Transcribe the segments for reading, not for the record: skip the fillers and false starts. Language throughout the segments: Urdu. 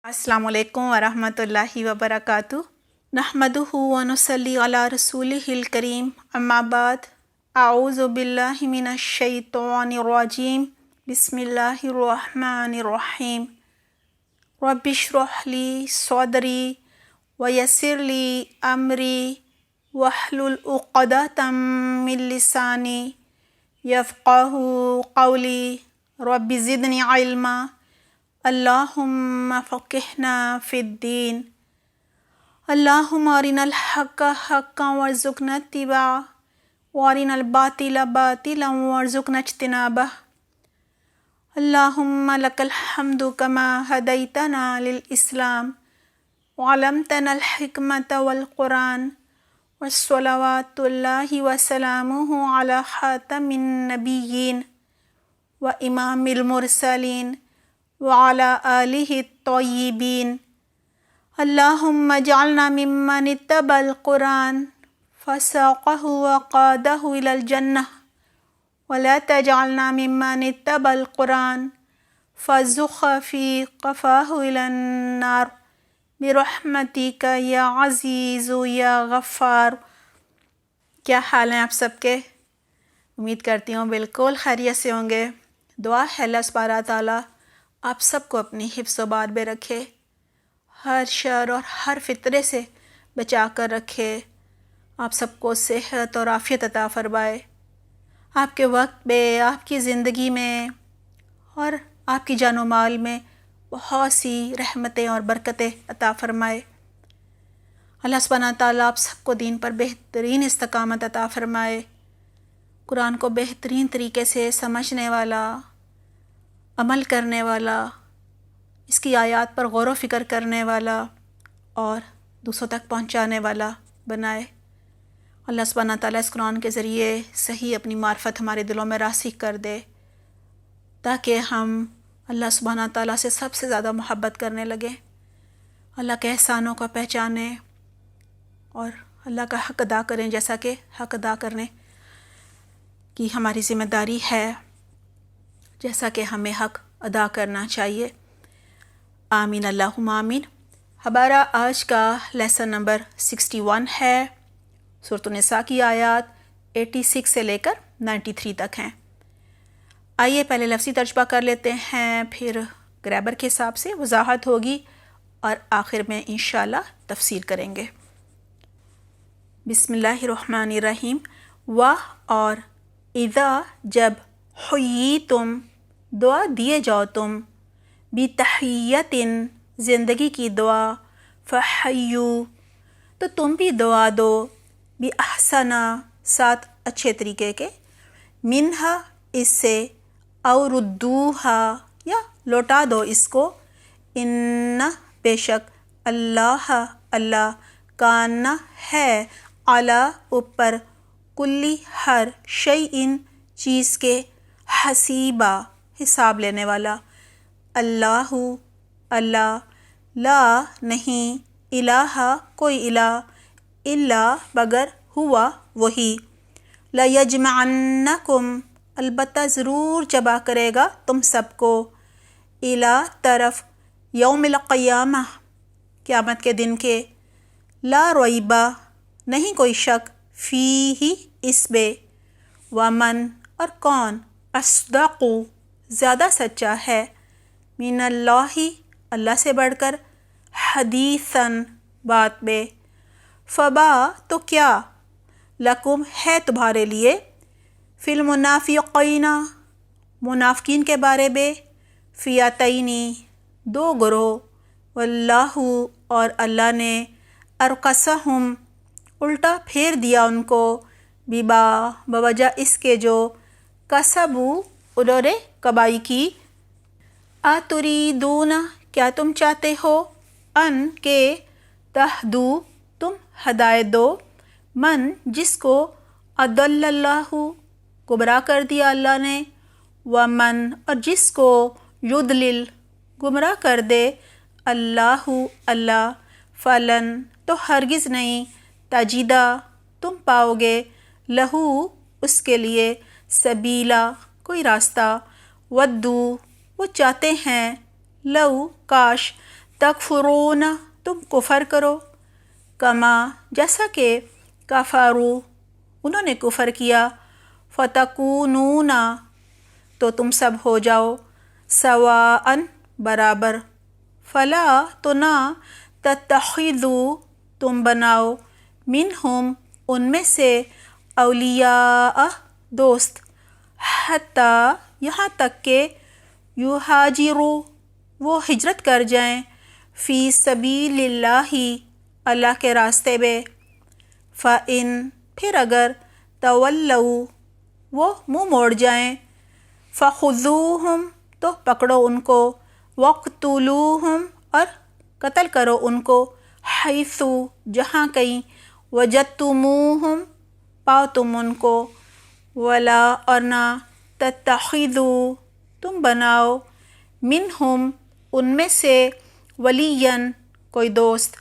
السلام علیکم ورحمۃ اللہ وبرکاتہ۔ نحمدہ ونصلی علی رسولہ الکریم، اما بعد، اعوذ باللہ من الشیطان الرجیم، بسم اللہ الرحمن الرحیم۔ رب اشرح لی صدری ویسر لی امری واحلل عقدۃ من لسانی یفقہوا قولی، رب زدنی علما، اللہم فقہنا فی الدین، اللہم ارنا الحق حقا وارزقنا اتباعہ وارنا الباطل باطلا وارزقنا اجتنابہ، اللہم لک الحمد کما ہدیتنا للاسلام وعلمتنا الحکمت والقرآن والصلوات اللہ وسلامہ علی خاتم النبیین وامام المرسلین وعلی آلہ الطیبین، اللہم اجعلنا ممن اتبع القرآن فساقہ وقادہ الی الجنہ ولا تجعلنا ممن اتبع القرآن فزخ فی قفاہ الی النار برحمتک یا عزیز یا غفار۔ کیا حال ہیں آپ سب کے؟ امید کرتی ہوں بالکل خیریت سے ہوں گے۔ دعا ہے اللہ سبحانہ تعالیٰ آپ سب کو اپنی حفظ و بار میں رکھے، ہر شر اور ہر فطرے سے بچا کر رکھے، آپ سب کو صحت اور عافیت عطا فرمائے، آپ کے وقت میں، آپ کی زندگی میں اور آپ کی جان و مال میں بہت سی رحمتیں اور برکتیں عطا فرمائے۔ اللہ سبحانہ تعالیٰ آپ سب کو دین پر بہترین استقامت عطا فرمائے، قرآن کو بہترین طریقے سے سمجھنے والا، عمل کرنے والا، اس کی آیات پر غور و فکر کرنے والا اور دوسروں تک پہنچانے والا بنائے۔ اللہ سبحانہ تعالیٰ اس قرآن کے ذریعے صحیح اپنی معرفت ہمارے دلوں میں راسخ کر دے، تاکہ ہم اللہ سبحانہ تعالیٰ سے سب سے زیادہ محبت کرنے لگیں، اللہ کے احسانوں کو پہچانیں اور اللہ کا حق ادا کریں، جیسا کہ حق ادا کرنے کی ہماری ذمہ داری ہے، جیسا کہ ہمیں حق ادا کرنا چاہیے۔ آمین اللہم آمین۔ ہمارا آج کا لیسن نمبر 61 ہے، سورۃ النساء کی آیات 86 سے لے کر 93 تک ہیں۔ آئیے پہلے لفظی ترجمہ کر لیتے ہیں، پھر گرامر کے حساب سے وضاحت ہوگی اور آخر میں انشاءاللہ تفسیر کریں گے۔ بسم اللہ الرحمن الرحیم۔ اور اذا جب حییتم دعا دیے جاؤ تم، بتحیۃ زندگی کی دعا، فحیو تو تم بھی دعا دو، باحسن ساتھ اچھے طریقے کے، منہا اس سے، او ردوہا یا لوٹا دو اس کو، ان بے شک اللہ اللہ کان ہے، علی اوپر، کلی ہر شیء چیز کے، حسیبہ حساب لینے والا، اللہ اللہ، لا نہیں، الہ کوئی الہ، الا مگر، ہوا وہی، لیجمعنکم البتہ ضرور جمع کرے گا تم سب کو، الی طرف، یوم القیامہ قیامت کے دن کے، لا ریبہ نہیں کوئی شک، فیہ اس میں، ومن اور کون، اصدق زیادہ سچا ہے، من اللہ اللہ سے بڑھ کر، حدیثاً بات میں، فبا تو کیا، لکم ہے تمہارے لیے، فی المنافقین منافقین کے بارے میں، فئتین دو گروہ، واللہ اور اللہ نے، ارکسہم الٹا پھیر دیا ان کو، بما بوجہ اس کے جو، کسبوا انہوں نے کمائی کی، اتریدون کیا تم چاہتے ہو، ان کے، تہدو تم ہدایت دو، من جس کو، اضل اللہ گمراہ کر دیا اللہ نے، ومن اور جس کو، یضلل گمراہ کر دے اللہ اللہ، فلن تو ہرگز نہیں، تجدہ تم پاؤ گے، لہو اس کے لیے، سبیلا کوئی راستہ، ودو وہ چاہتے ہیں، لو کاش، تکفرون تم کفر کرو، کما جیسا کہ کفروا انہوں نے کفر کیا، فتکونون تو تم سب ہو جاؤ سواء برابر، فلا تو نہ تتخذوا تم بناؤ منہم ان میں سے اولیاء دوست، حتیٰ یہاں تک کہ یہاجروا وہ ہجرت کر جائیں، فی سبیل اللہ اللہ کے راستے میں، فَإِن پھر اگر تولوا وہ منہ موڑ جائیں، فَخُذُوهُمْ تو پکڑو ان کو، وَاقْتُلُوهُمْ اور قتل کرو ان کو، حیث جہاں کہیں، وجدتموہم پاؤ تم ان کو، ولا اور نہ تتخذوا تم بناؤ منہم ان میں سے ولیاً کوئی دوست،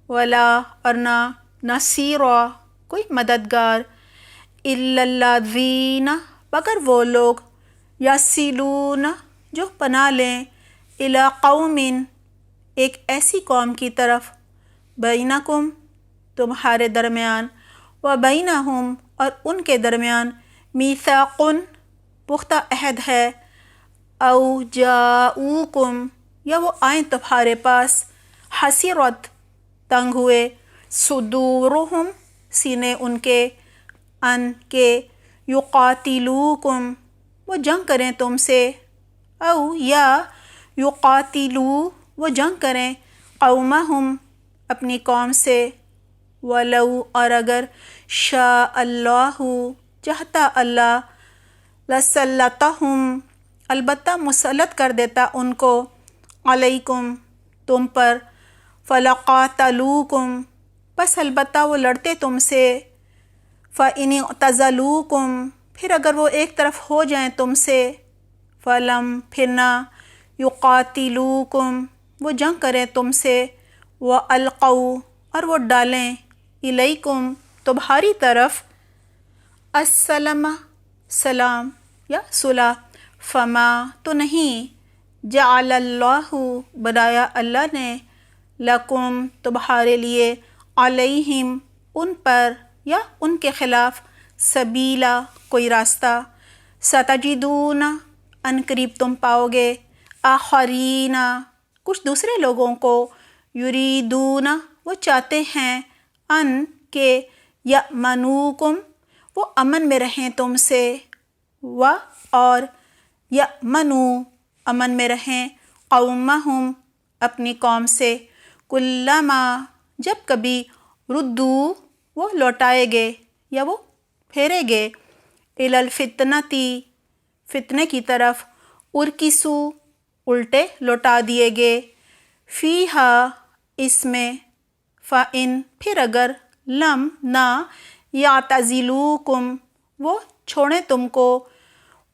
ولا اور نہ نصیرا کوئی مددگار، الا الذین مگر وہ لوگ، یصلون جو پناہ لیں، الی قوم ایک ایسی قوم کی طرف، بینکم تمہارے درمیان، و بینہم اور ان کے درمیان، میثاق پختہ عہد ہے، او جاؤکم یا وہ آئیں تمہارے پاس، حسرت تنگ ہوئے، صدورہم سینے ان کے، ان کے یقاتلوکم وہ جنگ کریں تم سے، او یا یقاتلو وہ جنگ کریں قومہم اپنی قوم سے، ولو اور اگر شاء اللہ چاہتا اللہ، لسلطہم البتہ مسلط کر دیتا ان کو، علیکم تم پر، فلقاتلوکم بس البتہ وہ لڑتے تم سے، فإن اعتزلوکم پھر اگر وہ ایک طرف ہو جائیں تم سے، فلم پھر نہ، یقاتلوکم وہ جنگ کریں تم سے، وَأَلْقَوْا اور وہ ڈالیں، الیکم تمہاری طرف، السلام سلام یا صلح، فما تو نہیں، جعل اللہ بنایا اللہ نے، لکم تمہارے لیے، علیہم ان پر یا ان کے خلاف، سبیلا کوئی راستہ، ستجدون ان قریب تم پاؤ گے، آخرین کچھ دوسرے لوگوں کو، یریدون وہ چاہتے ہیں، ان کہ یأمنوکم وہ امن میں رہیں تم سے، و اور یأمنو امن میں رہیں، قومہم اپنی قوم سے، کلما جب کبھی، ردو وہ لوٹائے گے یا وہ پھیرے گے، الی الفتنتی فتنے کی طرف، ارکسو الٹے لوٹا دیے گے، فیہا اس میں، فإن پھر اگر، لم نہ، یعتزلوکم وہ چھوڑیں تم کو،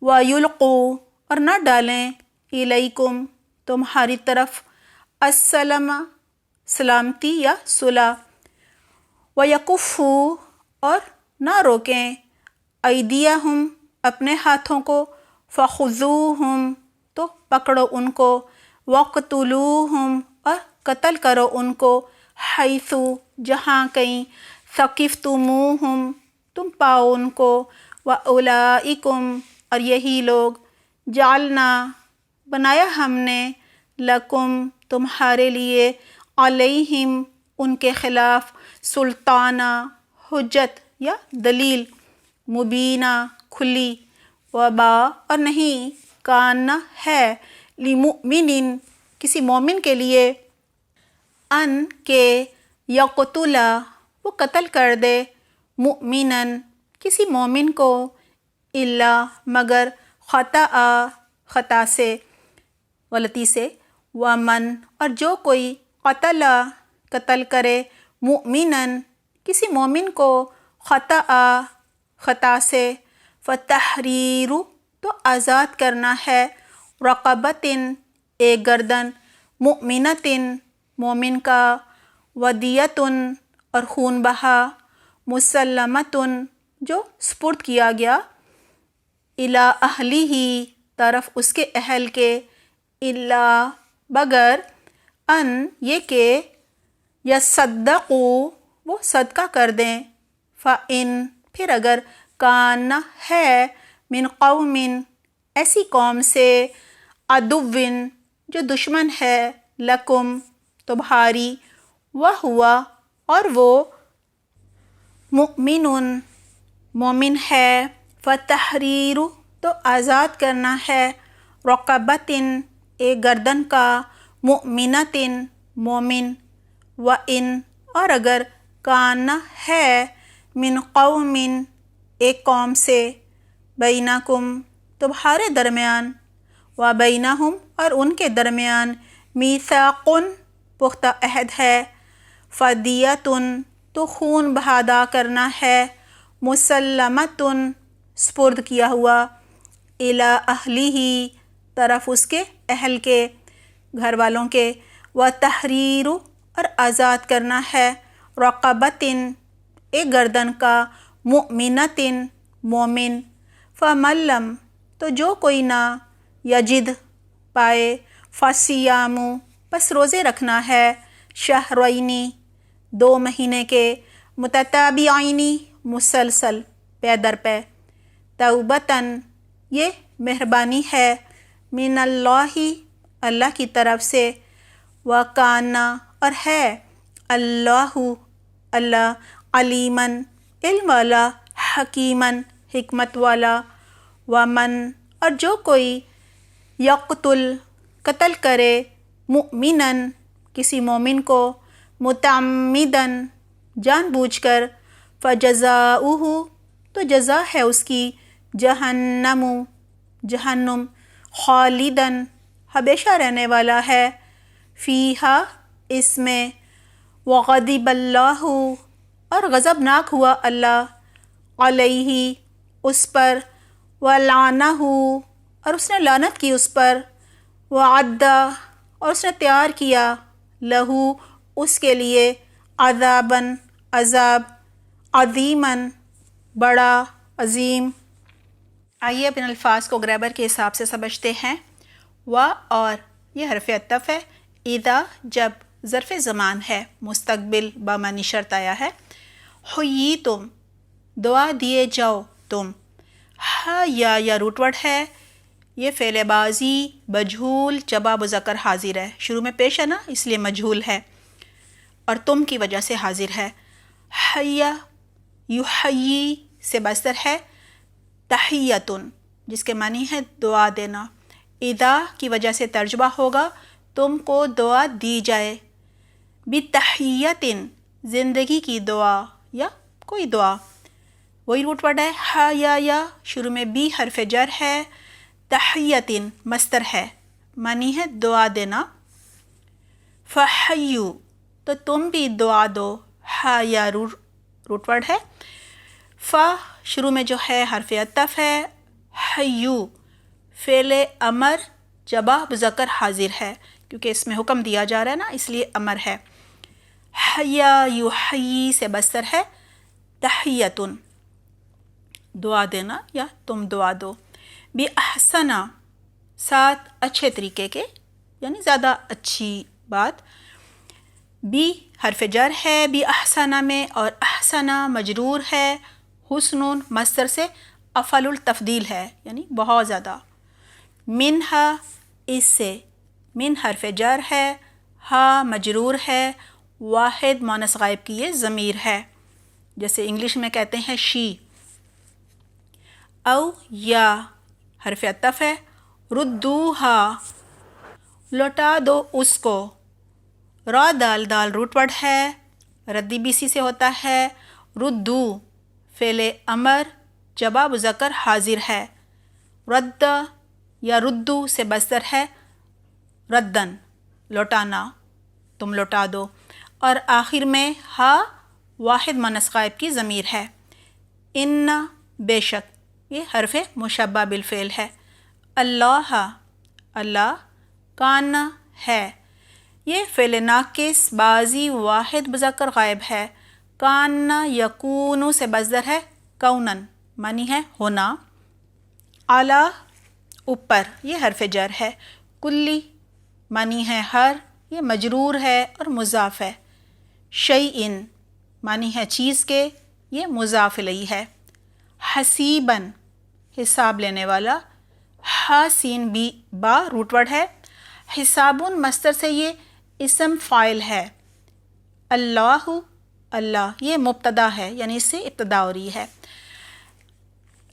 ویلقوا اور نہ ڈالیں، الیکم تمہاری طرف، السلام سلامتی یا صلح، ویکفوا اور نہ روکیں، ایدیہم اپنے ہاتھوں کو، فخذوہم تو پکڑو ان کو، وقتلوہم اور قتل کرو ان کو، حیث جہاں کہیں، ثقفتموہم تم پاؤ ان کو، وَأُولَئِکُمْ اور یہی لوگ، جعلنا بنایا ہم نے، لکم تمہارے لیے، علیہم ان کے خلاف، سلطانہ حجت یا دلیل، مبینہ کھلی، وبا اور نہیں، کان ہے، لمؤمن کسی مومن کے لیے، ان کے یقتلا وہ قتل کر دے، مؤمنا کسی مومن کو، الا مگر، خطأ خطا سے، غلطی سے، ومن اور جو کوئی، قتل کرے، مؤمنا کسی مومن کو، خطأ خطا سے، فتحریر تو آزاد کرنا ہے، رقبۃ ایک گردن، مؤمنۃ مومن کا، ودیۃ اور خون بہا، مسلمۃ جو سپرد کیا گیا، الی اہلہ طرف اس کے اہل کے، الا بگر، ان یہ کہ یصدقو وہ صدقہ کر دیں، فَإِن پھر اگر کان ہے من قوم ایسی قوم سے عدوٍ جو دشمن ہے لکم تمہاری، وہوا اور وہ مؤمن مومن ہے، فتحریر تو آزاد کرنا ہے، رقبۃ ایک گردن کا، مؤمنۃ مومن، وَإِن اور اگر کان ہے من قوم ایک قوم سے، بینکم تمہارے درمیان، و بینہم اور ان کے درمیان، میثاق پختہ عہد ہے، فدیۃ تو خون بہا ادا کرنا ہے، مسلمۃ سپرد کیا ہوا، الی اہلہ طرف اس کے اہل کے، گھر والوں کے، و تحریر اور آزاد کرنا ہے، رقبۃ ایک گردن کا، مؤمنۃ مومن، فمن لم تو جو کوئی نہ، یجد پائے، فصیام پس روزے رکھنا ہے، شہرینی 2 مہینے کے، متتابعین مسلسل پے در پے، توبتاً یہ مہربانی ہے، من اللہ اللہ کی طرف سے، وکان اور ہے اللہ اللہ علیماً علم والا، حکیماً حکمت والا، ومن اور جو کوئی یقتل قتل کرے، مؤمناً کسی مومن کو، متعمداً جان بوجھ کر، فجزاؤہ تو جزا ہے اس کی، جہنم جہنم، خالداً ہمیشہ رہنے والا ہے، فیہا اس میں، وغضب اللہ اور غضبناک ہوا اللہ، علیہ اس پر، ولعنہ اور اس نے لعنت کی اس پر، وعد اور اس نے تیار کیا، لہو اس کے لیے، عذاباً عذاب، عظیماً بڑا عظیم۔ آئیے اب ان الفاظ کو گریمر کے حساب سے سمجھتے ہیں۔ و اور یہ حرف عطف ہے، اذا جب ظرف زمان ہے، مستقبل بمعنی شرط آیا ہے، حییتم دعا دیے جاؤ تم، یا روٹ ورڈ ہے، یہ فعل ماضی مجہول جمع مذکر حاضر ہے، شروع میں پیش ہے نا اس لیے مجہول ہے اور تم کی وجہ سے حاضر ہے، حیا یحیی سے مصدر ہے، تحیتن جس کے معنی ہے دعا دینا، اذا کی وجہ سے ترجمہ ہوگا تم کو دعا دی جائے، بتحیتن زندگی کی دعا یا کوئی دعا، وہی روٹ ورڈ ہے، یا شروع میں بی حرف جر ہے، تحیتن مصدر ہے، معنی ہے دعا دینا، فحیو تو تم بھی دعا دو، یا روٹ ورڈ ہے، شروع میں جو ہے حرف عطف ہے، حیو فعل امر جمع مذکر حاضر ہے کیونکہ اس میں حکم دیا جا رہا ہے نا اس لیے امر ہے، حیا یحیی سے مصدر ہے، تحیتن دعا دینا یا تم دعا دو، بِأَحْسَنَ ساتھ اچھے طریقے کے یعنی زیادہ اچھی بات، بی حرف جر ہے بِأَحْسَنَ میں اور احسن مجرور ہے، حسن مصدر سے افعل التفضیل ہے یعنی بہت زیادہ، منہا اس سے، من حرف جر ہے، ہا مجرور ہے، واحد مؤنث غائب کی یہ ضمیر ہے جیسے انگلش میں کہتے ہیں شی، او یا حرف عطف ہے، ردوہا لوٹا دو اس کو، را دال دال روٹ ورڈ ہے، ردی بی سی سے ہوتا ہے، ردو فعل امر جمع مذکر حاضر ہے، رد یا ردو سے مصدر ہے، ردن لوٹانا، تم لوٹا دو، اور آخر میں ہا واحد مؤنث غائب کی ضمیر ہے، ان بے شک یہ حرف مشبہ بالفعل ہے، اللہ اللہ، کان ہے یہ فعل ناقص بازی واحد مذکر غائب ہے، کان یکون سے مصدر ہے، کونن معنی ہے ہونا، اعلیٰ اوپر یہ حرف جر ہے، کلی معنی ہے ہر یہ مجرور ہے اور مضاف ہے. شیئن معنی ہے چیز کے، یہ مضاف الیہ ہے. حسیباً حساب لینے والا، ہا سین بی با روٹ ورڈ ہے. حسابن مصدر سے یہ اسم فاعل ہے. اللہ اللہ یہ مبتدا ہے، یعنی اس سے ابتدا ہو رہی ہے.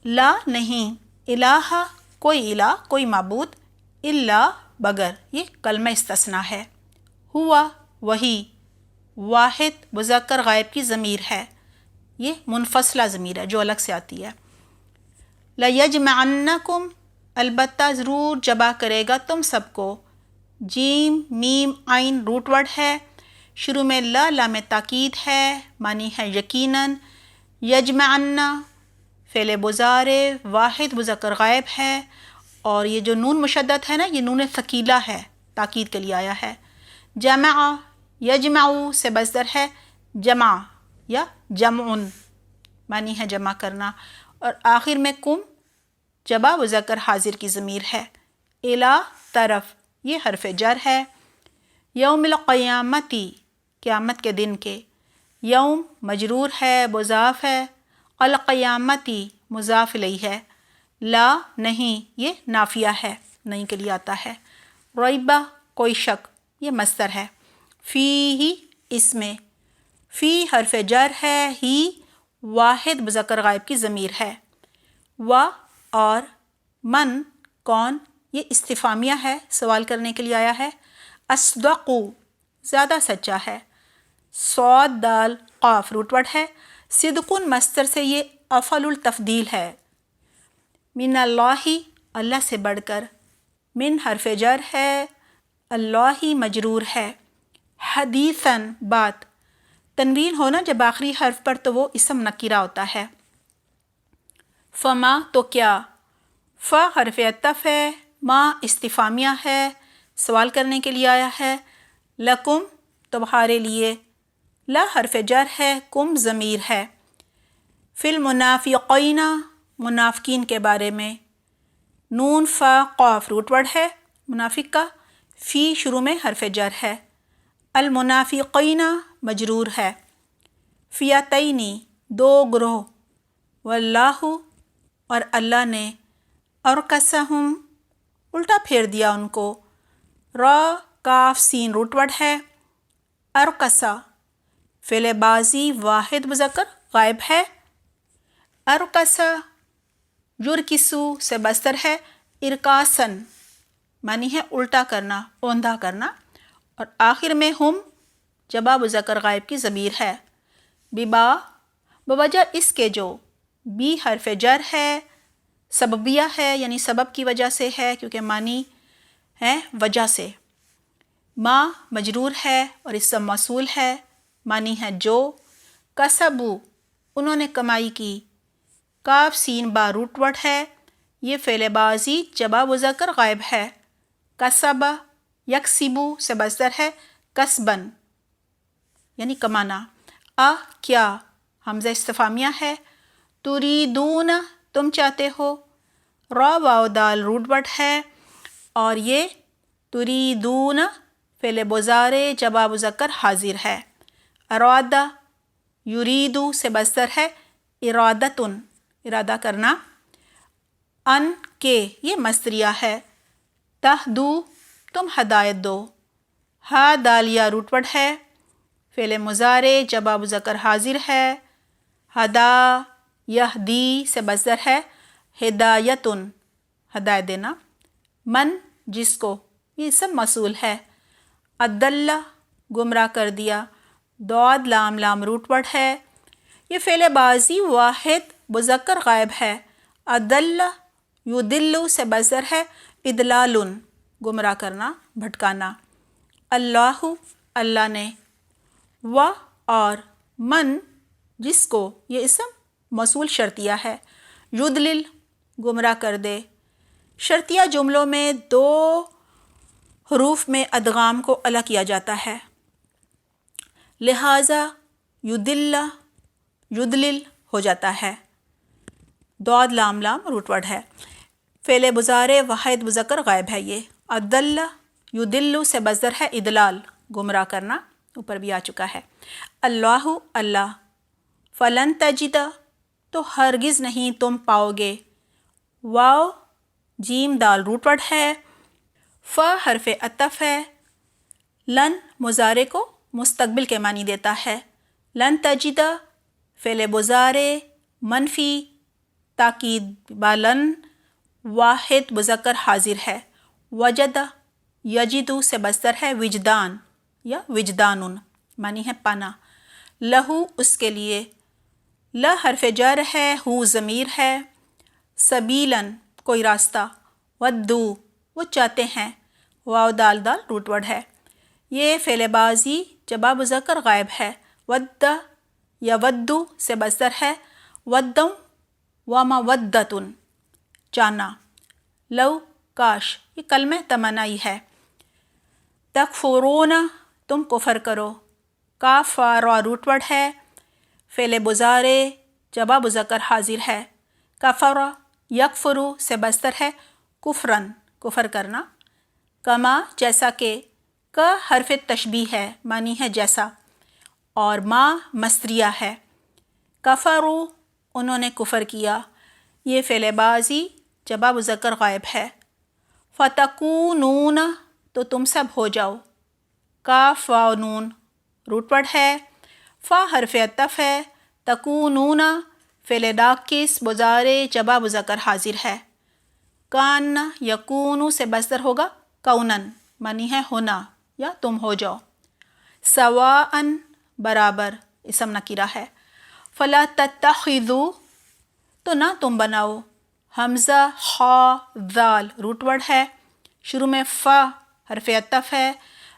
لا نہیں، الہ کوئی الہ کوئی معبود، الا بگر یہ کلمہ استثناء ہے. ہوا وہی، واحد مذکر غائب کی ضمیر ہے، یہ منفصلہ ضمیر ہے جو الگ سے آتی ہے. لَيَجْمَعَنَّكُمْ البتہ ضرور جمع کرے گا تم سب کو. جیم میم عین روٹ ورڈ ہے، شروع میں لا لام تاکید ہے، معنی ہے یقیناً. یجمعن فعل مضارع واحد مذکر غائب ہے، اور یہ جو نون مشدد ہے نا یہ نون ثقیلہ ہے، تاکید کے لیے آیا ہے. جمع یجمع سے مصدر ہے جمع یا جمعن، معنی ہے جمع کرنا. اور آخر میں کم جمع مذکر حاضر کی ضمیر ہے. الی طرف یہ حرف جر ہے. یوم القیامتی قیامت کے دن کے، یوم مجرور ہے مضاف ہے، القیامتی مضاف الیہ ہے. لا نہیں یہ نافیہ ہے، نہیں کے لیے آتا ہے. ریبہ کوئی شک یہ مصدر ہے. فی ہی اس میں، فی حرف جر ہے، ہی واحد مذکر غائب کی ضمیر ہے. و اور من کون یہ استفہامیہ ہے، سوال کرنے کے لیے آیا ہے. اصدق زیادہ سچا ہے. صاد دال قاف روٹ ورڈ ہے. صدقن مصدر سے یہ افعل التفضیل ہے. من اللہ اللہ سے بڑھ کر، من حرف جر ہے، اللہ مجرور ہے. حدیثاً بات، تنوین ہونا جب آخری حرف پر تو وہ اسم نکرہ ہوتا ہے. فما تو کیا، فا حرف عطف ہے، ما استفہامیہ ہے، سوال کرنے کے لیے آیا ہے. لکم تمہارے لیے، لا حرف جر ہے، کم ضمیر ہے. فی المنافقین منافقین کے بارے میں، نون فا قاف روٹ ورڈ ہے منافق کا، فی شروع میں حرف جر ہے. المنافقین مجرور ہے. فیاتینی دو گروہ، واللہ اور اللہ نے، ارکسہم الٹا پھیر دیا ان کو. را کاف سین روٹ ورڈ ہے. ارکسا فعل بازی واحد مذکر غائب ہے. ارکسا یرکسو سے مصدر ہے ارکاسن، معنی ہے الٹا کرنا، اوندھا کرنا. اور آخر میں ہم جمع مذکر غائب کی ضمیر ہے. ببا بوجہ اس کے جو، بی حرف جر ہے، سببیہ ہے یعنی سبب کی وجہ سے ہے کیونکہ معنی ہے وجہ سے. ما مجرور ہے اور اسم موصول ہے، معنی ہے جو. کسبو انہوں نے کمائی کی. کاف سین با روٹ ورڈ ہے، یہ فعل بازی جمع مذکر غائب ہے. کسب یکسبو سے مصدر ہے کسبن یعنی کمانا. کیا حمزہ استفہامیہ ہے. تریدون تم چاہتے ہو. را واو دال روٹ ورڈ ہے، اور یہ تریدون فعل مضارع جمع مذکر حاضر ہے. ارادہ یریدو سے مصدر ہے ارادتن ارادہ کرنا. ان کے یہ مصدریہ ہے. تہدو تم ہدایت دو. ہا دالیہ روٹ ورڈ ہے، فعل مضارع جمع مذکر حاضر ہے. ہدا یہدی سے مصدر ہے ہدایتن ہدایت دینا. من جس کو یہ اسم موصول ہے. اضل گمراہ کر دیا. ضاد لام لام روٹ ورڈ ہے، یہ فعل بازی واحد مذکر غائب ہے. اضل یضل سے مصدر ہے اضلال گمراہ کرنا بھٹکانا. اللہ اللہ نے. و اور من جس کو یہ اسم موصول شرطیہ ہے. یضلل گمراہ کر دے. شرطیہ جملوں میں دو حروف میں ادغام کو الگ کیا جاتا ہے، لہٰذا یضل یضلل ہو جاتا ہے. ضاد لام لام روٹ ورڈ ہے، فعل مضارع واحد مذکر غائب ہے. یہ اضل یضل سے مصدر ہے اضلال گمراہ کرنا، اوپر بھی آ چکا ہے. اللہ اللہ، فلن تجد تو ہرگز نہیں تم پاؤ گے. واو جیم دال روٹ ورڈ ہے، ف حرف عطف ہے، لن مضارع کو مستقبل کے معنی دیتا ہے. لن تجد فعل مضارع منفی تاکید بالن واحد مذکر حاضر ہے. وجد یجدو سے مصدر ہے وجدان یا وجدان، معنی ہے پانا. لہو اس کے لیے، ل حرف جر ہے، ہو ضمیر ہے. سبیلاً کوئی راستہ. ودو وہ چاہتے ہیں. واو دال دال روٹ ورڈ ہے. یہ فعل بازی جمع مذکر غائب ہے. ود یا ودو سے مصدر ہے ودم و مودتن چاہنا. لو کاش یہ کلمہ تمنائی ہے. تکفرون تم کفر کرو. کاف را روٹ ورڈ ہے، فعل مضارع جمع مذکر حاضر ہے. کفر یکفرو سے مصدر ہے کفرن کفر کرنا. کما جیسا کہ، کا حرف تشبیہ ہے، معنی ہے جیسا، اور ما مصدریہ ہے. کفرو انہوں نے کفر کیا، یہ فعل بازی جمع مذکر غائب ہے. فتکونون تو تم سب ہو جاؤ. کاف واو نون روٹ ورڈ ہے، فا حرف عطف ہے، تکونون فعل ناقص مضارع جمع مذکر حاضر ہے. کان یکونو سے مصدر ہوگا کونن، معنی ہے ہونا یا تم ہو جاؤ. سواءً برابر اسم نکرہ ہے. فلا تتخذوا تو نہ تم بناؤ. حمزہ خا ذال روٹ ورڈ ہے، شروع میں فا حرف عطف ہے.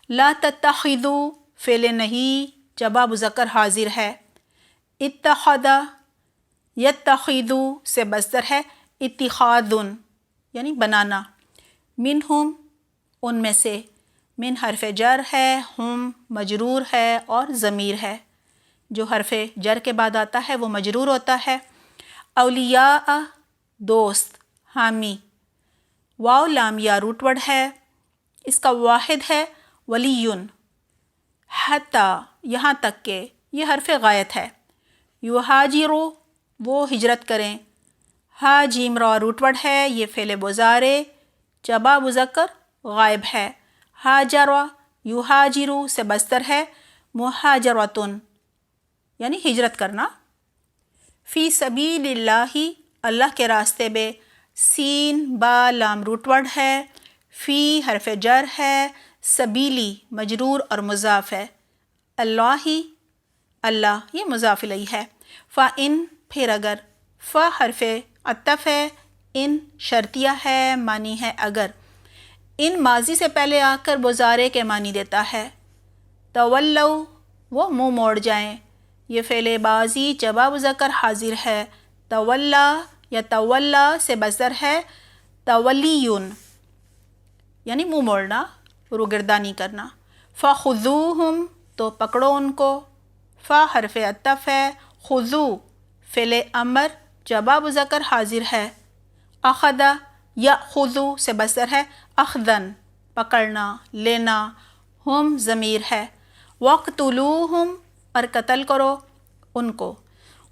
لا تتخذوا فعل نہیں جمع مذکر حاضر ہے. اتخذ یتخذ سے مصدر ہے اتخاذ یعنی بنانا. منہم ان میں سے، من حرف جر ہے، ہم مجرور ہے اور ضمیر ہے. جو حرف جر کے بعد آتا ہے وہ مجرور ہوتا ہے. اولیاء دوست، حامی. واو لام یا روٹ ورڈ ہے، اس کا واحد ہے ولیٌ. حتی یہاں تک کہ، یہ حرف غایت ہے. یہاجروا وہ ہجرت کریں. ہا جیم را روٹ ورڈ ہے، یہ فعل مضارع جمع مذکر غائب ہے. ہاجروا یہاجرو سے مصدر ہے مہاجرۃن یعنی ہجرت کرنا. فی سبیل اللہ اللہ کے راستے میں. سین با لام روٹ ورڈ ہے، فی حرف جر ہے، سبیلی مجرور اور مضاف ہے. اللہ اللہ یہ مضاف الیہ ہے. فَإِن پھر اگر، فا حرف عطف ہے، ان شرطیہ ہے، معنی ہے اگر. ان ماضی سے پہلے آ کر مضارع کے معنی دیتا ہے. تولوا وہ منہ موڑ جائیں، یہ فعل ماضی جمع مذکر حاضر ہے. تولا یا تولا سے مصدر ہے تولیٌ یعنی منہ موڑنا، روگردانی کرنا. فخذوہم تو پکڑو ان کو. فا حرف عطف ہے، خذو فعل امر جمع مذکر حاضر ہے. اخذ یأخذ سے مصدر ہے اخذن پکڑنا لینا. ہم ضمیر ہے. وقتلوہم اور قتل کرو ان کو.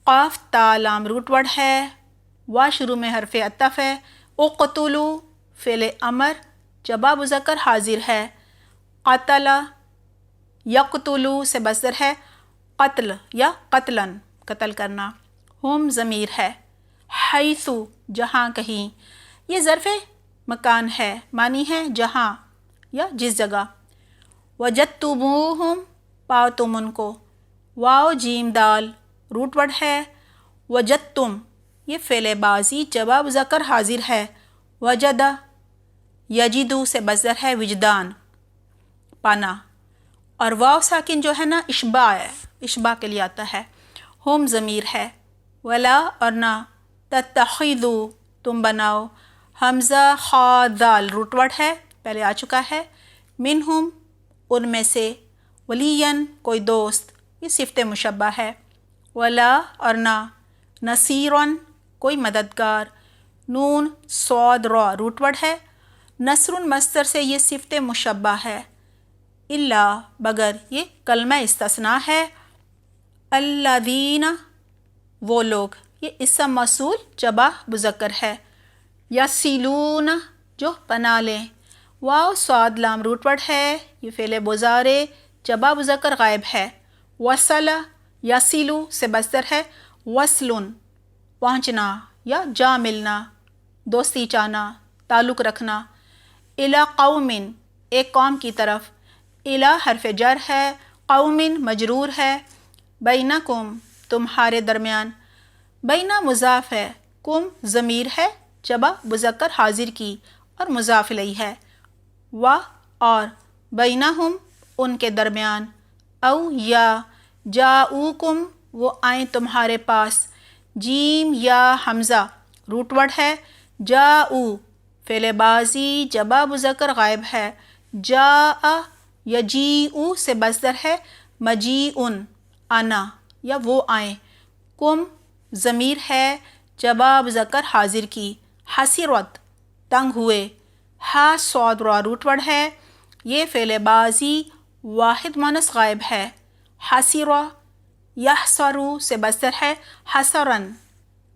قاف تا لام روٹ ورڈ ہے، وا شروع میں حرف عطف ہے. اقتلو فعل امر جمع مذکر حاضر ہے. قتل یقتلو سے مصدر ہے قتل یا قتلاً قتل کرنا. ہم ضمیر ہے. حیث جہاں کہیں، یہ ظرف مکان ہے، معنی ہے جہاں یا جس جگہ. وجدتموہم پاؤ تم ان کو. واو جیم دال روٹ ورڈ ہے. وجدتم یہ فعل بازی جمع مذکر حاضر ہے. وجد یجدو سے مصدر ہے وجدان پانا. اور واو ساکن جو ہے نا اشباع ہے، اشباع کے لیے آتا ہے. ہم ضمیر ہے. ولا اور نہ. تتخذو تم بناؤ. حمزہ خا دال روٹ ورڈ ہے، پہلے آ چکا ہے. منہم ان میں سے. ولیًا کوئی دوست، یہ صفت مشبہ ہے. ولا اور نہ. نصیراً کوئی مددگار. نون صاد را روٹ ورڈ ہے. نصر مصدر سے یہ صفت مشبہ ہے. اللہ بگر، یہ کلمہ استثناء ہے، الذین وہ لوگ، یہ اسم موصول جمع مذکر ہے، یصلون جو پناہ لیں، واو صاد لام روٹ ورڈ ہے، یہ فعل مضارع جمع مذکر غائب ہے، وصل یصلو سے مصدر ہے، وصلن پہنچنا یا جا ملنا، دوستی چاہنا، تعلق رکھنا، الی قوم ایک قوم کی طرف، الی حرف جر ہے، قوم مجرور ہے، بینکم تمہارے درمیان، بینا مضاف ہے، کم ضمیر ہے جمع مذکر حاضر کی اور مضاف الیہ ہے، و اور بینہم ان کے درمیان، او یا جاؤکم وہ آئیں تمہارے پاس، جیم یا حمزہ روٹ ورڈ ہے، جاؤ فعل بازی جمع مذکر غائب ہے، جاء یجیء سے مصدر ہے، مجیء آنا یا وہ آئیں، کم ضمیر ہے جمع مذکر حاضر کی، حسرت تنگ ہوئے، ہا صاد را روٹ ورڈ ہے، یہ فعل بازی واحد مونث غائب ہے، حسرہ یحسرو سے مصدر ہے، حسرن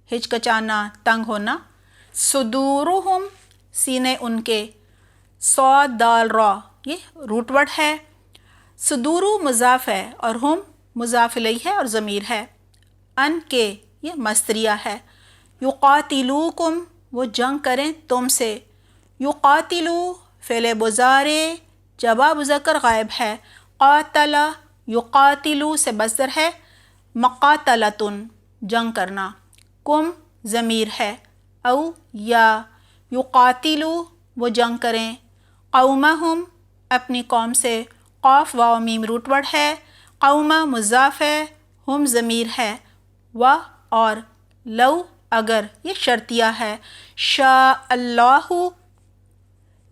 ہچکچانا تنگ ہونا، صدورہم سینے ان کے، صاد دال را یہ روٹ ورڈ ہے، صدورو مضاف ہے اور ہم مضاف الیہ ہے اور ضمیر ہے، ان کے یہ مصدریہ ہے، یقاتلوکم وہ جنگ کریں تم سے، یقاتلو فعل مضارع جمع مذکر غائب ہے، قاتل یقاتلو سے مصدر ہے، مقاتلتن جنگ کرنا، کم ضمیر ہے، او یا یقاتلو وہ جنگ کریں، قومہم اپنی قوم سے، قاف واو میم روٹ ورڈ ہے، قومہ مضاف ہے، ہم ضمیر ہے، و اور لو اگر یہ شرطیہ ہے، شاء اللہ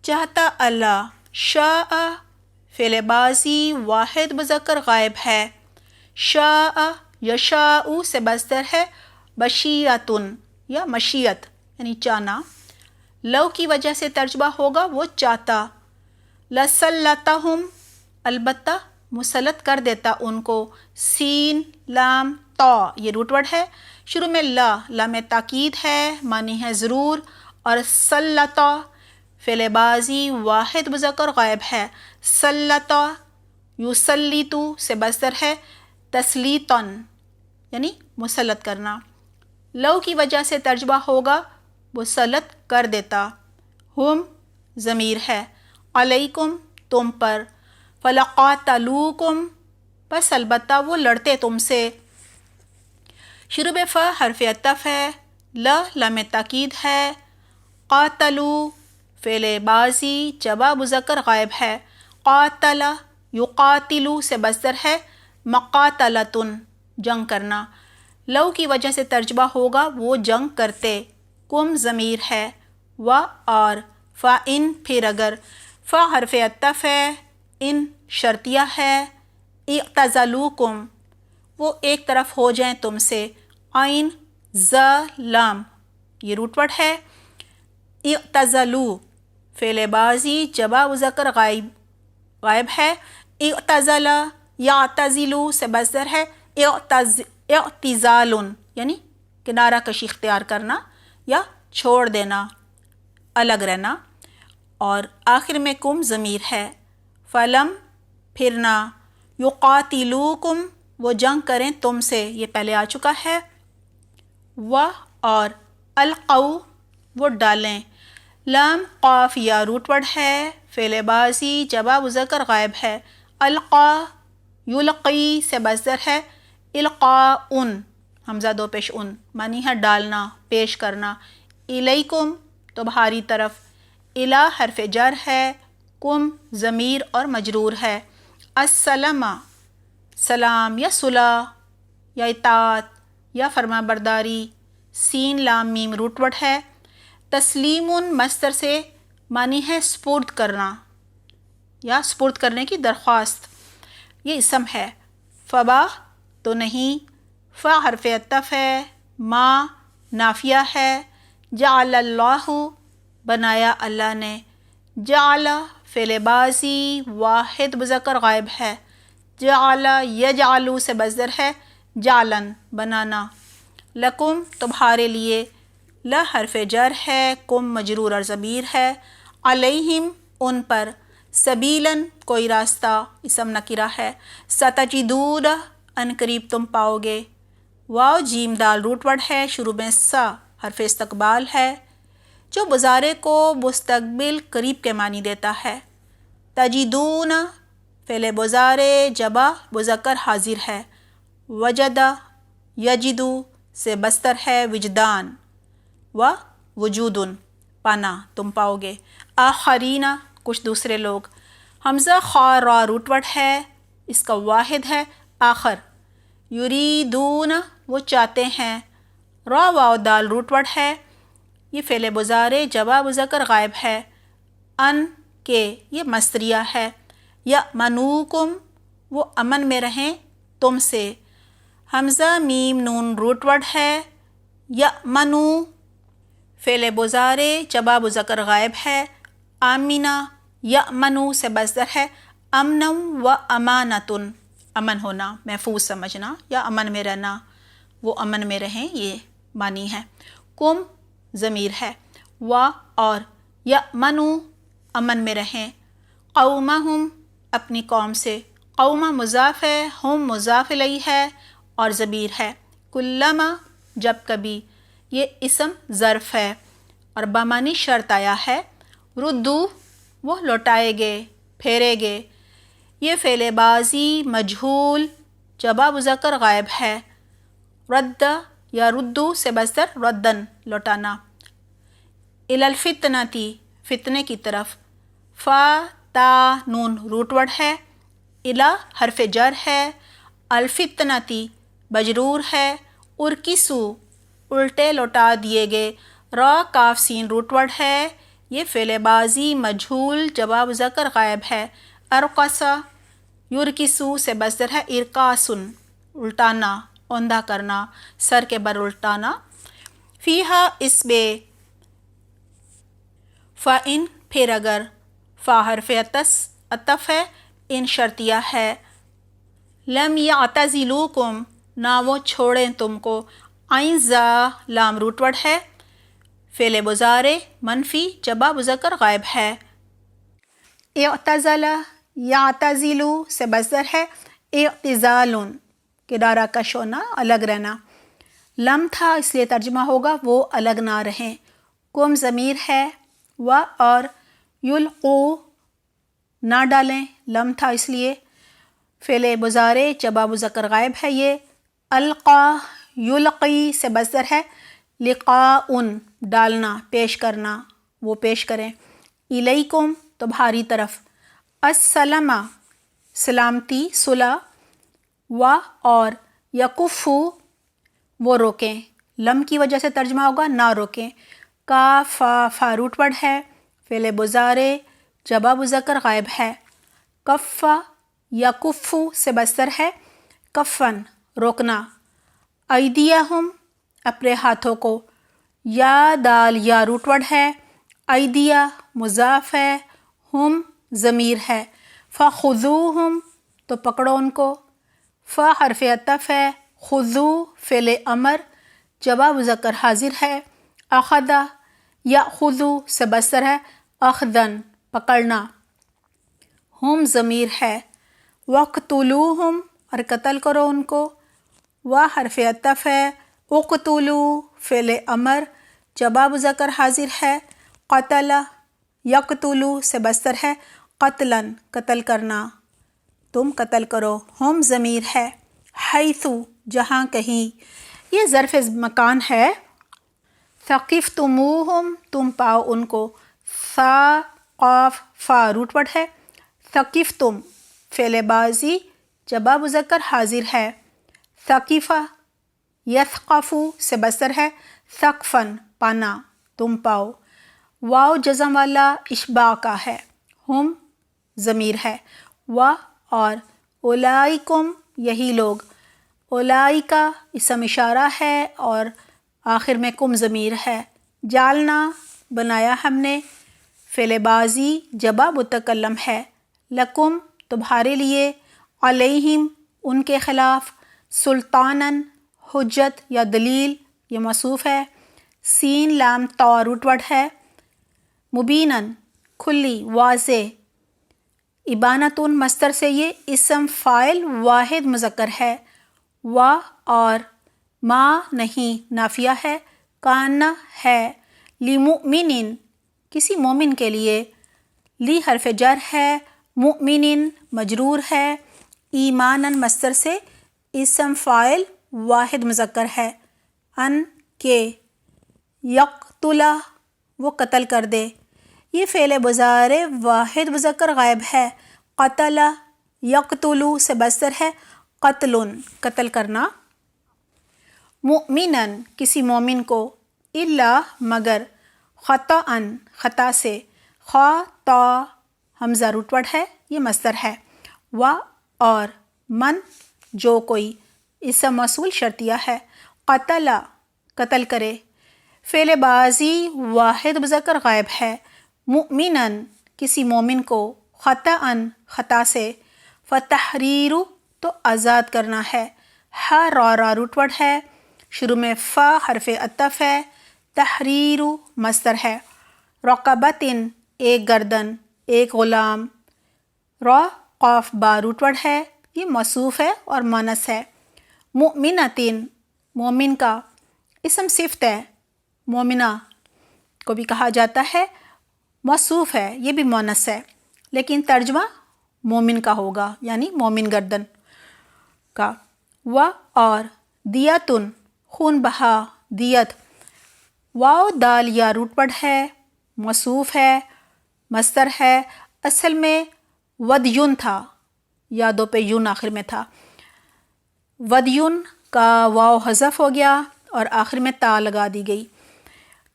چاہتا اللہ، شاء فعل بازی واحد مذکر غائب ہے، شاء یشاء سے مصدر ہے، مشیتن یا مشیت یعنی چاہنا، لو کی وجہ سے ترجمہ ہوگا وہ چاہتا، لسلطہم البتہ مسلط کر دیتا ان کو، سین لام تا یہ روٹ ورڈ ہے، شروع میں لام تاکید ہے، معنی ہے ضرور، اور سلطہ فعل بازی واحد مذکر غائب ہے، سلطہ یسلطو سے مصدر ہے، تسلیطن یعنی مسلط کرنا، لو کی وجہ سے ترجمہ ہوگا مسلط کر دیتا، ہم ضمیر ہے، علیکم تم پر، فلقاتلوکم بس البتہ وہ لڑتے تم سے، شروع میں فا حرف عطف ہے، لام تاکید ہے، قاتلو فعل بازی جمع مذکر غائب ہے، قاتل یقاتلو سے مصدر ہے، مقاتلتن جنگ کرنا، لو کی وجہ سے ترجمہ ہوگا وہ جنگ کرتے، کم ضمیر ہے، و اور فا ان پھر اگر، فا حرف عطف ہے، ان شرطیہ ہے، اعتزلوکم وہ ایک طرف ہو جائیں تم سے، عین ز لام یہ روٹ ورڈ ہے، اعتزلو فعل بازی جمع مذکر غائب ہے، اعتزل یعتزلو سے مصدر ہے، اعتزال یعنی کنارہ کشی اختیار کرنا یا چھوڑ دینا، الگ رہنا، اور آخر میں کم ضمیر ہے، فلم پھرنا، یقاتلوکم وہ جنگ کریں تم سے یہ پہلے آ چکا ہے، و اور القو وہ ڈالیں، لام قاف یا روٹ ورڈ ہے، فعل بازی جمع مذکر غائب ہے، القا یلقی سے مصدر ہے، القاءن حمزہ دو پیش ان معنی ہے ڈالنا پیش کرنا، الیکم تمہاری طرف، الی حرف جر ہے، کم ضمیر اور مجرور ہے، السلام سلام یا صلح یا اطاعت یا فرما برداری، سین لام میم روٹ ورڈ ہے، تسلیم مصدر سے معنی ہے سپرد کرنا یا سپرد کرنے کی درخواست، یہ اسم ہے، فبا تو نہیں، فا حرف عطف ہے، ما نافیہ ہے، جعل اللہ بنایا اللہ نے، جعل فعل بازی واحد مذکر غائب ہے. جعل یجعل سے مصدر ہے جعلن بنانا. لکم تمہارے لیے. لا حرف جر ہے، کم مجرور اور ضمیر ہے. علیہم ان پر. سبیلاً کوئی راستہ، اسم نکرہ ہے. ستجدون ان قریب تم پاؤ گے. واو جیم دال روٹ ورڈ ہے، شروع میں سا حرف استقبال ہے جو مضارع کو مستقبل قریب کے معنی دیتا ہے. تجدون فعل مضارع جمع مذکر حاضر ہے. وجد یجدو سے مصدر ہے وجدان. و وجودن پانا، تم پاؤ گے. آخرین کچھ دوسرے لوگ. حمزہ خا را روٹ ورڈ ہے، اس کا واحد ہے آخر. یریدون وہ چاہتے ہیں. را واو دال روٹ ورڈ ہے، یہ فعل مضارع جمع مذکر غائب ہے. ان کے یہ مصدریہ ہے. یأمنوکم وہ امن میں رہیں تم سے. حمزہ میم نون روٹ ورڈ ہے. یأمنو فعل مضارع جمع مذکر غائب ہے. آمینہ یأمنو سے مصدر ہے امن و امانتن، امن ہونا، محفوظ سمجھنا یا امن میں رہنا، وہ امن میں رہیں یہ معنی ہے. کم ضمیر ہے. و اور. یأمنو امن میں رہیں. قومہم اپنی قوم سے. قوم مضاف ہے، ہم مضاف الیہ ہے اور ضمیر ہے. کلما جب کبھی، یہ اسم ظرف ہے اور بمعنی شرط آیا ہے. ردو وہ لوٹائے گے، پھیرے گے. یہ فعل ماضی مجہول جمع مذکر غائب ہے. رد یا ردو سے مصدر ردن لوٹانا. الی الفتنتی فتنے کی طرف. فا تا نون روٹ ورڈ ہے. الی حرف جر ہے. الفتنتی مجرور ہے. ارکسو الٹے لوٹا دیے گئے. را کاف سین روٹ ورڈ ہے، یہ فعل ماضی مجہول جمع مذکر غائب ہے. ارقصا یرکسو سے مصدر ہے ارقاسن الٹانا، اوندھا کرنا، سر کے بر الٹانا. فیہا اس میں. فَإِن پھر اگر. فا حرف عطف ہے، ان شرطیہ ہے. لم یعتزلوکم نہ وہ چھوڑیں تم کو. عین زا لام روٹ ورڈ ہے، فعل مضارع منفی جمع مذکر غائب ہے. اعتزل یعتزلو سے مصدر ہے اعتزال، کنارہ کش ہونا، الگ رہنا. لم تھا اس لیے ترجمہ ہوگا وہ الگ نہ رہیں. کم ضمیر ہے. و اور. یلقو نہ ڈالیں، لم تھا اس لیے. فعل مضارع جمع مذکر غائب ہے یہ. القا یلقی سے مصدر ہے لقاء ڈالنا، پیش کرنا، وہ پیش کریں. الیکم تمہاری طرف. السلام سلامتی، صلح. و اور. یکفو وہ روکیں، لم کی وجہ سے ترجمہ ہوگا نہ روکیں. کا فا روٹ ورڈ ہے، فعل مضارع جمع مذکر غائب ہے. کف یکفو سے مصدر ہے کفن روکنا. ایدیہم اپنے ہاتھوں کو. یا دال یا روٹ ورڈ ہے. ایدیہ مضاف ہے، ہم ضمیر ہے. فخذوہم تو پکڑو ان کو. فا حرف عطف ہے. خذو فعل امر جمع مذکر حاضر ہے. اخذ یاخذ سے مصدر ہے اخذن پکڑنا. ہم ضمیر ہے. وقتلوہم اور قتل کرو ان کو. و حرف عطف ہے. اقتلو فعل امر جمع مذکر حاضر ہے. قتل یقتلو سے مصدر ہے قتلاً قتل کرنا، تم قتل کرو. ہم ضمیر ہے. حیثو جہاں کہیں، یہ ظرف مکان ہے. ثقفتموہم تم پاؤ ان کو. ثا قاف فا روٹ ورڈ ہے. ثقفتم فعل ماضی جمع مذکر حاضر ہے. ثقفہ یثقفو سے مصدر ہے ثقفن پانا، تم پاؤ. واو جزم والا اشباع کا ہے. ہم ضمیر ہے. و اور. اولئکم یہی لوگ. اولئکا اسم اشارہ ہے اور آخر میں کم ضمیر ہے. جعلنا بنایا ہم نے. فعل بازی جبا متکلم ہے، لکم تمہارے لیے، علیہم ان کے خلاف، سلطاناً حجت یا دلیل یہ موصوف ہے، سین لام تا روٹ ورڈ ہے، مبیناً کھلی واضح، ابانتن مصدر سے یہ اسم فاعل واحد مذکر ہے، و اور ما نہیں نافیہ ہے، کانا ہے، لمؤمن کسی مومن کے لیے، لی حرف جر ہے، مؤمن مجرور ہے، ایماناً مصدر سے اسم فاعل واحد مذکر ہے، ان کے، یقتلا وہ قتل کر دے، یہ فعل مضارع واحد مذکر غائب ہے، قتل یقتلو سے مصدر ہے، قتل قتل کرنا، مؤمناً کسی مومن کو، الا مگر، خطأً خطا سے، خطا حمزہ روٹ ورڈ ہے یہ مصدر ہے، و اور من جو کوئی، اسم موصول شرطیہ ہے، قتل قتل کرے، فعل بازی واحد مذکر غائب ہے، مؤمناً کسی مومن کو، خطأً خطا سے، فتحریر تو آزاد کرنا ہے، را روٹ ورڈ ہے، شروع میں فا حرف عطف ہے، تحریر مصدر ہے، رقبتن ایک گردن، ایک غلام، را قاف با روٹ ورڈ ہے یہ موصوف ہے اور مونث ہے، مؤمنتن مومن کا اسم صفت ہے، مومنہ کو بھی کہا جاتا ہے، موصوف ہے یہ بھی مونث ہے، لیکن ترجمہ مومن کا ہوگا یعنی مومن گردن کا، و اور دیتن خون بہا، دیت، واو دال یا روٹ ورڈ ہے، موصوف ہے، مصدر ہے، اصل میں ودیون تھا، یادوں پہ یون آخر میں تھا، ودیون کا واو حذف ہو گیا اور آخر میں تا لگا دی گئی،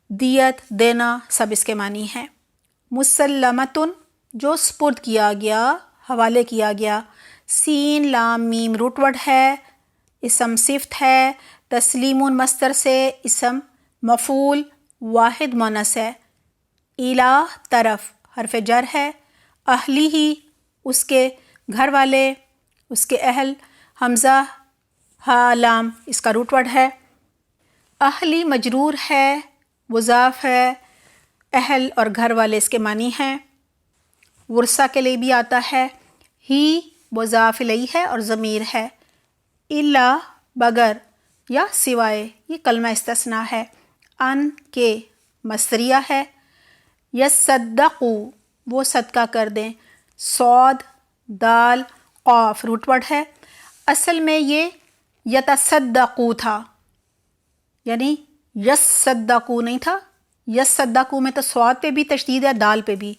دیت دینا سب اس کے معنی ہے، مسلمتن جو سپرد کیا گیا، حوالے کیا گیا، سین لام میم روٹ ورڈ ہے، اسم صفت ہے، تسلیم مصدر سے اسم مفعول واحد مونث ہے، الہ طرف حرف جر ہے، اہلی ہی اس کے گھر والے، اس کے اہل، حمزہ ہا لام اس کا روٹ ورڈ ہے، اہلی مجرور ہے، مضاف ہے، اہل اور گھر والے اس کے معنی ہیں، ورثہ کے لیے بھی آتا ہے، ہی مضاف الیہ ہے اور ضمیر ہے، الا بگر یا سوائے یہ کلمہ استثناء ہے، ان کے مصدریہ ہے، یصدقو وہ صدقہ کر دیں، صاد دال قاف روٹ ورڈ ہے، اصل میں یہ یتصدقو تھا، یعنی یصدقو نہیں تھا، یصدقو میں تو صاد پہ بھی تشدید ہے، دال پہ بھی،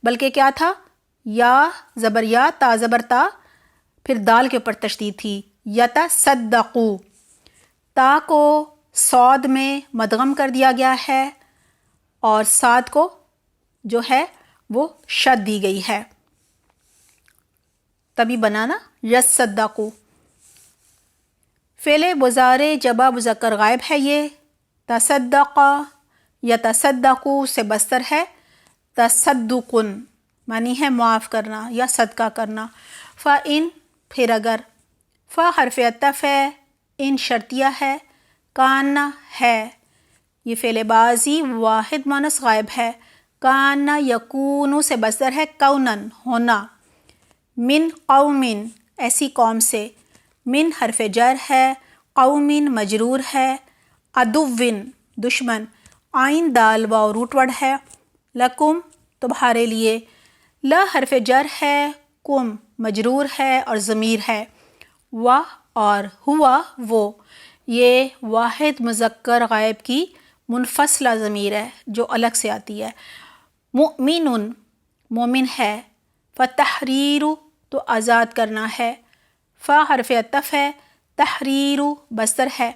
بلکہ کیا تھا، یا زبر یا، تا زبر تا، پھر دال کے اوپر تشدید تھی، یتصدقو، تا کو صاد میں مدغم کر دیا گیا ہے اور صاد کو جو ہے وہ شد دی گئی ہے، تبھی بنانا یصدقو، فعل مضارع جبا مذکر غائب ہے یہ، تصدق یتصدقو سے مصدر ہے، تصدقن معنی ہے معاف کرنا یا صدقہ کرنا، فَإِن پھر اگر، فا حرف عطف ہے، ان شرطیہ ہے، کانا ہے، یہ فعل بازی واحد مونث غائب ہے، کانا یکونو سے مصدر ہے، کونن ہونا، من قومن ایسی قوم سے، من حرف جر ہے، قومن مجرور ہے، عدوٍ دشمن، عین دال واو روٹ ورڈ ہے، لکم تمہارے لیے، لا حرف جر ہے، کم مجرور ہے اور ضمیر ہے، و اور ہوا وہ، یہ واحد مذکر غائب کی منفصلہ ضمیر ہے جو الگ سے آتی ہے، مؤمن مومن ہے، فتحریر تو آزاد کرنا ہے، فا حرف عطف ہے، تحریر مصدر ہے،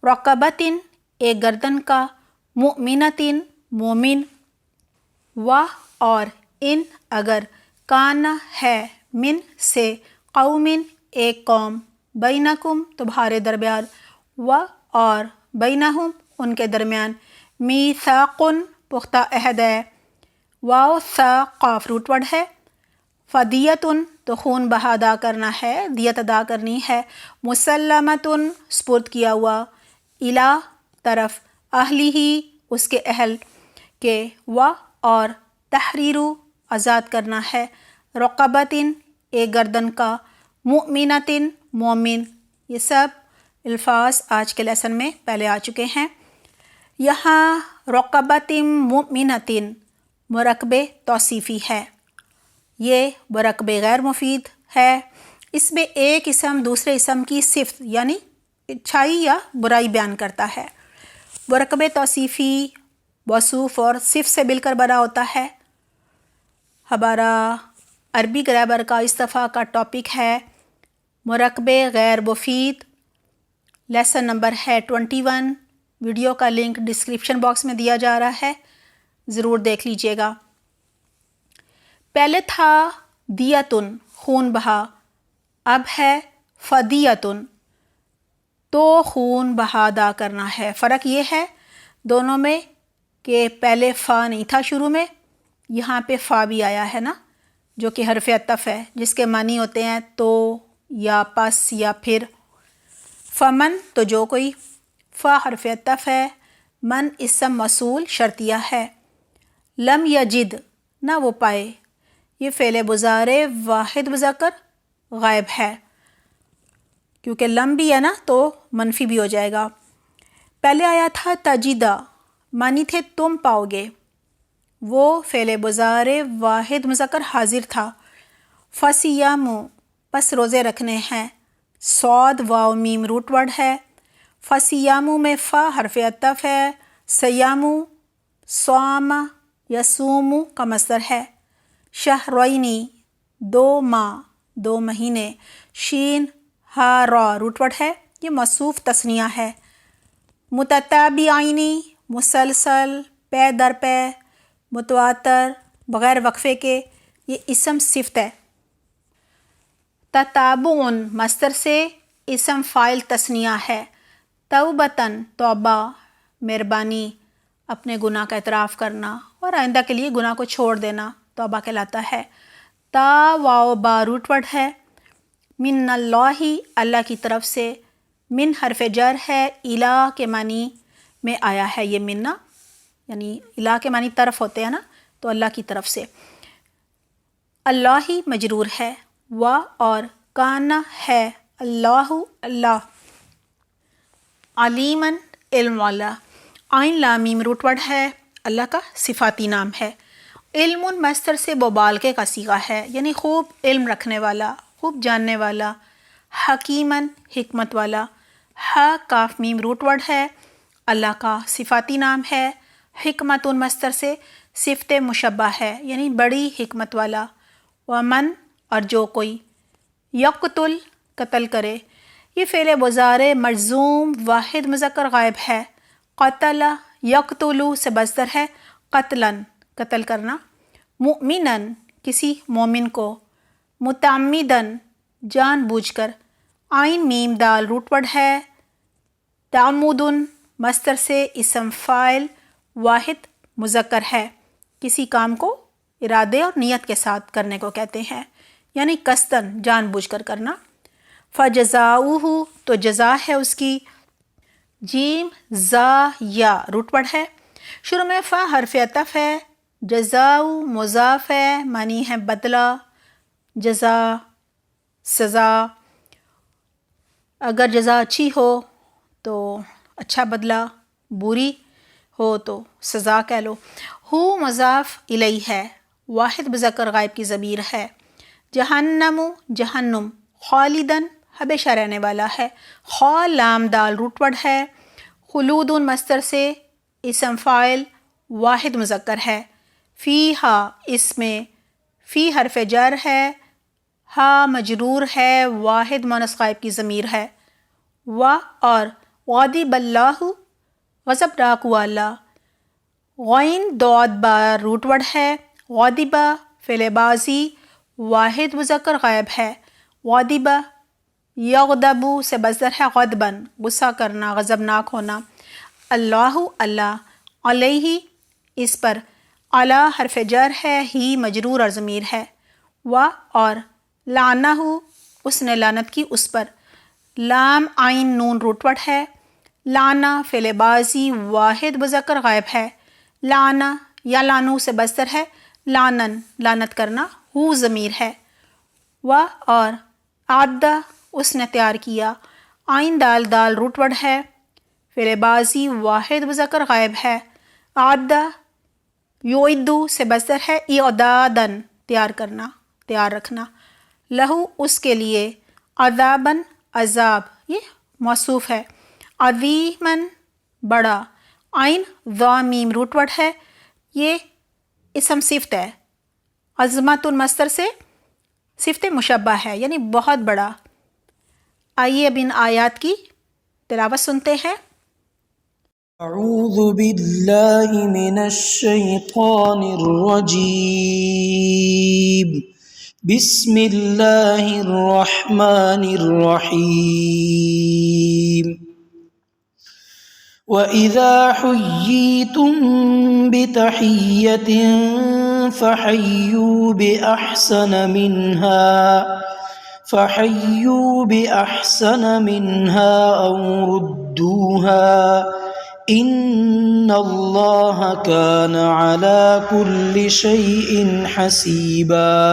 رقبتن ایک گردن کا، مؤمنتن مومن، و اور ان اگر، کانا ہے، من سے، قومن ایک قوم، بینکم تمہارے درمیان، و اور بینہم ان کے درمیان، میثاقن پختہ عہد ہے، واو ثا قاف روٹ ورڈ ہے. فدیتن تو خون بہا ادا کرنا ہے، دیت ادا کرنی ہے. مسلمتن سپرد کیا ہوا، الا طرف، اہلی ہی اس کے اہل کے، و اور تحریرو آزاد کرنا ہے. رقبتن ایک گردن کا، مؤمنتن مومن. یہ سب الفاظ آج کے لیسن میں پہلے آ چکے ہیں. یہاں رقبتن مؤمنتن مرکب توصیفی ہے، یہ مرکب غیر مفید ہے. اس میں ایک اسم دوسرے اسم کی صفت یعنی اچھائی یا برائی بیان کرتا ہے. مرکب توصیفی موصوف اور صفت سے مل کر بنا ہوتا ہے. ہمارا عربی گرامر کا اس دفعہ کا ٹاپک ہے مرکب غیر مفید. لیسن نمبر ہے 21. ویڈیو کا لنک ڈسکرپشن باکس میں دیا جا رہا ہے، ضرور دیکھ لیجیے گا. پہلے تھا دیتن خون بہا، اب ہے فدیتن تو خون بہا ادا کرنا ہے. فرق یہ ہے دونوں میں کہ پہلے فا نہیں تھا شروع میں، یہاں پہ فا بھی آیا ہے نا، جو کہ حرف عطف ہے جس کے معنی ہوتے ہیں تو یا پس یا پھر. فمن تو جو کوئی، فا حرف عطف ہے، من اسم موصول شرطیہ ہے. لم یجد نہ وہ پائے، یہ فعل مضارع واحد مذکر غائب ہے، کیونکہ لم بھی ہے نا تو منفی بھی ہو جائے گا. پہلے آیا تھا تجدہ، معنی تھے تم پاؤ گے، وہ فعل مضارع واحد مذکر حاضر تھا. فصیامو پس روزے رکھنے ہیں، صاد واو میم روٹ ورڈ ہے. فصیامو میں فا حرف عطف ہے، سیامو صام یصوم کا مصدر ہے. شہرینی 2 ماہ 2 مہینے. شین ہا را روٹ ورڈ ہے، یہ موصوف تثنیہ ہے. متتابعینی مسلسل، پے در پے، متواتر بغیر وقفے کے، یہ اسم صفت ہے. تتابعن مصدر سے اسم فاعل تثنیہ ہے. توبتن توبہ مہربانی، اپنے گناہ کا اعتراف کرنا اور آئندہ کے لیے گناہ کو چھوڑ دینا توبہ کہلاتا ہے. تا واو با روٹ ورڈ ہے. من اللہ اللہ کی طرف سے، من حرف جر ہے، الہ کے معنی میں آیا ہے یہ منا، یعنی الہ کے معنی طرف ہوتے ہیں نا، تو اللہ کی طرف سے. اللہ ہی مجرور ہے، و اور کانا ہے، اللہ اللہ. علیمن علم والا، عین لام میم روٹ ورڈ ہے، اللہ کا صفاتی نام ہے. علم مصدر سے مبالغے کا صیغہ ہے، یعنی خوب علم رکھنے والا، خوب جاننے والا. حکیمن حکمت والا. ح کاف میم روٹ ورڈ ہے، اللہ کا صفاتی نام ہے. حکمت مصدر سے صفت مشبہ ہے، یعنی بڑی حکمت والا. ومن اور جو کوئی. یقتل قتل کرے، یہ فعل مضارع مجزوم واحد مذکر غائب ہے. قتل یقتلو سے مصدر ہے، قتلاً قتل کرنا. مؤمناً کسی مومن کو. متعمداً جان بوجھ کر. عین میم دال روٹ ورڈ ہے. تعمدن مصدر سے اسم فاعل واحد مذکر ہے، کسی کام کو ارادے اور نیت کے ساتھ کرنے کو کہتے ہیں، یعنی قصداً جان بوجھ کر کرنا. فجزاؤہ تو جزا ہے اس کی. جیم زا یا روٹ ورڈ ہے، شروع میں فا حرف عطف ہے. جزاؤ مضاف ہے، معنی ہے بدلہ، جزا، سزا. اگر جزا اچھی ہو تو اچھا بدلہ، بری ہو تو سزا کہہ لو. ہو مضاف الیہ ہے، واحد مذکر غائب کی ضمیر ہے. جہنم جہنم. خالدن ہمیشہ رہنے والا ہے. خا لام دال روٹ ورڈ ہے. خلود مصدر سے اسم فاعل واحد مذکر ہے. فی ہا اس میں فی حرف جر ہے، ہا مجرور ہے، واحد مونث غائب کی ضمیر ہے. و اور غضب اللہ غضبناک ہوا اللہ. غین ضاد با روٹ ورڈ ہے. غضب فعل ماضی واحد مذکر غائب ہے. غضب یغضب سے مصدر ہے غضباً غصہ کرنا، غضبناک ہونا. اللہ اللہ علیہ اس پر. علی حرف جر ہے، ہی مجرور اور ضمیر ہے، و اور لعنہ اس نے لعنت کی اس پر، لام عین نون روٹ ورڈ ہے، لعنہ فعل بازی واحد مذکر غائب ہے، لعنہ یا لانو سے بستر ہے، لعنن لعنت کرنا، ہو ضمیر ہے، و اور عدہ اس نے تیار کیا، عین دال دال روٹ ورڈ ہے، فعل بازی واحد مذکر غائب ہے، عدہ یعدو سے بستر ہے، اعدادن تیار کرنا تیار رکھنا، لہو اس کے لیے، عذابن عذاب یہ موصوف ہے، عظیمن بڑا، عین ضا میم روٹ ورڈ ہے، یہ اسم صفت ہے، عظمت مصدر سے صفت مشبہ ہے یعنی بہت بڑا۔ آئیے اب ان آیات کی تلاوت سنتے ہیں۔ اعوذ باللہ من الشیطان الرجیم، بسم اللہ الرحمن الرحیم، وَإِذَا حُيِّيتُم بِتَحِيَّةٍ فَحَيُّوا بِأَحْسَنَ مِنْهَا أَوْ رُدُّوهَا إِنَّ اللَّهَ كَانَ عَلَى كُلِّ شَيْءٍ حَسِيبًا۔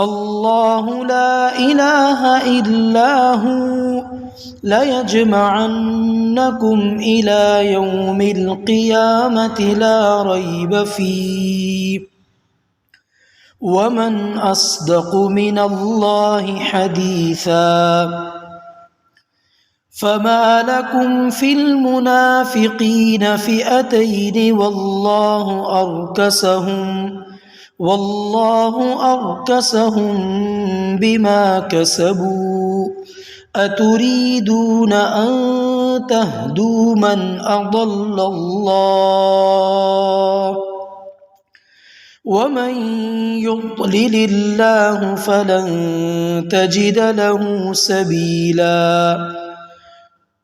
اللہ لا الہ الا ہو لَيَجْمَعَنَّكُمْ إِلَى يَوْمِ الْقِيَامَةِ لَا رَيْبَ فِيهِ وَمَنْ أَصْدَقُ مِنَ اللَّهِ حَدِيثًا۔ فَمَا لَكُمْ فِي الْمُنَافِقِينَ فِئَتَيْنِ وَاللَّهُ أَرْكَسَهُم بِمَا كَسَبُوا أَتُرِيدُونَ أَن تَهْدُوا مَنْ أَضَلَّ اللَّهُ وَمَن يُضْلِلِ اللَّهُ فَلَن تَجِدَ لَهُ سَبِيلًا۔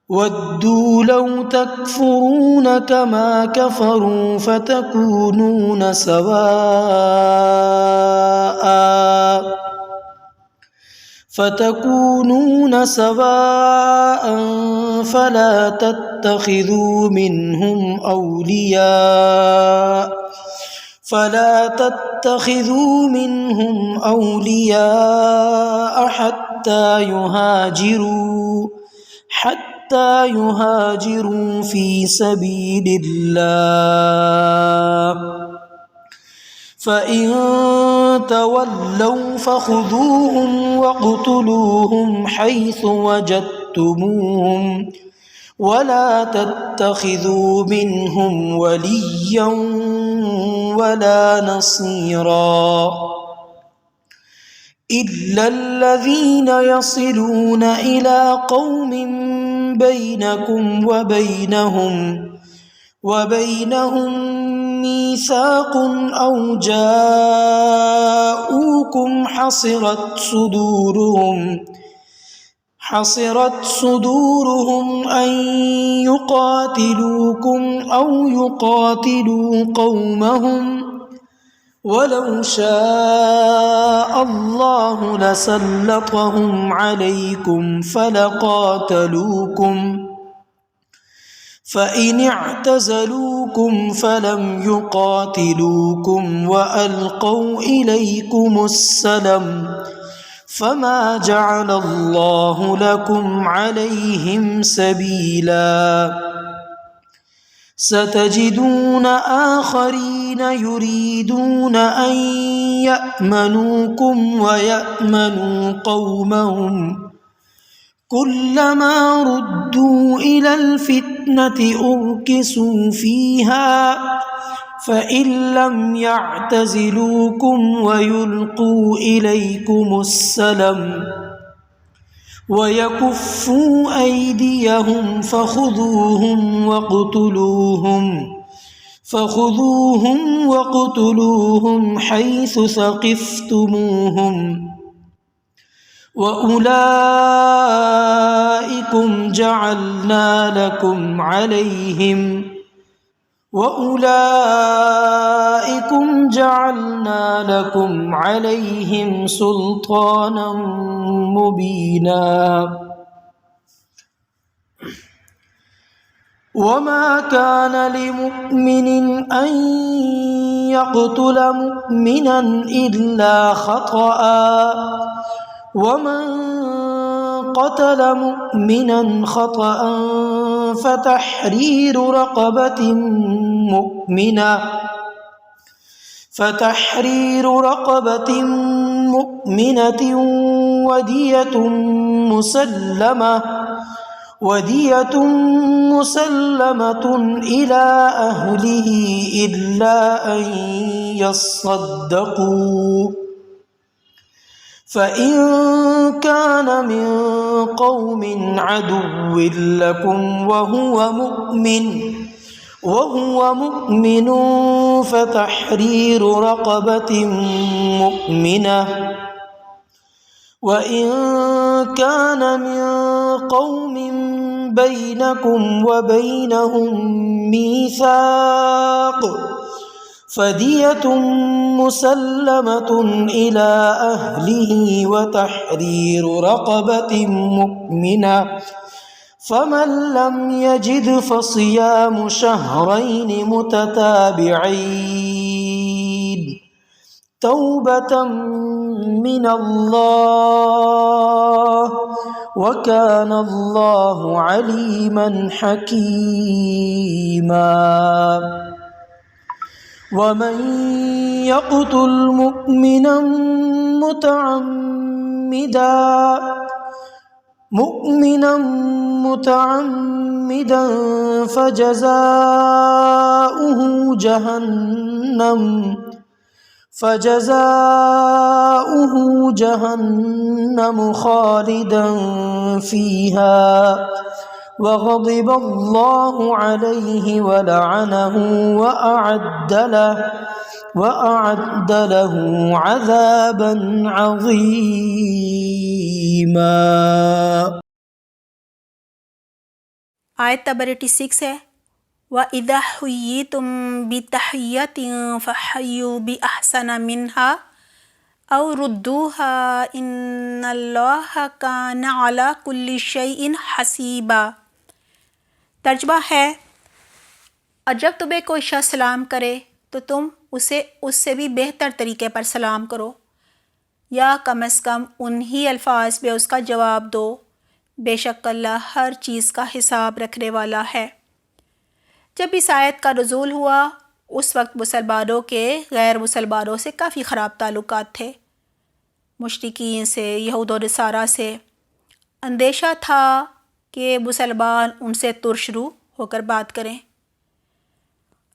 وَدُّوا لَوْ تَكْفُرُونَ كَمَا كَفَرُوا فَتَكُونُونَ سَوَاءً فَلَا تَتَّخِذُوا مِنْهُمْ أَوْلِيَاءَ حَتَّى يُهَاجِرُوا فِي سَبِيلِ اللَّهِ، فَإِن تَوَلَّوْا فَخُذُوهُمْ وَاقْتُلُوهُمْ حَيْثُ وَجَدتُّمُوهُمْ وَلَا تَتَّخِذُوا مِنْهُمْ وَلِيًّا وَلَا نَصِيرًا إِلَّا الَّذِينَ يَصِلُونَ إِلَى قَوْمٍ بَيْنَكُمْ وَبَيْنَهُم مِّيثَاقٌ أَوْ جَاءُوكُمْ حَصِرَتْ صُدُورُهُمْ أَن يُقَاتِلُوكُمْ أَوْ يُقَاتِلُوا قَوْمَهُمْ وَلَوْ شَاءَ اللَّهُ لَسَلَّطَهُمْ عَلَيْكُمْ فَلَقَاتَلُوكُمْ، فَإِنِ اعْتَزَلُوكُمْ فَلَمْ يُقَاتِلُوكُمْ وَأَلْقَوْا إِلَيْكُمُ السَّلَمَ فَمَا جَعَلَ اللَّهُ لَكُمْ عَلَيْهِمْ سَبِيلًا۔ سَتَجِدُونَ آخَرِينَ يُرِيدُونَ أَن يَأْمَنُوكُمْ وَيَأْمَنُوا قَوْمَهُمْ كُلَّمَا رُدُّوا إِلَى الْفِتْنَةِ أُرْكِسُوا فِيهَا فَإِن لَّمْ يَعْتَزِلُوكُمْ وَيُلْقُوا إِلَيْكُمُ السَّلَمَ وَيَكُفُّوا أَيْدِيَهُمْ فَخُذُوهُمْ وَاقْتُلُوهُمْ حَيْثُ ثَقِفْتُمُوهُمْ وَأُولَٰئِكُمْ جَعَلْنَا لَكُمْ عَلَيْهِمْ وَأُولَئِكُمْ جَعَلْنَا لَكُمْ عَلَيْهِمْ سُلْطَانًا مُبِينًا وَمَا كَانَ لِمُؤْمِنٍ أَن يَقْتُلَ مُؤْمِنًا إِلَّا خَطَأً وَمَن قَتَلَ مُؤْمِنًا خَطَأً فَتَحْرِيرُ رَقَبَةٍ مُؤْمِنَةٍ وَدِيَةٌ مُسَلَّمَةٌ إِلَى أَهْلِهِ إِلَّا أَن يَصَّدَّقُوا فَإِن كَانَ مِن قَوْمٍ عَدُوٍّ لَكُمْ وَهُوَ مُؤْمِنٌ فَتَحْرِيرُ رَقَبَةٍ مُؤْمِنَةٍ وَإِن كَانَ مِن قَوْمٍ بَيْنَكُمْ وَبَيْنَهُم مِّيثَاقٌ فَدِيَةٌ مُسَلَّمَةٌ إِلَى أَهْلِهِ وَتَحْرِيرُ رَقَبَةٍ مُؤْمِنَةٍ فَمَن لَّمْ يَجِدْ فَصِيَامُ شَهْرَيْنِ مُتَتَابِعَيْنِ تَوْبَةً مِّنَ اللَّهِ وَكَانَ اللَّهُ عَلِيمًا حَكِيمًا وَمَن يَقْتُلْ مُؤْمِنًا مُتَعَمِّدًا فَجَزَاؤُهُ جَهَنَّمُ خَالِدًا فِيهَا وَغَضِبَ اللَّهُ عَلَيْهِ وَلَعَنَهُ وَأَعَدَّ لَهُ عَذَابًا عَظِيمًا۔ آیت نمبر 86 ہے وَإِذَا حُيِّيتُم بِتَحِيَّةٍ فَحَيُّوا بِأَحْسَنَ مِنْهَا أَوْ رُدُّوهَا إِنَّ اللَّهَ كَانَ عَلَى كُلِّ شَيْءٍ حَسِيبًا۔ ترجمہ ہے اور جب تمہیں کوئی شخص سلام کرے تو تم اسے اس سے بھی بہتر طریقے پر سلام کرو یا کم از کم انہی الفاظ میں اس کا جواب دو، بے شک اللہ ہر چیز کا حساب رکھنے والا ہے۔ جب اس آیت کا نزول ہوا اس وقت مسلمانوں کے غیر مسلمانوں سے کافی خراب تعلقات تھے۔ مشرکین سے، یہود و نصارہ سے اندیشہ تھا کہ مسلمان ان سے ترش رو ہو کر بات کریں۔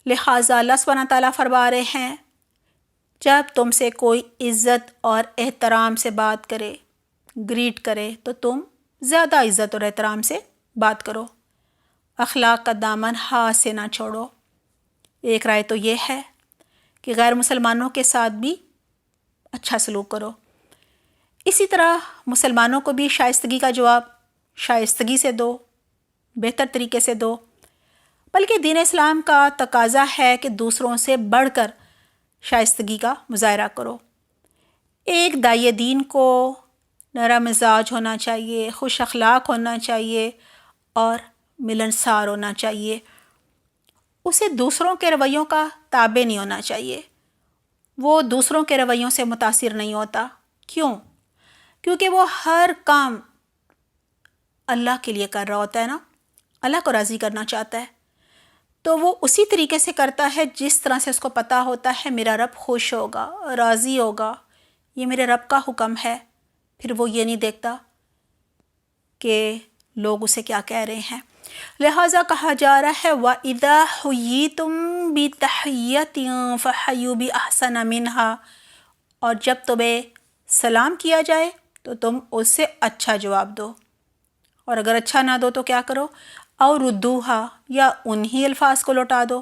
لہٰذا اللہ سبحانہ تعالیٰ فرما رہے ہیں جب تم سے کوئی عزت اور احترام سے بات کرے، گریٹ کرے، تو تم زیادہ عزت اور احترام سے بات کرو، اخلاق کا دامن ہاتھ سے نہ چھوڑو۔ ایک رائے تو یہ ہے کہ غیر مسلمانوں کے ساتھ بھی اچھا سلوک کرو، اسی طرح مسلمانوں کو بھی شائستگی کا جواب شائستگی سے دو، بہتر طریقے سے دو، بلکہ دین اسلام کا تقاضا ہے کہ دوسروں سے بڑھ کر شائستگی کا مظاہرہ کرو۔ ایک داعیہ دین کو نرم مزاج ہونا چاہیے، خوش اخلاق ہونا چاہیے اور ملنسار ہونا چاہیے۔ اسے دوسروں کے رویوں کا تابع نہیں ہونا چاہیے، وہ دوسروں کے رویوں سے متاثر نہیں ہوتا۔ کیوں؟ کیونکہ وہ ہر کام اللہ کے لیے کر رہا ہوتا ہے نا، اللہ کو راضی کرنا چاہتا ہے، تو وہ اسی طریقے سے کرتا ہے جس طرح سے اس کو پتہ ہوتا ہے میرا رب خوش ہوگا، راضی ہوگا، یہ میرے رب کا حکم ہے۔ پھر وہ یہ نہیں دیکھتا کہ لوگ اسے کیا کہہ رہے ہیں۔ لہٰذا کہا جا رہا ہے وَإِذَا حُيِّيتُم بِتَحِيَّةٍ فَحَيُّوا بِأَحْسَنَ مِنْهَا، اور جب تمہیں سلام کیا جائے تو تم اس سے اچھا جواب دو، اور اگر اچھا نہ دو تو کیا کرو؟ اور ردوہا، یا انہی الفاظ کو لوٹا دو۔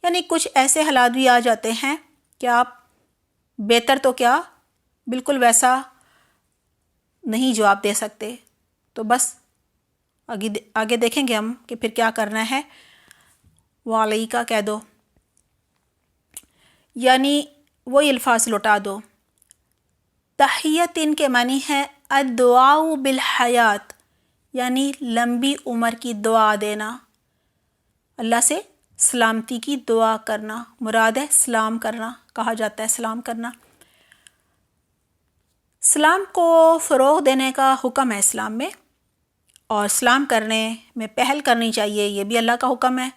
یعنی کچھ ایسے حالات بھی آ جاتے ہیں کہ آپ بہتر تو کیا بالکل ویسا نہیں جواب دے سکتے، تو بس آگے دیکھیں گے ہم کہ پھر کیا کرنا ہے۔ وعلیکا کہہ دو، یعنی وہی الفاظ لوٹا دو۔ تحیتن کے معنی ہے الدعاء بالحیات، یعنی لمبی عمر کی دعا دینا، اللہ سے سلامتی کی دعا کرنا، مراد ہے سلام کرنا، کہا جاتا ہے سلام کرنا۔ سلام کو فروغ دینے کا حکم ہے اسلام میں، اور سلام کرنے میں پہل کرنی چاہیے، یہ بھی اللہ کا حکم ہے۔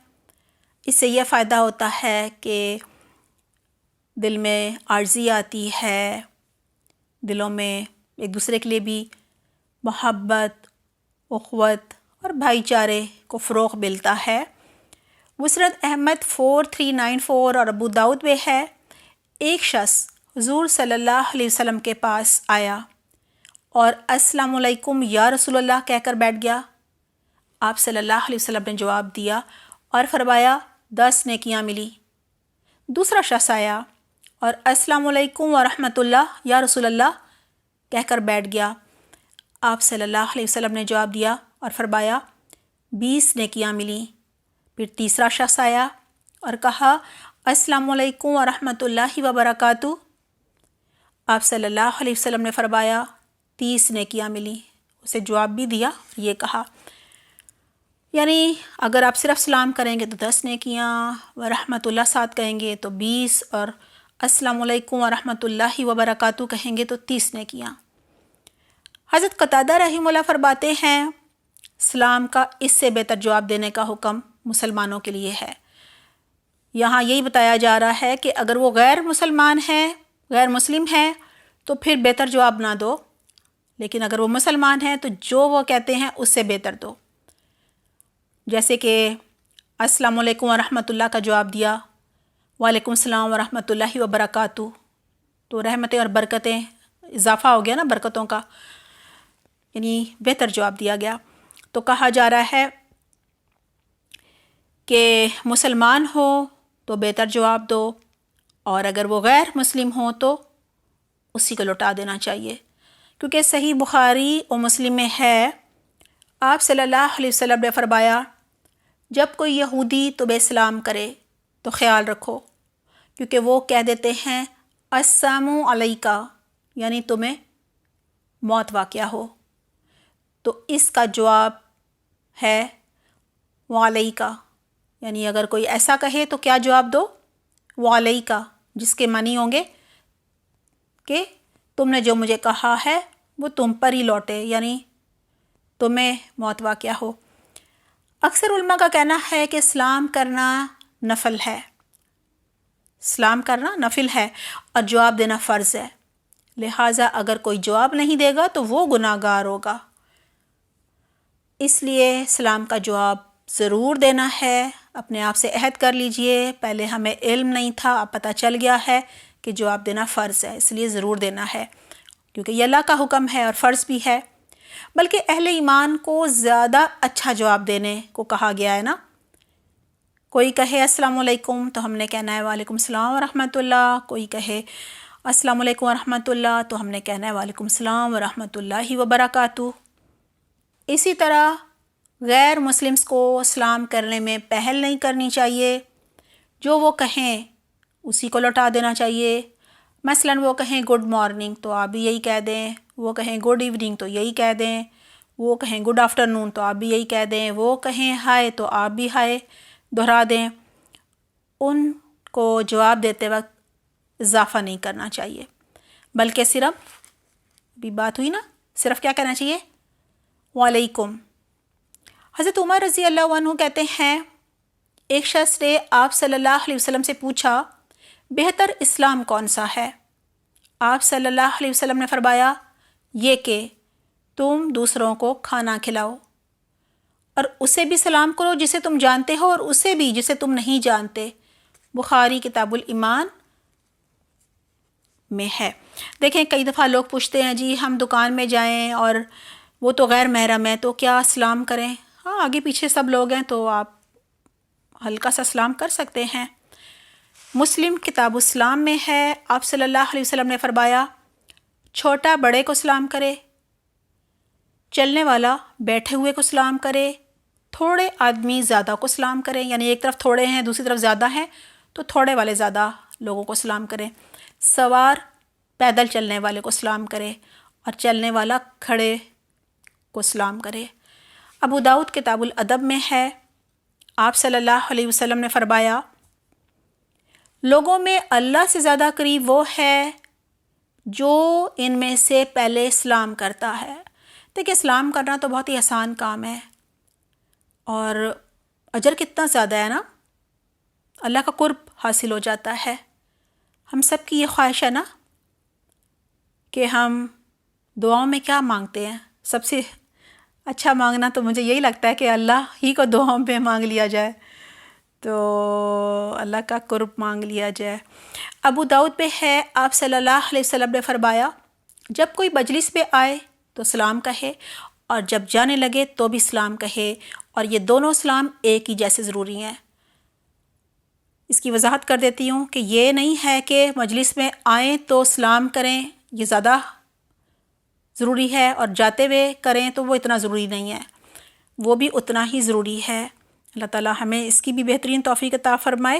اس سے یہ فائدہ ہوتا ہے کہ دل میں عاجزی آتی ہے، دلوں میں ایک دوسرے کے لیے بھی محبت، اخوت اور بھائی چارے کو فروغ ملتا ہے۔ مسند احمد 4394 اور ابو داؤد میں ہے، ایک شخص حضور صلی اللہ علیہ وسلم کے پاس آیا اور السلام علیکم یا رسول اللہ کہہ کر بیٹھ گیا۔ آپ صلی اللہ علیہ وسلم نے جواب دیا اور فرمایا 10 نیکیاں ملی۔ دوسرا شخص آیا اور السلام علیکم ورحمۃ اللہ یا رسول اللہ کہہ کر بیٹھ گیا۔ آپ صلی اللہ علیہ وسلم نے جواب دیا اور فرمایا 20 نیکیاں ملیں۔ پھر تیسرا شخص آیا اور کہا السلام علیکم ورحمۃ اللہ وبرکاتہ۔ آپ صلی اللہ علیہ وسلم نے فرمایا 30 نیکیاں ملیں۔ اسے جواب بھی دیا، یہ کہا، یعنی اگر آپ صرف سلام کریں گے تو 10 نیکیاں، ورحمۃ اللہ ساتھ کہیں گے تو 20، اور السلام علیکم ورحمۃ اللہ وبرکاتہ کہیں گے تو 30 نیکیاں۔ حضرت قتادہ رحمہ اللہ فرماتے ہیں سلام کا اس سے بہتر جواب دینے کا حکم مسلمانوں کے لیے ہے۔ یہاں یہی بتایا جا رہا ہے کہ اگر وہ غیر مسلمان ہے، غیر مسلم ہے، تو پھر بہتر جواب نہ دو، لیکن اگر وہ مسلمان ہیں تو جو وہ کہتے ہیں اس سے بہتر دو۔ جیسے کہ السلام علیکم ورحمۃ اللہ کا جواب دیا، وعلیکم السلام ورحمۃ اللہ وبرکاتہ، تو رحمتیں اور برکتیں، اضافہ ہو گیا نا برکتوں کا، یعنی بہتر جواب دیا گیا۔ تو کہا جا رہا ہے کہ مسلمان ہو تو بہتر جواب دو، اور اگر وہ غیر مسلم ہو تو اسی کو لوٹا دینا چاہیے، کیونکہ صحیح بخاری و مسلم میں ہے، آپ صلی اللہ علیہ وسلم نے فرمایا جب کوئی یہودی تمہیں سلام کرے تو خیال رکھو، کیونکہ وہ کہہ دیتے ہیں السلام علیکہ، یعنی تمہیں موت واقع ہو، تو اس کا جواب ہے وعلیکہ، یعنی اگر کوئی ایسا کہے تو کیا جواب دو؟ وعلیکہ، جس کے معنی ہوں گے کہ تم نے جو مجھے کہا ہے وہ تم پر ہی لوٹے، یعنی تمہیں موت واقع ہو۔ اکثر علماء کا کہنا ہے کہ سلام کرنا نفل ہے، سلام کرنا نفل ہے اور جواب دینا فرض ہے، لہٰذا اگر کوئی جواب نہیں دے گا تو وہ گناہ گار ہوگا۔ اس لیے سلام کا جواب ضرور دینا ہے۔ اپنے آپ سے عہد کر لیجئے، پہلے ہمیں علم نہیں تھا، اب پتہ چل گیا ہے کہ جواب دینا فرض ہے، اس لیے ضرور دینا ہے، کیونکہ یہ اللہ کا حکم ہے اور فرض بھی ہے۔ بلکہ اہل ایمان کو زیادہ اچھا جواب دینے کو کہا گیا ہے نا۔ کوئی کہے السلام علیکم تو ہم نے کہنا ہے وعلیکم السلام ورحمۃ اللہ، کوئی کہے السلام علیکم ورحمۃ اللہ تو ہم نے کہنا ہے وعلیکم السلام ورحمۃ اللہ وبرکاتہ۔ اسی طرح غیر مسلمس کو سلام کرنے میں پہل نہیں کرنی چاہیے، جو وہ کہیں اسی کو لوٹا دینا چاہیے۔ مثلاً وہ کہیں گڈ مارننگ تو آپ بھی یہی کہہ دیں، وہ کہیں گڈ ایوننگ تو یہی کہہ دیں، وہ کہیں گڈ آفٹر نون تو آپ بھی یہی کہہ دیں، وہ کہیں ہائے تو آپ بھی ہائے دہرا دیں۔ ان کو جواب دیتے وقت اضافہ نہیں کرنا چاہیے، بلکہ صرف بھی بات ہوئی نا، صرف کیا کہنا چاہیے؟ وعلیکم۔ حضرت عمر رضی اللہ عنہ کہتے ہیں ایک شخص نے آپ صلی اللہ علیہ وسلم سے پوچھا بہتر اسلام کون سا ہے؟ آپ صلی اللہ علیہ وسلم نے فرمایا یہ کہ تم دوسروں کو کھانا کھلاؤ اور اسے بھی سلام کرو جسے تم جانتے ہو اور اسے بھی جسے تم نہیں جانتے۔ بخاری کتاب الایمان میں ہے۔ دیکھیں کئی دفعہ لوگ پوچھتے ہیں جی ہم دکان میں جائیں اور وہ تو غیر محرم ہے تو کیا سلام کریں؟ ہاں آگے پیچھے سب لوگ ہیں تو آپ ہلکا سا سلام کر سکتے ہیں۔ مسلم کتاب السلام میں ہے، آپ صلی اللہ علیہ وسلم نے فرمایا چھوٹا بڑے کو سلام کرے، چلنے والا بیٹھے ہوئے کو سلام کرے، تھوڑے آدمی زیادہ کو سلام کریں، یعنی ایک طرف تھوڑے ہیں دوسری طرف زیادہ ہیں تو تھوڑے والے زیادہ لوگوں کو سلام کریں، سوار پیدل چلنے والے کو سلام کرے اور چلنے والا کھڑے کو سلام کرے۔ ابو داؤد کتاب الادب میں ہے، آپ صلی اللہ علیہ وسلم نے فرمایا، لوگوں میں اللہ سے زیادہ قریب وہ ہے جو ان میں سے پہلے سلام کرتا ہے۔ دیکھیں سلام کرنا تو بہت ہی آسان کام ہے اور اجر کتنا زیادہ ہے نا، اللہ کا قرب حاصل ہو جاتا ہے۔ ہم سب کی یہ خواہش ہے نا کہ ہم دعاؤں میں کیا مانگتے ہیں، سب سے اچھا مانگنا تو مجھے یہی لگتا ہے کہ اللہ ہی کو دعاؤں پہ مانگ لیا جائے، تو اللہ کا قرب مانگ لیا جائے۔ ابو داؤد پہ ہے، آپ صلی اللہ علیہ وسلم نے فرمایا، جب کوئی مجلس پہ آئے تو سلام کہے اور جب جانے لگے تو بھی سلام کہے، اور یہ دونوں سلام ایک ہی جیسے ضروری ہیں۔ اس کی وضاحت کر دیتی ہوں کہ یہ نہیں ہے کہ مجلس میں آئیں تو سلام کریں، یہ زیادہ ضروری ہے، اور جاتے ہوئے کریں تو وہ اتنا ضروری نہیں ہے، وہ بھی اتنا ہی ضروری ہے۔ اللہ تعالیٰ ہمیں اس کی بھی بہترین توفیق عطا فرمائے۔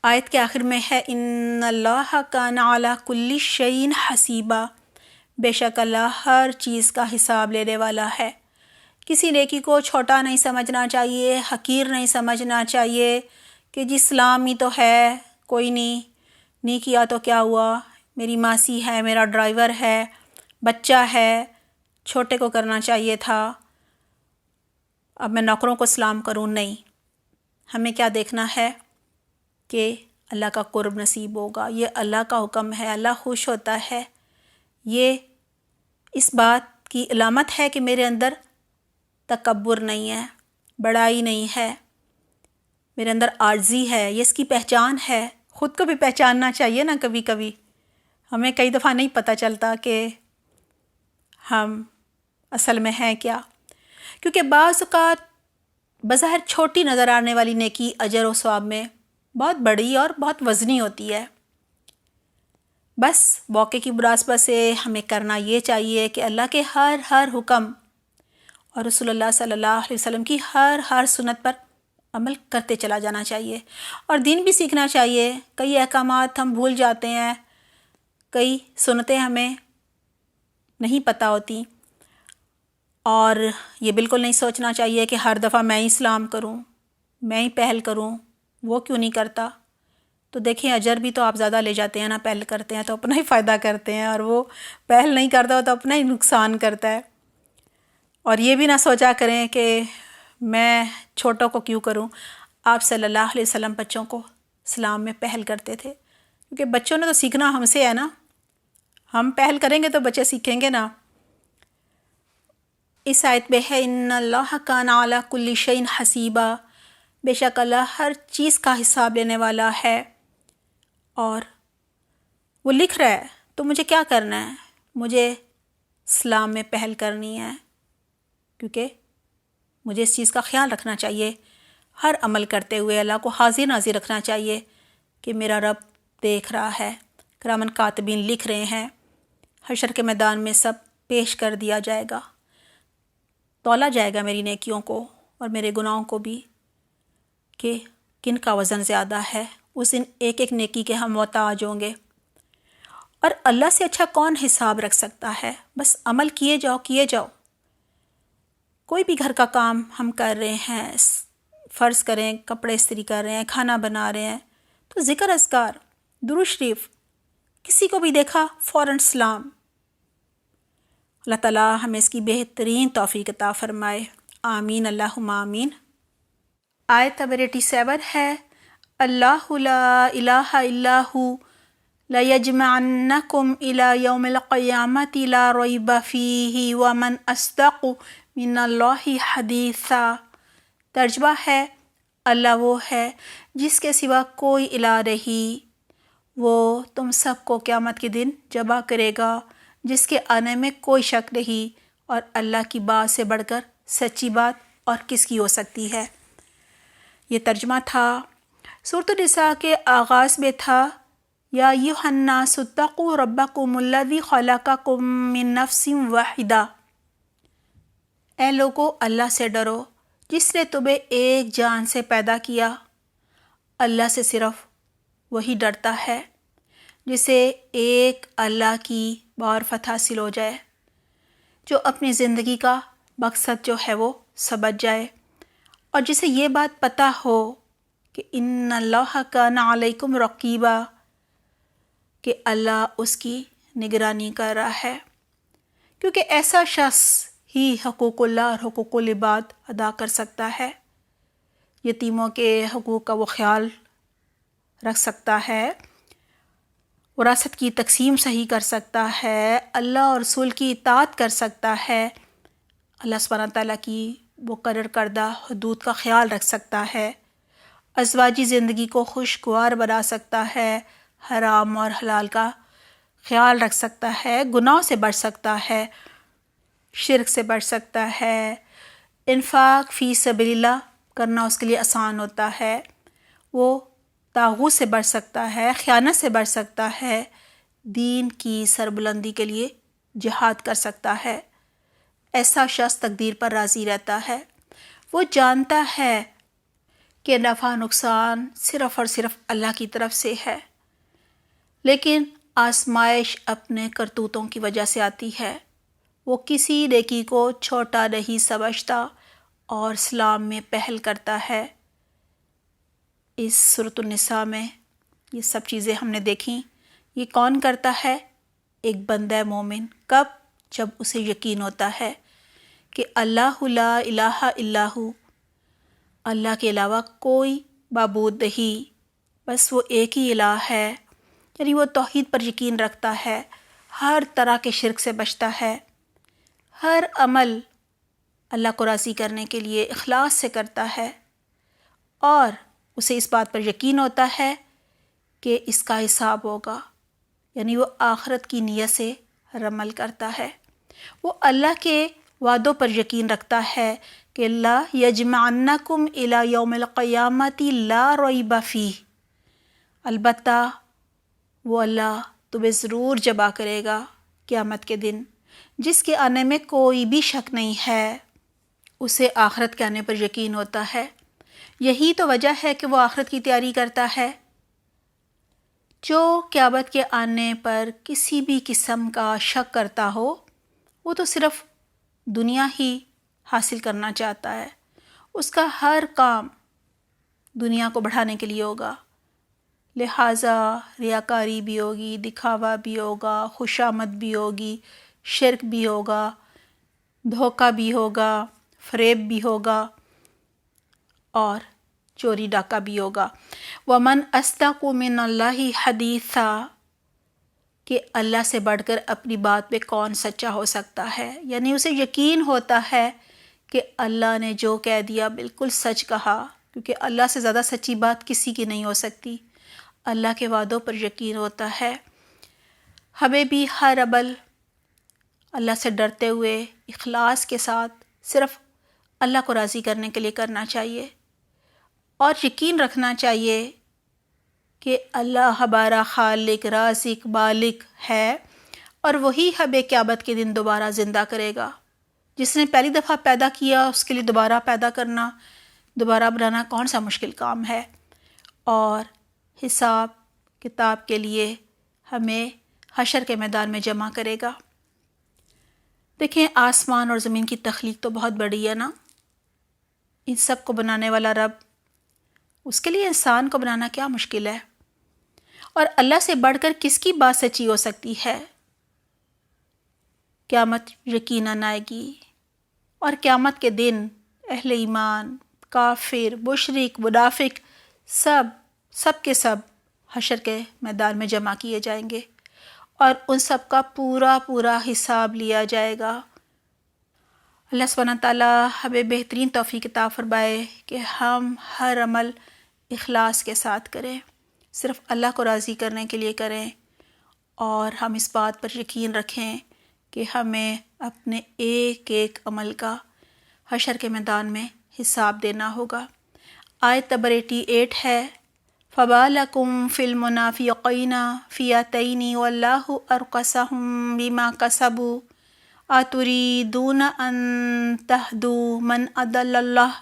آیت کے آخر میں ہے، ان اللہ کان علی کل شیء حسیبا، بے شک اللہ ہر چیز کا حساب لینے والا ہے۔ کسی نیکی کو چھوٹا نہیں سمجھنا چاہیے، حقیر نہیں سمجھنا چاہیے کہ جی اسلام ہی تو ہے، کوئی نہیں کیا تو کیا ہوا، میری ماسی ہے، میرا ڈرائیور ہے، بچہ ہے، چھوٹے کو کرنا چاہیے تھا، اب میں نوکروں کو سلام کروں۔ نہیں، ہمیں کیا دیکھنا ہے کہ اللہ کا قرب نصیب ہوگا، یہ اللہ کا حکم ہے، اللہ خوش ہوتا ہے۔ یہ اس بات کی علامت ہے کہ میرے اندر تکبر نہیں ہے، بڑائی نہیں ہے، میرے اندر عاجزی ہے، یہ اس کی پہچان ہے۔ خود کو بھی پہچاننا چاہیے نا، کبھی کبھی ہمیں کئی دفعہ نہیں پتہ چلتا کہ ہم اصل میں ہیں کیا، کیونکہ بعض اوقات بظاہر چھوٹی نظر آنے والی نیکی اجر و ثواب میں بہت بڑی اور بہت وزنی ہوتی ہے۔ بس موقع کی مناسبت سے ہمیں کرنا یہ چاہیے کہ اللہ کے ہر حکم اور رسول اللہ صلی اللہ علیہ وسلم کی ہر سنت پر عمل کرتے چلا جانا چاہیے، اور دین بھی سیکھنا چاہیے۔ کئی احکامات ہم بھول جاتے ہیں، کئی سنتیں ہمیں نہیں پتہ ہوتی، اور یہ بالکل نہیں سوچنا چاہیے کہ ہر دفعہ میں ہی سلام کروں، میں ہی پہل کروں، وہ کیوں نہیں کرتا۔ تو دیکھیں اجر بھی تو آپ زیادہ لے جاتے ہیں نا، پہل کرتے ہیں تو اپنا ہی فائدہ کرتے ہیں، اور وہ پہل نہیں کرتا ہو تو اپنا ہی نقصان کرتا ہے۔ اور یہ بھی نہ سوچا کریں کہ میں چھوٹوں کو کیوں کروں۔ آپ صلی اللہ علیہ وسلم بچوں کو سلام میں پہل کرتے تھے، کیونکہ بچوں نے تو سیکھنا ہم سے ہے نا، ہم پہل کریں گے تو بچے سیکھیں گے نا۔ اس آیت میں ہے، ان اللہ کان علی کل شیء حسیبا، بے شک اللہ ہر چیز کا حساب لینے والا ہے، اور وہ لکھ رہا ہے تو مجھے کیا کرنا ہے؟ مجھے اسلام میں پہل کرنی ہے، کیونکہ مجھے اس چیز کا خیال رکھنا چاہیے، ہر عمل کرتے ہوئے اللہ کو حاضر ناظر رکھنا چاہیے کہ میرا رب دیکھ رہا ہے، کرامن کاتبین لکھ رہے ہیں، حشر کے میدان میں سب پیش کر دیا جائے گا، تولا جائے گا میری نیکیوں کو اور میرے گناہوں کو بھی، کہ کن کا وزن زیادہ ہے۔ اس دن ایک ایک نیکی کے ہم محتاج ہوں گے، اور اللہ سے اچھا کون حساب رکھ سکتا ہے؟ بس عمل کیے جاؤ۔ کوئی بھی گھر کا کام ہم کر رہے ہیں، فرض کریں کپڑے استری کر رہے ہیں، کھانا بنا رہے ہیں، تو ذکر اذکار، درود شریف، کسی کو بھی دیکھا فوراً سلام۔ اللہ تعالیٰ ہمیں اس کی بہترین توفیق عطا فرمائے، آمین اللہم آمین۔ آیت نمبر 87 ہے، اللہ لا الہ الا ہو لیجمعنکم الی یوم القیامۃ لا ریب فیہ ومن اصدق من اللہ حدیثا۔ ترجمہ ہے، اللہ وہ ہے جس کے سوا کوئی الہ نہیں، وہ تم سب کو قیامت کے دن جمع کرے گا، جس کے آنے میں کوئی شک نہیں، اور اللہ کی بات سے بڑھ کر سچی بات اور کس کی ہو سکتی ہے۔ یہ ترجمہ تھا۔ سورۃ النساء کے آغاز میں تھا، یا ایھا الناس اتقوا ربکم الذی خلقکم من نفس واحدہ، اے لوگو اللہ سے ڈرو جس نے تمہیں ایک جان سے پیدا کیا، اللہ سے صرف وہی ڈرتا ہے جسے ایک اللہ کی معرفت حاصل ہو جائے، جو اپنی زندگی کا مقصد جو ہے وہ سمجھ جائے، اور جسے یہ بات پتہ ہو کہ ان اللہ کان علیکم رقیبا، کہ اللہ اس کی نگرانی کر رہا ہے، کیونکہ ایسا شخص ہی حقوق اللہ اور حقوق العباد ادا کر سکتا ہے۔ یتیموں کے حقوق کا وہ خیال رکھ سکتا ہے، وراثت کی تقسیم صحیح کر سکتا ہے، اللہ اور رسول کی اطاعت کر سکتا ہے، اللہ سبحانہ تعالیٰ کی مقرر کردہ حدود کا خیال رکھ سکتا ہے، ازواجی زندگی کو خوشگوار بنا سکتا ہے، حرام اور حلال کا خیال رکھ سکتا ہے، گناہوں سے بچ سکتا ہے، شرک سے بچ سکتا ہے، انفاق فی سبیل اللہ کرنا اس کے لیے آسان ہوتا ہے، وہ طاغوت سے بچ سکتا ہے، خیانت سے بچ سکتا ہے، دین کی سربلندی کے لیے جہاد کر سکتا ہے۔ ایسا شخص تقدیر پر راضی رہتا ہے، وہ جانتا ہے کہ نفع نقصان صرف اور صرف اللہ کی طرف سے ہے، لیکن آزمائش اپنے کرتوتوں کی وجہ سے آتی ہے، وہ کسی نیکی کو چھوٹا نہیں سمجھتا اور اسلام میں پہل کرتا ہے۔ اس سورۃ النساء میں یہ سب چیزیں ہم نے دیکھیں۔ یہ کون کرتا ہے؟ ایک بندہ مومن۔ کب؟ جب اسے یقین ہوتا ہے کہ اللہ لا الہ الا ہو، اللہ کے علاوہ کوئی معبود نہیں، بس وہ ایک ہی الہ ہے، یعنی وہ توحید پر یقین رکھتا ہے، ہر طرح کے شرک سے بچتا ہے، ہر عمل اللہ کو راضی کرنے کے لیے اخلاص سے کرتا ہے، اور اسے اس بات پر یقین ہوتا ہے کہ اس کا حساب ہوگا، یعنی وہ آخرت کی نیت سے ہر عمل کرتا ہے۔ وہ اللہ کے وعدوں پر یقین رکھتا ہے کہ لا یجمعنکم الی یوم القیامۃ لا ریب فیہ، البتہ وہ اللہ تمہیں ضرور جمع کرے گا قیامت کے دن، جس کے آنے میں کوئی بھی شک نہیں ہے۔ اسے آخرت کے آنے پر یقین ہوتا ہے۔ یہی تو وجہ ہے کہ وہ آخرت کی تیاری کرتا ہے۔ جو قیامت کے آنے پر کسی بھی قسم کا شک کرتا ہو، وہ تو صرف دنیا ہی حاصل کرنا چاہتا ہے، اس کا ہر کام دنیا کو بڑھانے کے لیے ہوگا، لہٰذا ریاکاری بھی ہوگی، دکھاوا بھی ہوگا، خوشامد بھی ہوگی، شرک بھی ہوگا، دھوکہ بھی ہوگا، فریب بھی ہوگا، اور چوری ڈاکہ بھی ہوگا۔ وَمَنْ أَصْدَقُ مِنَ اللَّهِ حَدِيثًا، کہ اللہ سے بڑھ کر اپنی بات پہ کون سچا ہو سکتا ہے، یعنی اسے یقین ہوتا ہے کہ اللہ نے جو کہہ دیا بالکل سچ کہا، کیونکہ اللہ سے زیادہ سچی بات کسی کی نہیں ہو سکتی۔ اللہ کے وعدوں پر یقین ہوتا ہے۔ ہمیں بھی ہر عمل اللہ سے ڈرتے ہوئے اخلاص کے ساتھ صرف اللہ کو راضی کرنے کے لیے کرنا چاہیے، اور یقین رکھنا چاہیے کہ اللہ ہمارا خالق، رازق، مالک ہے، اور وہی ہمیں قیامت کے دن دوبارہ زندہ کرے گا۔ جس نے پہلی دفعہ پیدا کیا اس کے لیے دوبارہ پیدا کرنا، دوبارہ بنانا کون سا مشکل کام ہے، اور حساب کتاب کے لیے ہمیں حشر کے میدان میں جمع کرے گا۔ دیکھیں، آسمان اور زمین کی تخلیق تو بہت بڑی ہے نا، ان سب کو بنانے والا رب، اس کے لیے انسان کو بنانا کیا مشکل ہے، اور اللہ سے بڑھ کر کس کی بات سچی ہو سکتی ہے؟ قیامت یقیناً آئے گی، اور قیامت کے دن اہل ایمان، کافر، مشرک، منافق سب کے سب حشر کے میدان میں جمع کیے جائیں گے، اور ان سب کا پورا حساب لیا جائے گا۔ اللہ سبحانہ تعالیٰ ہمیں بہترین توفیق عطا فرمائے کہ ہم ہر عمل اخلاص کے ساتھ کریں، صرف اللہ کو راضی کرنے کے لیے کریں، اور ہم اس بات پر یقین رکھیں کہ ہمیں اپنے ایک ایک عمل کا حشر کے میدان میں حساب دینا ہوگا۔ آیت نمبر 88 ہے، فَمَا لَكُمْ فِي الْمُنَافِقِينَ فِئَتَيْنِ وَاللَّهُ أَرْكَسَهُم بِمَا كَسَبُوا أَتُرِيدُونَ أَن تَهْدُوا مَنْ أَضَلَّ اللَّهُ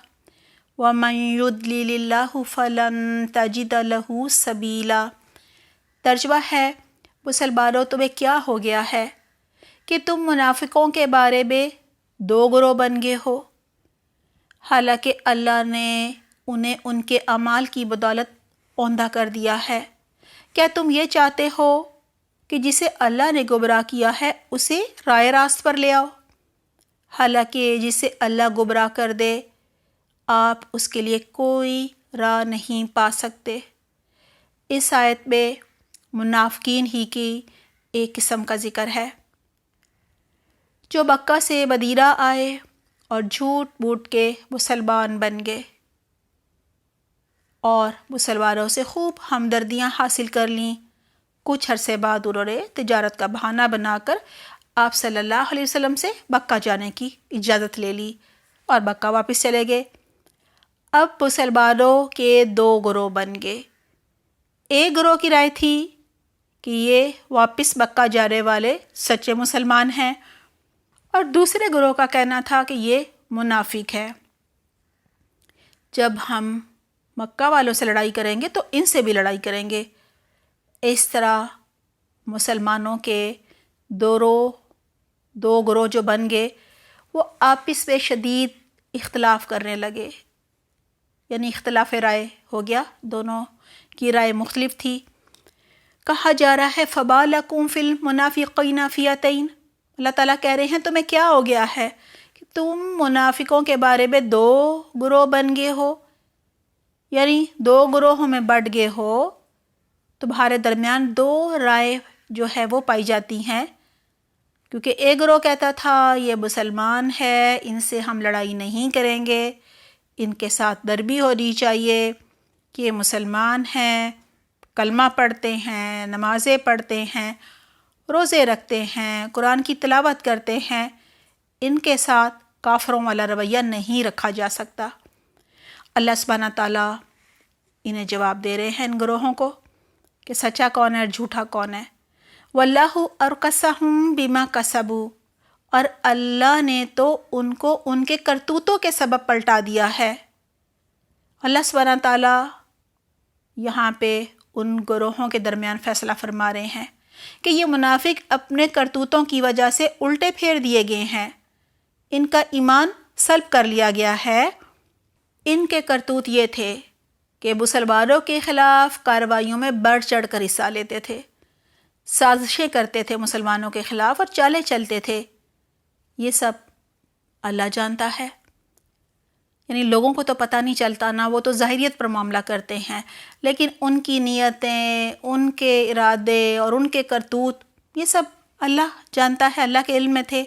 وَمَن يُضْلِلِ اللَّهُ فَلَن تَجِدَ لَهُ سَبِيلًا۔ ترجمہ ہے، مسلمانوں تمہیں کیا ہو گیا ہے کہ تم منافقوں کے بارے میں دو گروہ بن گئے ہو، حالانکہ اللہ نے انہیں ان کے اعمال کی بدولت اوندھا کر دیا ہے۔ کیا تم یہ چاہتے ہو کہ جسے اللہ نے گمراہ کیا ہے اسے راہ راست پر لے آؤ؟ حالانکہ جسے اللہ گمراہ کر دے آپ اس کے لیے کوئی راہ نہیں پا سکتے۔ اس آیت میں منافقین ہی کی ایک قسم کا ذکر ہے جو مکہ سے مدینہ آئے اور جھوٹ موٹ کے مسلمان بن گئے اور مسلمانوں سے خوب ہمدردیاں حاصل کر لیں۔ کچھ عرصے بعد انہوں نے تجارت کا بہانہ بنا کر آپ صلی اللہ علیہ وسلم سے مکہ جانے کی اجازت لے لی اور مکہ واپس چلے گئے۔ اب مسلمانوں کے دو گروہ بن گئے۔ ایک گروہ کی رائے تھی کہ یہ واپس مکہ جانے والے سچے مسلمان ہیں، اور دوسرے گروہ کا کہنا تھا کہ یہ منافق ہے، جب ہم مکہ والوں سے لڑائی کریں گے تو ان سے بھی لڑائی کریں گے۔ اس طرح مسلمانوں کے دو گروہ جو بن گئے وہ آپس میں شدید اختلاف کرنے لگے، یعنی اختلاف رائے ہو گیا، دونوں کی رائے مختلف تھی۔ کہا جا رہا ہے فَمَا لَكُمْ فِي الْمُنَافِقِينَ فِئَتَيْنِ، اللہ تعالیٰ کہہ رہے ہیں تمہیں کیا ہو گیا ہے کہ تم منافقوں کے بارے میں دو گروہ بن گئے ہو، یعنی دو گروہوں میں بٹ گئے ہو۔ تمہارے درمیان دو رائے جو ہے وہ پائی جاتی ہیں، کیونکہ ایک گروہ کہتا تھا یہ مسلمان ہے، ان سے ہم لڑائی نہیں کریں گے، ان کے ساتھ نرمی ہونی چاہیے کہ یہ مسلمان ہیں، کلمہ پڑھتے ہیں، نمازیں پڑھتے ہیں، روزے رکھتے ہیں، قرآن کی تلاوت کرتے ہیں، ان کے ساتھ کافروں والا رویہ نہیں رکھا جا سکتا۔ اللہ سبحانہ تعالیٰ انہیں جواب دے رہے ہیں ان گروہوں کو کہ سچا کون ہے اور جھوٹا کون ہے۔ وَاللَّهُ أَرْكَسَهُمْ بِمَا كَسَبُوا، اور اللہ نے تو ان کو ان کے کرتوتوں کے سبب پلٹا دیا ہے۔ اللہ سبحانہ تعالیٰ یہاں پہ ان گروہوں کے درمیان فیصلہ فرما رہے ہیں کہ یہ منافق اپنے کرتوتوں کی وجہ سے الٹے پھیر دیے گئے ہیں، ان کا ایمان سلب کر لیا گیا ہے۔ ان کے کرتوت یہ تھے کہ مسلمانوں کے خلاف کارروائیوں میں بڑھ چڑھ کر حصہ لیتے تھے، سازشیں کرتے تھے مسلمانوں کے خلاف اور چالیں چلتے تھے۔ یہ سب اللہ جانتا ہے، یعنی لوگوں کو تو پتہ نہیں چلتا نا، وہ تو ظاہریت پر معاملہ کرتے ہیں، لیکن ان کی نیتیں، ان کے ارادے اور ان کے کرتوت یہ سب اللہ جانتا ہے، اللہ کے علم میں تھے۔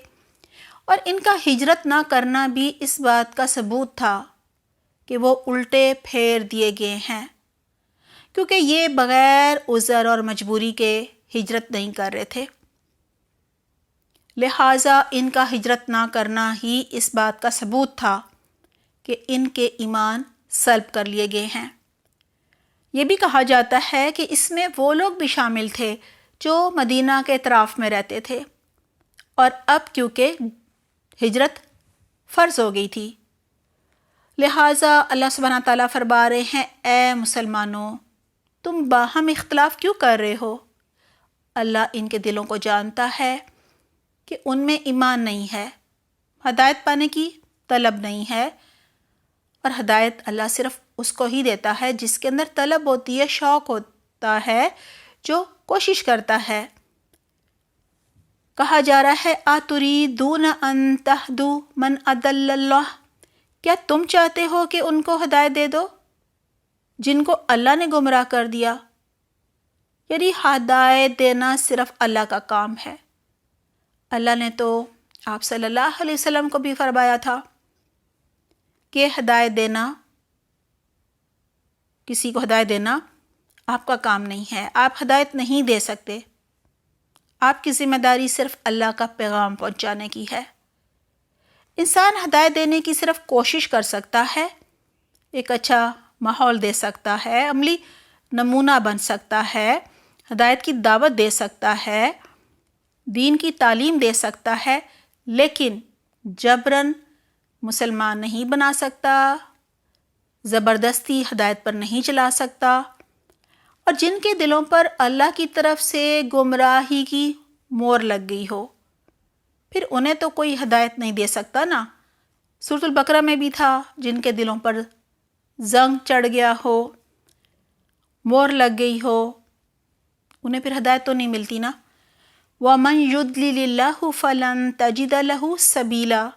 اور ان کا ہجرت نہ کرنا بھی اس بات کا ثبوت تھا کہ وہ الٹے پھیر دیے گئے ہیں، کیونکہ یہ بغیر عذر اور مجبوری کے ہجرت نہیں کر رہے تھے، لہٰذا ان کا ہجرت نہ کرنا ہی اس بات کا ثبوت تھا کہ ان کے ایمان سلب کر لیے گئے ہیں۔ یہ بھی کہا جاتا ہے کہ اس میں وہ لوگ بھی شامل تھے جو مدینہ کے اطراف میں رہتے تھے، اور اب کیونکہ ہجرت فرض ہو گئی تھی، لہٰذا اللہ سبحانہ تعالیٰ فرما رہے ہیں اے مسلمانوں تم باہم اختلاف کیوں کر رہے ہو؟ اللہ ان کے دلوں کو جانتا ہے کہ ان میں ایمان نہیں ہے، ہدایت پانے کی طلب نہیں ہے، اور ہدایت اللہ صرف اس کو ہی دیتا ہے جس کے اندر طلب ہوتی ہے، شوق ہوتا ہے، جو کوشش کرتا ہے۔ کہا جا رہا ہے آتُرِیدُونَ أَن تَهْدُوا مَنْ أَضَلَّ اللَّهُ، کیا تم چاہتے ہو کہ ان کو ہدایت دے دو جن کو اللہ نے گمراہ کر دیا؟ یعنی ہدایت دینا صرف اللہ کا کام ہے۔ اللہ نے تو آپ صلی اللہ علیہ وسلم کو بھی فرمایا تھا کہ ہدایت دینا، کسی کو ہدایت دینا آپ کا کام نہیں ہے، آپ ہدایت نہیں دے سکتے، آپ کی ذمہ داری صرف اللہ کا پیغام پہنچانے کی ہے۔ انسان ہدایت دینے کی صرف کوشش کر سکتا ہے، ایک اچھا ماحول دے سکتا ہے، عملی نمونہ بن سکتا ہے، ہدایت کی دعوت دے سکتا ہے، دین کی تعلیم دے سکتا ہے، لیکن جبراً مسلمان نہیں بنا سکتا، زبردستی ہدایت پر نہیں چلا سکتا، اور جن کے دلوں پر اللہ کی طرف سے گمراہی کی مور لگ گئی ہو، پھر انہیں تو کوئی ہدایت نہیں دے سکتا نا۔ سورۃ البقرہ میں بھی تھا، جن کے دلوں پر زنگ چڑھ گیا ہو، مور لگ گئی ہو، انہیں پھر ہدایت تو نہیں ملتی نا۔ وَمَن يُضْلِلِ اللَّهُ فَلَن تَجِدَ لَهُ سَبِيلًا،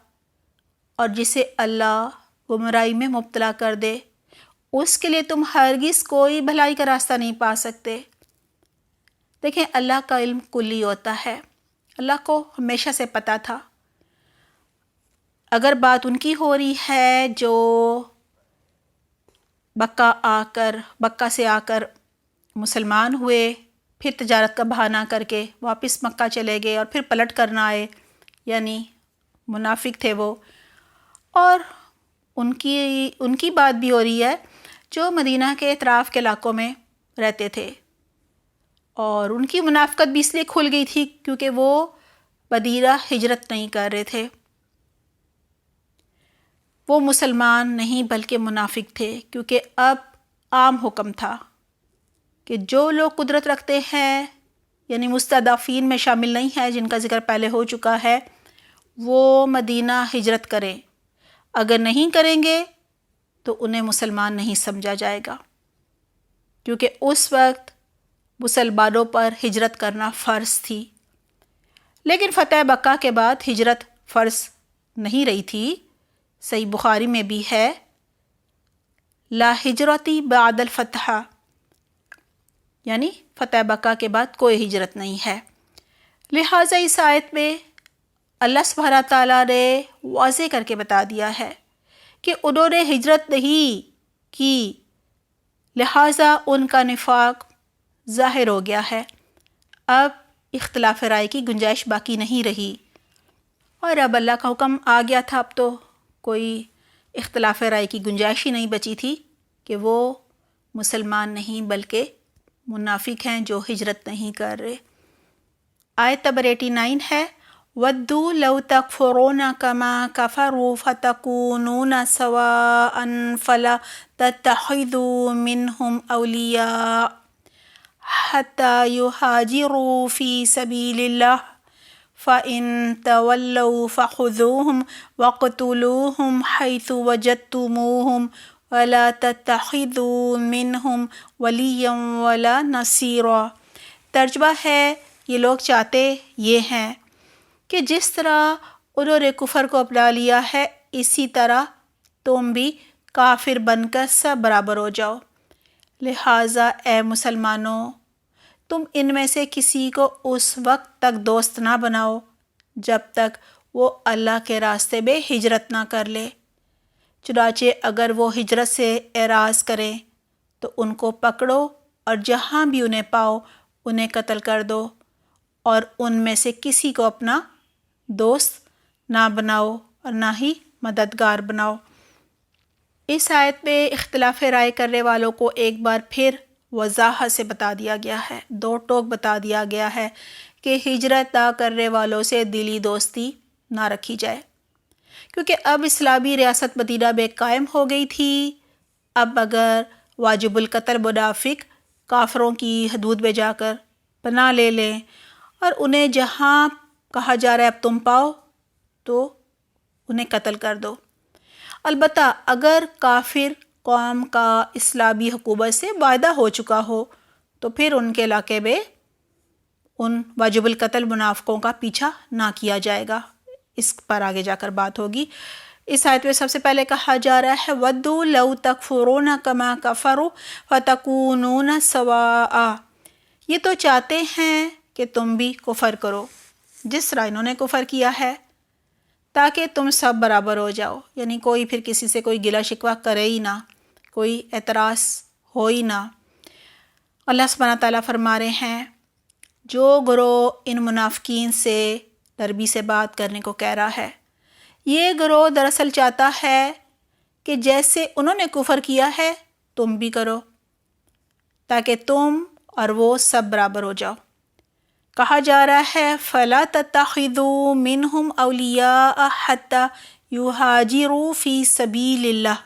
اور جسے اللہ گمراہی میں مبتلا کر دے اس کے لیے تم ہرگز کوئی بھلائی کا راستہ نہیں پا سکتے۔ دیکھیں، اللہ کا علم کلی ہوتا ہے، اللہ کو ہمیشہ سے پتہ تھا۔ اگر بات ان کی ہو رہی ہے جو بکہ سے آ کر مسلمان ہوئے، پھر تجارت کا بہانہ کر کے واپس مکہ چلے گئے اور پھر پلٹ کر نہ آئے، یعنی منافق تھے وہ، اور ان کی بات بھی ہو رہی ہے جو مدینہ کے اطراف کے علاقوں میں رہتے تھے، اور ان کی منافقت بھی اس لیے کھل گئی تھی کیونکہ وہ مدینہ ہجرت نہیں کر رہے تھے، وہ مسلمان نہیں بلکہ منافق تھے، کیونکہ اب عام حکم تھا کہ جو لوگ قدرت رکھتے ہیں، یعنی مستضعفین میں شامل نہیں ہے جن کا ذکر پہلے ہو چکا ہے، وہ مدینہ ہجرت کریں، اگر نہیں کریں گے تو انہیں مسلمان نہیں سمجھا جائے گا، کیونکہ اس وقت مسلمانوں پر ہجرت کرنا فرض تھی۔ لیکن فتح مکہ کے بعد ہجرت فرض نہیں رہی تھی، صحیح بخاری میں بھی ہے، لا ہجرتی بعد الفتح، یعنی فتح مکہ کے بعد کوئی ہجرت نہیں ہے۔ لہٰذا اس آیت میں اللہ سبحانہ تعالیٰ نے واضح کر کے بتا دیا ہے کہ انہوں نے ہجرت نہیں کی، لہٰذا ان کا نفاق ظاہر ہو گیا ہے، اب اختلاف رائے کی گنجائش باقی نہیں رہی، اور اب اللہ کا حکم آ گیا تھا، اب تو کوئی اختلاف رائے کی گنجائش ہی نہیں بچی تھی کہ وہ مسلمان نہیں بلکہ منافق ہیں جو ہجرت نہیں کر رہے۔ آیت نمبر 89 ہے، وَدُّوا لَوْ تَكْفُرُونَ كَمَا كَفَرُوا فَتَكُونُونَ سَوَاءً فَلَا تَتَّخِذُوا مِنْهُمْ أَوْلِيَاءَ حَتَّى يُهَاجِرُوا فِي سَبِيلِ اللَّهِ فَإِن تَوَلَّوْا فَخُذُوهُمْ وَاقْتُلُوهُمْ حَيْثُ وَجَدتُّمُوهُمْ وَلَا تَتَّخِذُوا مِنْهُمْ وَلِيًّا وَلَا نَصِيرًا۔ ترجمہ ہے، یہ لوگ چاہتے یہ ہیں کہ جس طرح انہوں نے کفر کو اپنا لیا ہے، اسی طرح تم بھی کافر بن کر سب برابر ہو جاؤ، لہٰذا اے مسلمانوں، تم ان میں سے کسی کو اس وقت تک دوست نہ بناؤ جب تک وہ اللہ کے راستے میں ہجرت نہ کر لے، چنانچہ اگر وہ ہجرت سے اعراض کریں تو ان کو پکڑو اور جہاں بھی انہیں پاؤ انہیں قتل کر دو، اور ان میں سے کسی کو اپنا دوست نہ بناؤ اور نہ ہی مددگار بناؤ۔ اس آیت میں اختلاف رائے کرنے والوں کو ایک بار پھر وضاحت سے بتا دیا گیا ہے، دو ٹوک بتا دیا گیا ہے کہ ہجرت نہ کرنے والوں سے دلی دوستی نہ رکھی جائے، کیونکہ اب اسلامی ریاست مدینہ میں قائم ہو گئی تھی۔ اب اگر واجب القتل منافق کافروں کی حدود میں جا کر پناہ لے لیں اور انہیں جہاں کہا جا رہا ہے اب تم پاؤ تو انہیں قتل کر دو۔ البتہ اگر کافر قوم کا اسلامی حکومت سے معاہدہ ہو چکا ہو تو پھر ان کے علاقے میں ان واجب القتل منافقوں کا پیچھا نہ کیا جائے گا، اس پر آگے جا کر بات ہوگی۔ اس آیت میں سب سے پہلے کہا جا رہا ہے وَدُّوا لَوْ تَكْفُرُونَ كَمَا كَفَرُوا فَتَكُونُونَ سَوَاءً، یہ تو چاہتے ہیں کہ تم بھی کفر کرو جس طرح انہوں نے کفر کیا ہے، تاکہ تم سب برابر ہو جاؤ، یعنی کوئی پھر کسی سے کوئی گلہ شکوہ کرے ہی نہ، کوئی اعتراض ہو ہی نہ۔ اللہ سبحانہ تعالیٰ فرما رہے ہیں، جو گروہ ان منافقین سے نرمی سے بات کرنے کو کہہ رہا ہے، یہ گروہ دراصل چاہتا ہے کہ جیسے انہوں نے کفر کیا ہے تم بھی کرو، تاکہ تم اور وہ سب برابر ہو جاؤ۔ کہا جا رہا ہے فَلَا تَتَّخِذُوا مِنْهُمْ أَوْلِيَاءَ حَتَّى يُهَاجِرُوا فِي سَبِيلِ اللَّهِ،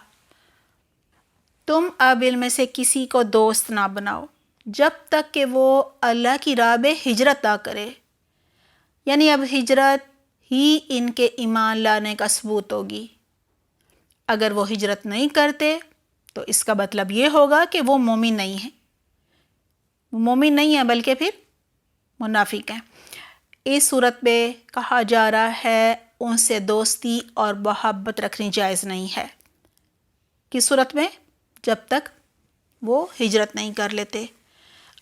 تم اب ان میں سے کسی کو دوست نہ بناؤ جب تک کہ وہ اللہ کی راہ میں ہجرت نہ کرے، یعنی اب ہجرت ہی ان کے ایمان لانے کا ثبوت ہوگی۔ اگر وہ ہجرت نہیں کرتے تو اس کا مطلب یہ ہوگا کہ وہ مومن نہیں ہیں، وہ مومن نہیں ہیں بلکہ پھر منافق ہیں۔ اس صورت میں کہا جا رہا ہے ان سے دوستی اور محبت رکھنی جائز نہیں ہے۔ کس صورت میں؟ جب تک وہ ہجرت نہیں کر لیتے۔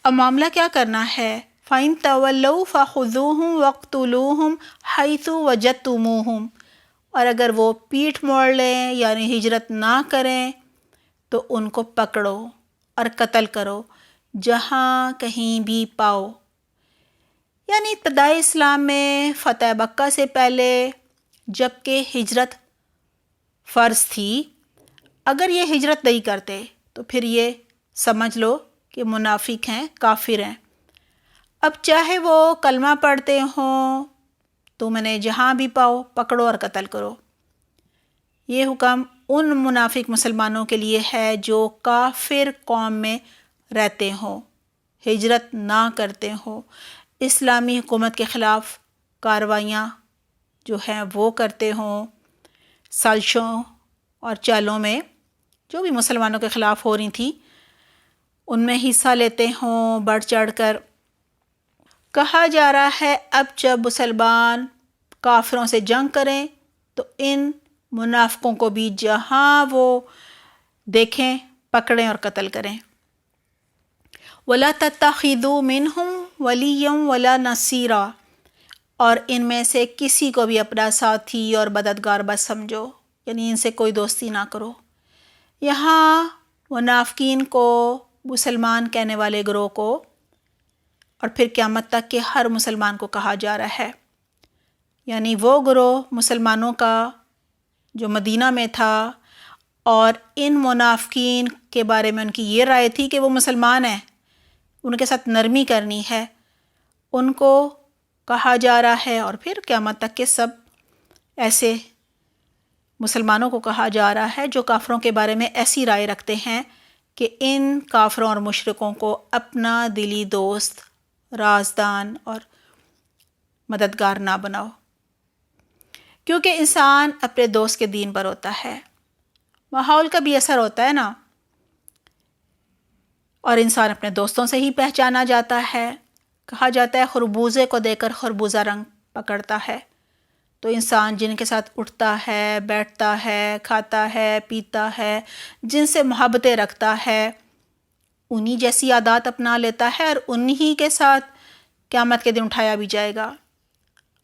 اب معاملہ کیا کرنا ہے؟ فَإِن تَوَلَّوْا فَخُذُوهُمْ وَاقْتُلُوهُمْ حَيْثُ وَجَدتُّمُوهُمْ، اور اگر وہ پیٹھ موڑ لیں یعنی ہجرت نہ کریں تو ان کو پکڑو اور قتل کرو جہاں کہیں بھی پاؤ۔ یعنی ابتدائی اسلام میں فتح مکہ سے پہلے جب کہ ہجرت فرض تھی، اگر یہ ہجرت نہیں کرتے تو پھر یہ سمجھ لو کہ منافق ہیں، کافر ہیں۔ اب چاہے وہ کلمہ پڑھتے ہوں، تم انہیں جہاں بھی پاؤ پکڑو اور قتل کرو۔ یہ حکم ان منافق مسلمانوں کے لیے ہے جو کافر قوم میں رہتے ہوں، ہجرت نہ کرتے ہوں، اسلامی حکومت کے خلاف کارروائیاں جو ہیں وہ کرتے ہوں، سازشوں اور چالوں میں جو بھی مسلمانوں کے خلاف ہو رہی تھیں ان میں حصہ لیتے ہوں بڑھ چڑھ کر۔ کہا جا رہا ہے اب جب مسلمان کافروں سے جنگ کریں تو ان منافقوں کو بھی جہاں وہ دیکھیں پکڑیں اور قتل کریں۔ وَلَا تَتَّخِذُوا مِنْهُمْ وَلِيًّا وَلَا نَصِيرًا، اور ان میں سے کسی کو بھی اپنا ساتھی اور مددگار مت سمجھو، یعنی ان سے کوئی دوستی نہ کرو۔ یہاں منافقین کو، مسلمان کہنے والے گروہ کو، اور پھر قیامت تک کے ہر مسلمان کو کہا جا رہا ہے، یعنی وہ گروہ مسلمانوں کا جو مدینہ میں تھا اور ان منافقین کے بارے میں ان کی یہ رائے تھی کہ وہ مسلمان ہیں، ان کے ساتھ نرمی کرنی ہے، ان کو کہا جا رہا ہے، اور پھر قیامت تک کے سب ایسے مسلمانوں کو کہا جا رہا ہے جو کافروں کے بارے میں ایسی رائے رکھتے ہیں کہ ان کافروں اور مشرکوں کو اپنا دلی دوست، رازدان اور مددگار نہ بناؤ، کیونکہ انسان اپنے دوست کے دین پر ہوتا ہے، ماحول کا بھی اثر ہوتا ہے نا، اور انسان اپنے دوستوں سے ہی پہچانا جاتا ہے۔ کہا جاتا ہے خربوزے کو دیکھ کر خربوزہ رنگ پکڑتا ہے، تو انسان جن کے ساتھ اٹھتا ہے، بیٹھتا ہے، کھاتا ہے، پیتا ہے، جن سے محبتیں رکھتا ہے، انہی جیسی عادات اپنا لیتا ہے اور انہی کے ساتھ قیامت کے دن اٹھایا بھی جائے گا۔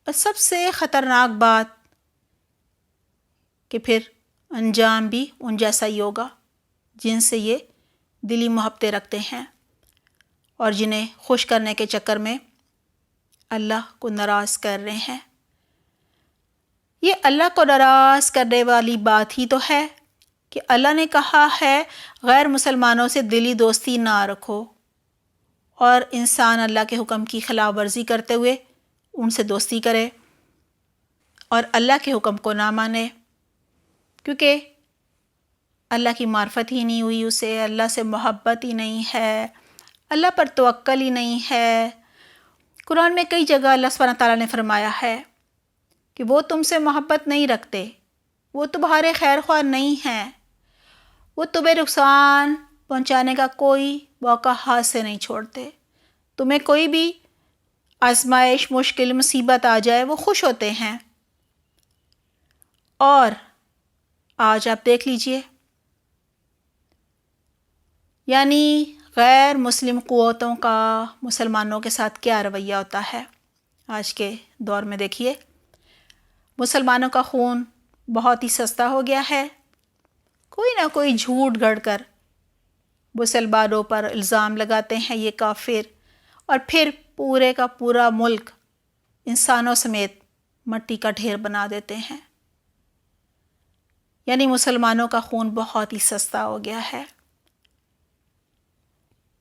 اور سب سے خطرناک بات کہ پھر انجام بھی ان جیسا ہی ہوگا جن سے یہ دلی محبتیں رکھتے ہیں اور جنہیں خوش کرنے کے چکر میں اللہ کو ناراض کر رہے ہیں۔ یہ اللہ کو ناراض کرنے والی بات ہی تو ہے کہ اللہ نے کہا ہے غیر مسلمانوں سے دلی دوستی نہ رکھو، اور انسان اللہ کے حکم کی خلاف ورزی کرتے ہوئے ان سے دوستی کرے اور اللہ کے حکم کو نہ مانے، کیونکہ اللہ کی معرفت ہی نہیں ہوئی، اسے اللہ سے محبت ہی نہیں ہے، اللہ پر توکل ہی نہیں ہے۔ قرآن میں کئی جگہ اللہ سبحانہ تعالیٰ نے فرمایا ہے کہ وہ تم سے محبت نہیں رکھتے، وہ تمہارے خیر خواہ نہیں ہیں، وہ تمہیں نقصان پہنچانے کا کوئی موقع ہاتھ سے نہیں چھوڑتے، تمہیں کوئی بھی آزمائش، مشکل، مصیبت آ جائے وہ خوش ہوتے ہیں۔ اور آج آپ دیکھ لیجئے، یعنی غیر مسلم قوتوں کا مسلمانوں کے ساتھ کیا رویہ ہوتا ہے۔ آج کے دور میں دیکھیے مسلمانوں کا خون بہت ہی سستا ہو گیا ہے، کوئی نہ کوئی جھوٹ گڑھ کر مسلمانوں پر الزام لگاتے ہیں یہ کافر، اور پھر پورے کا پورا ملک انسانوں سمیت مٹی کا ڈھیر بنا دیتے ہیں۔ یعنی مسلمانوں کا خون بہت ہی سستا ہو گیا ہے۔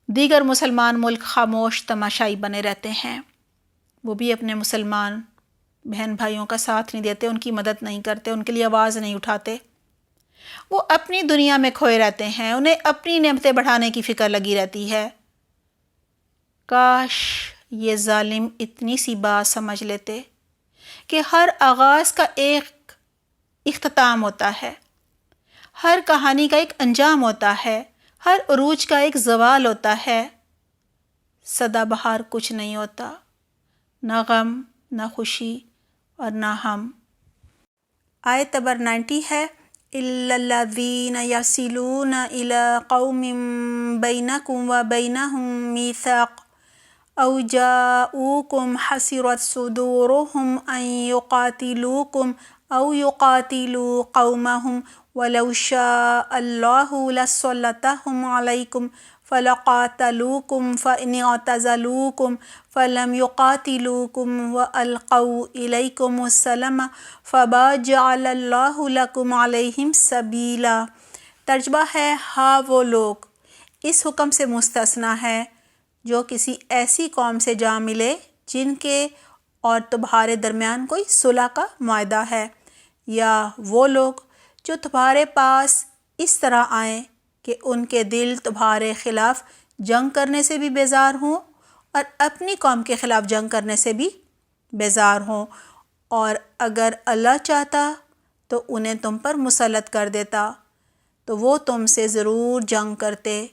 دیگر مسلمان ملک خاموش تماشائی بنے رہتے ہیں، وہ بھی اپنے مسلمان بہن بھائیوں کا ساتھ نہیں دیتے، ان کی مدد نہیں کرتے، ان کے لیے آواز نہیں اٹھاتے۔ وہ اپنی دنیا میں کھوئے رہتے ہیں، انہیں اپنی نعمتیں بڑھانے کی فکر لگی رہتی ہے۔ کاش یہ ظالم اتنی سی بات سمجھ لیتے کہ ہر آغاز کا ایک اختتام ہوتا ہے، ہر کہانی کا ایک انجام ہوتا ہے، ہر عروج کا ایک زوال ہوتا ہے۔ سدا بہار کچھ نہیں ہوتا، نہ غم، نہ خوشی اور نہ ہم۔ آیت نمبر 90 ہے إِلَّا الَّذِينَ يَصِلُونَ إِلَىٰ قَوْمٍ بَيْنَكُمْ وَبَيْنَهُم مِّيثَاقٌ أَوْ جَاءُوكُمْ حَسِرَتْ صُدُورُهُمْ أَن يُقَاتِلُوكُمْ أَوْ يُقَاتِلُوا قَوْمَهُمْ وَلَوْ شَاءَ اللَّهُ لَسَلَّطَهُمْ عَلَيْكُمْ فَلَقَاتَلُوكُمْ فَإِنِ اعْتَزَلُوكُمْ فَلَمْ يُقَاتِلُوكُمْ وَأَلْقَوْا إِلَيْكُمُ السَّلَامَ فَمَا جَعَلَ اللَّهُ لَكُمْ عَلَيْهِمْ سَبِيلًا۔ ترجمہ ہے، ہاں وہ لوگ اس حکم سے مستثنیٰ ہیں جو کسی ایسی قوم سے جا ملے جن کے اور تمہارے درمیان کوئی صلح کا معاہدہ ہے، یا وہ لوگ جو تمہارے پاس اس طرح آئیں کہ ان کے دل تمہارے خلاف جنگ کرنے سے بھی بیزار ہوں اور اپنی قوم کے خلاف جنگ کرنے سے بھی بیزار ہوں، اور اگر اللہ چاہتا تو انہیں تم پر مسلط کر دیتا تو وہ تم سے ضرور جنگ کرتے۔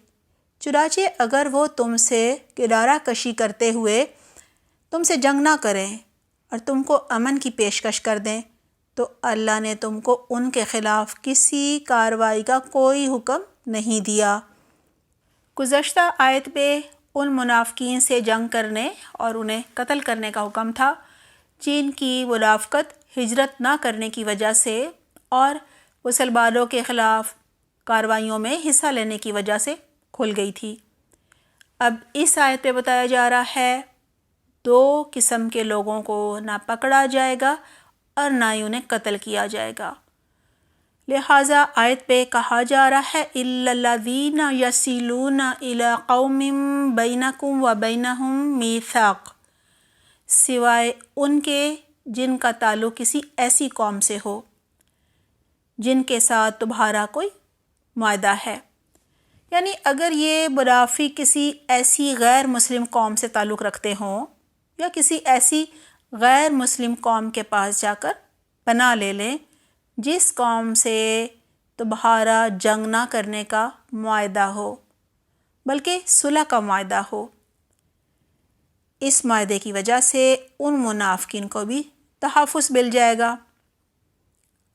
چنانچہ اگر وہ تم سے کنارہ کشی کرتے ہوئے تم سے جنگ نہ کریں اور تم کو امن کی پیشکش کر دیں تو اللہ نے تم کو ان کے خلاف کسی کارروائی کا کوئی حکم نہیں دیا۔ گزشتہ آیت میں ان منافقین سے جنگ کرنے اور انہیں قتل کرنے کا حکم تھا جن کی منافقت ہجرت نہ کرنے کی وجہ سے اور مسلمانوں کے خلاف کارروائیوں میں حصہ لینے کی وجہ سے کھل گئی تھی۔ اب اس آیت میں بتایا جا رہا ہے 2 قسم کے لوگوں کو نہ پکڑا جائے گا اور نہ ہی انہیں قتل کیا جائے گا۔ لہٰذا آیت پہ کہا جا رہا ہے إِلَّا الَّذِينَ يَصِلُونَ إِلَىٰ قَوْمٍ بَيْنَكُمْ وَبَيْنَهُم مِّيثَاقٌ، سوائے ان کے جن کا تعلق کسی ایسی قوم سے ہو جن کے ساتھ تمہارا کوئی معاہدہ ہے۔ یعنی اگر یہ منافق کسی ایسی غیر مسلم قوم سے تعلق رکھتے ہوں یا کسی ایسی غیر مسلم قوم کے پاس جا کر پناہ لے لیں جس قوم سے تمہارا جنگ نہ کرنے کا معاہدہ ہو بلکہ صلح کا معاہدہ ہو، اس معاہدے کی وجہ سے ان منافقین کو بھی تحفظ مل جائے گا۔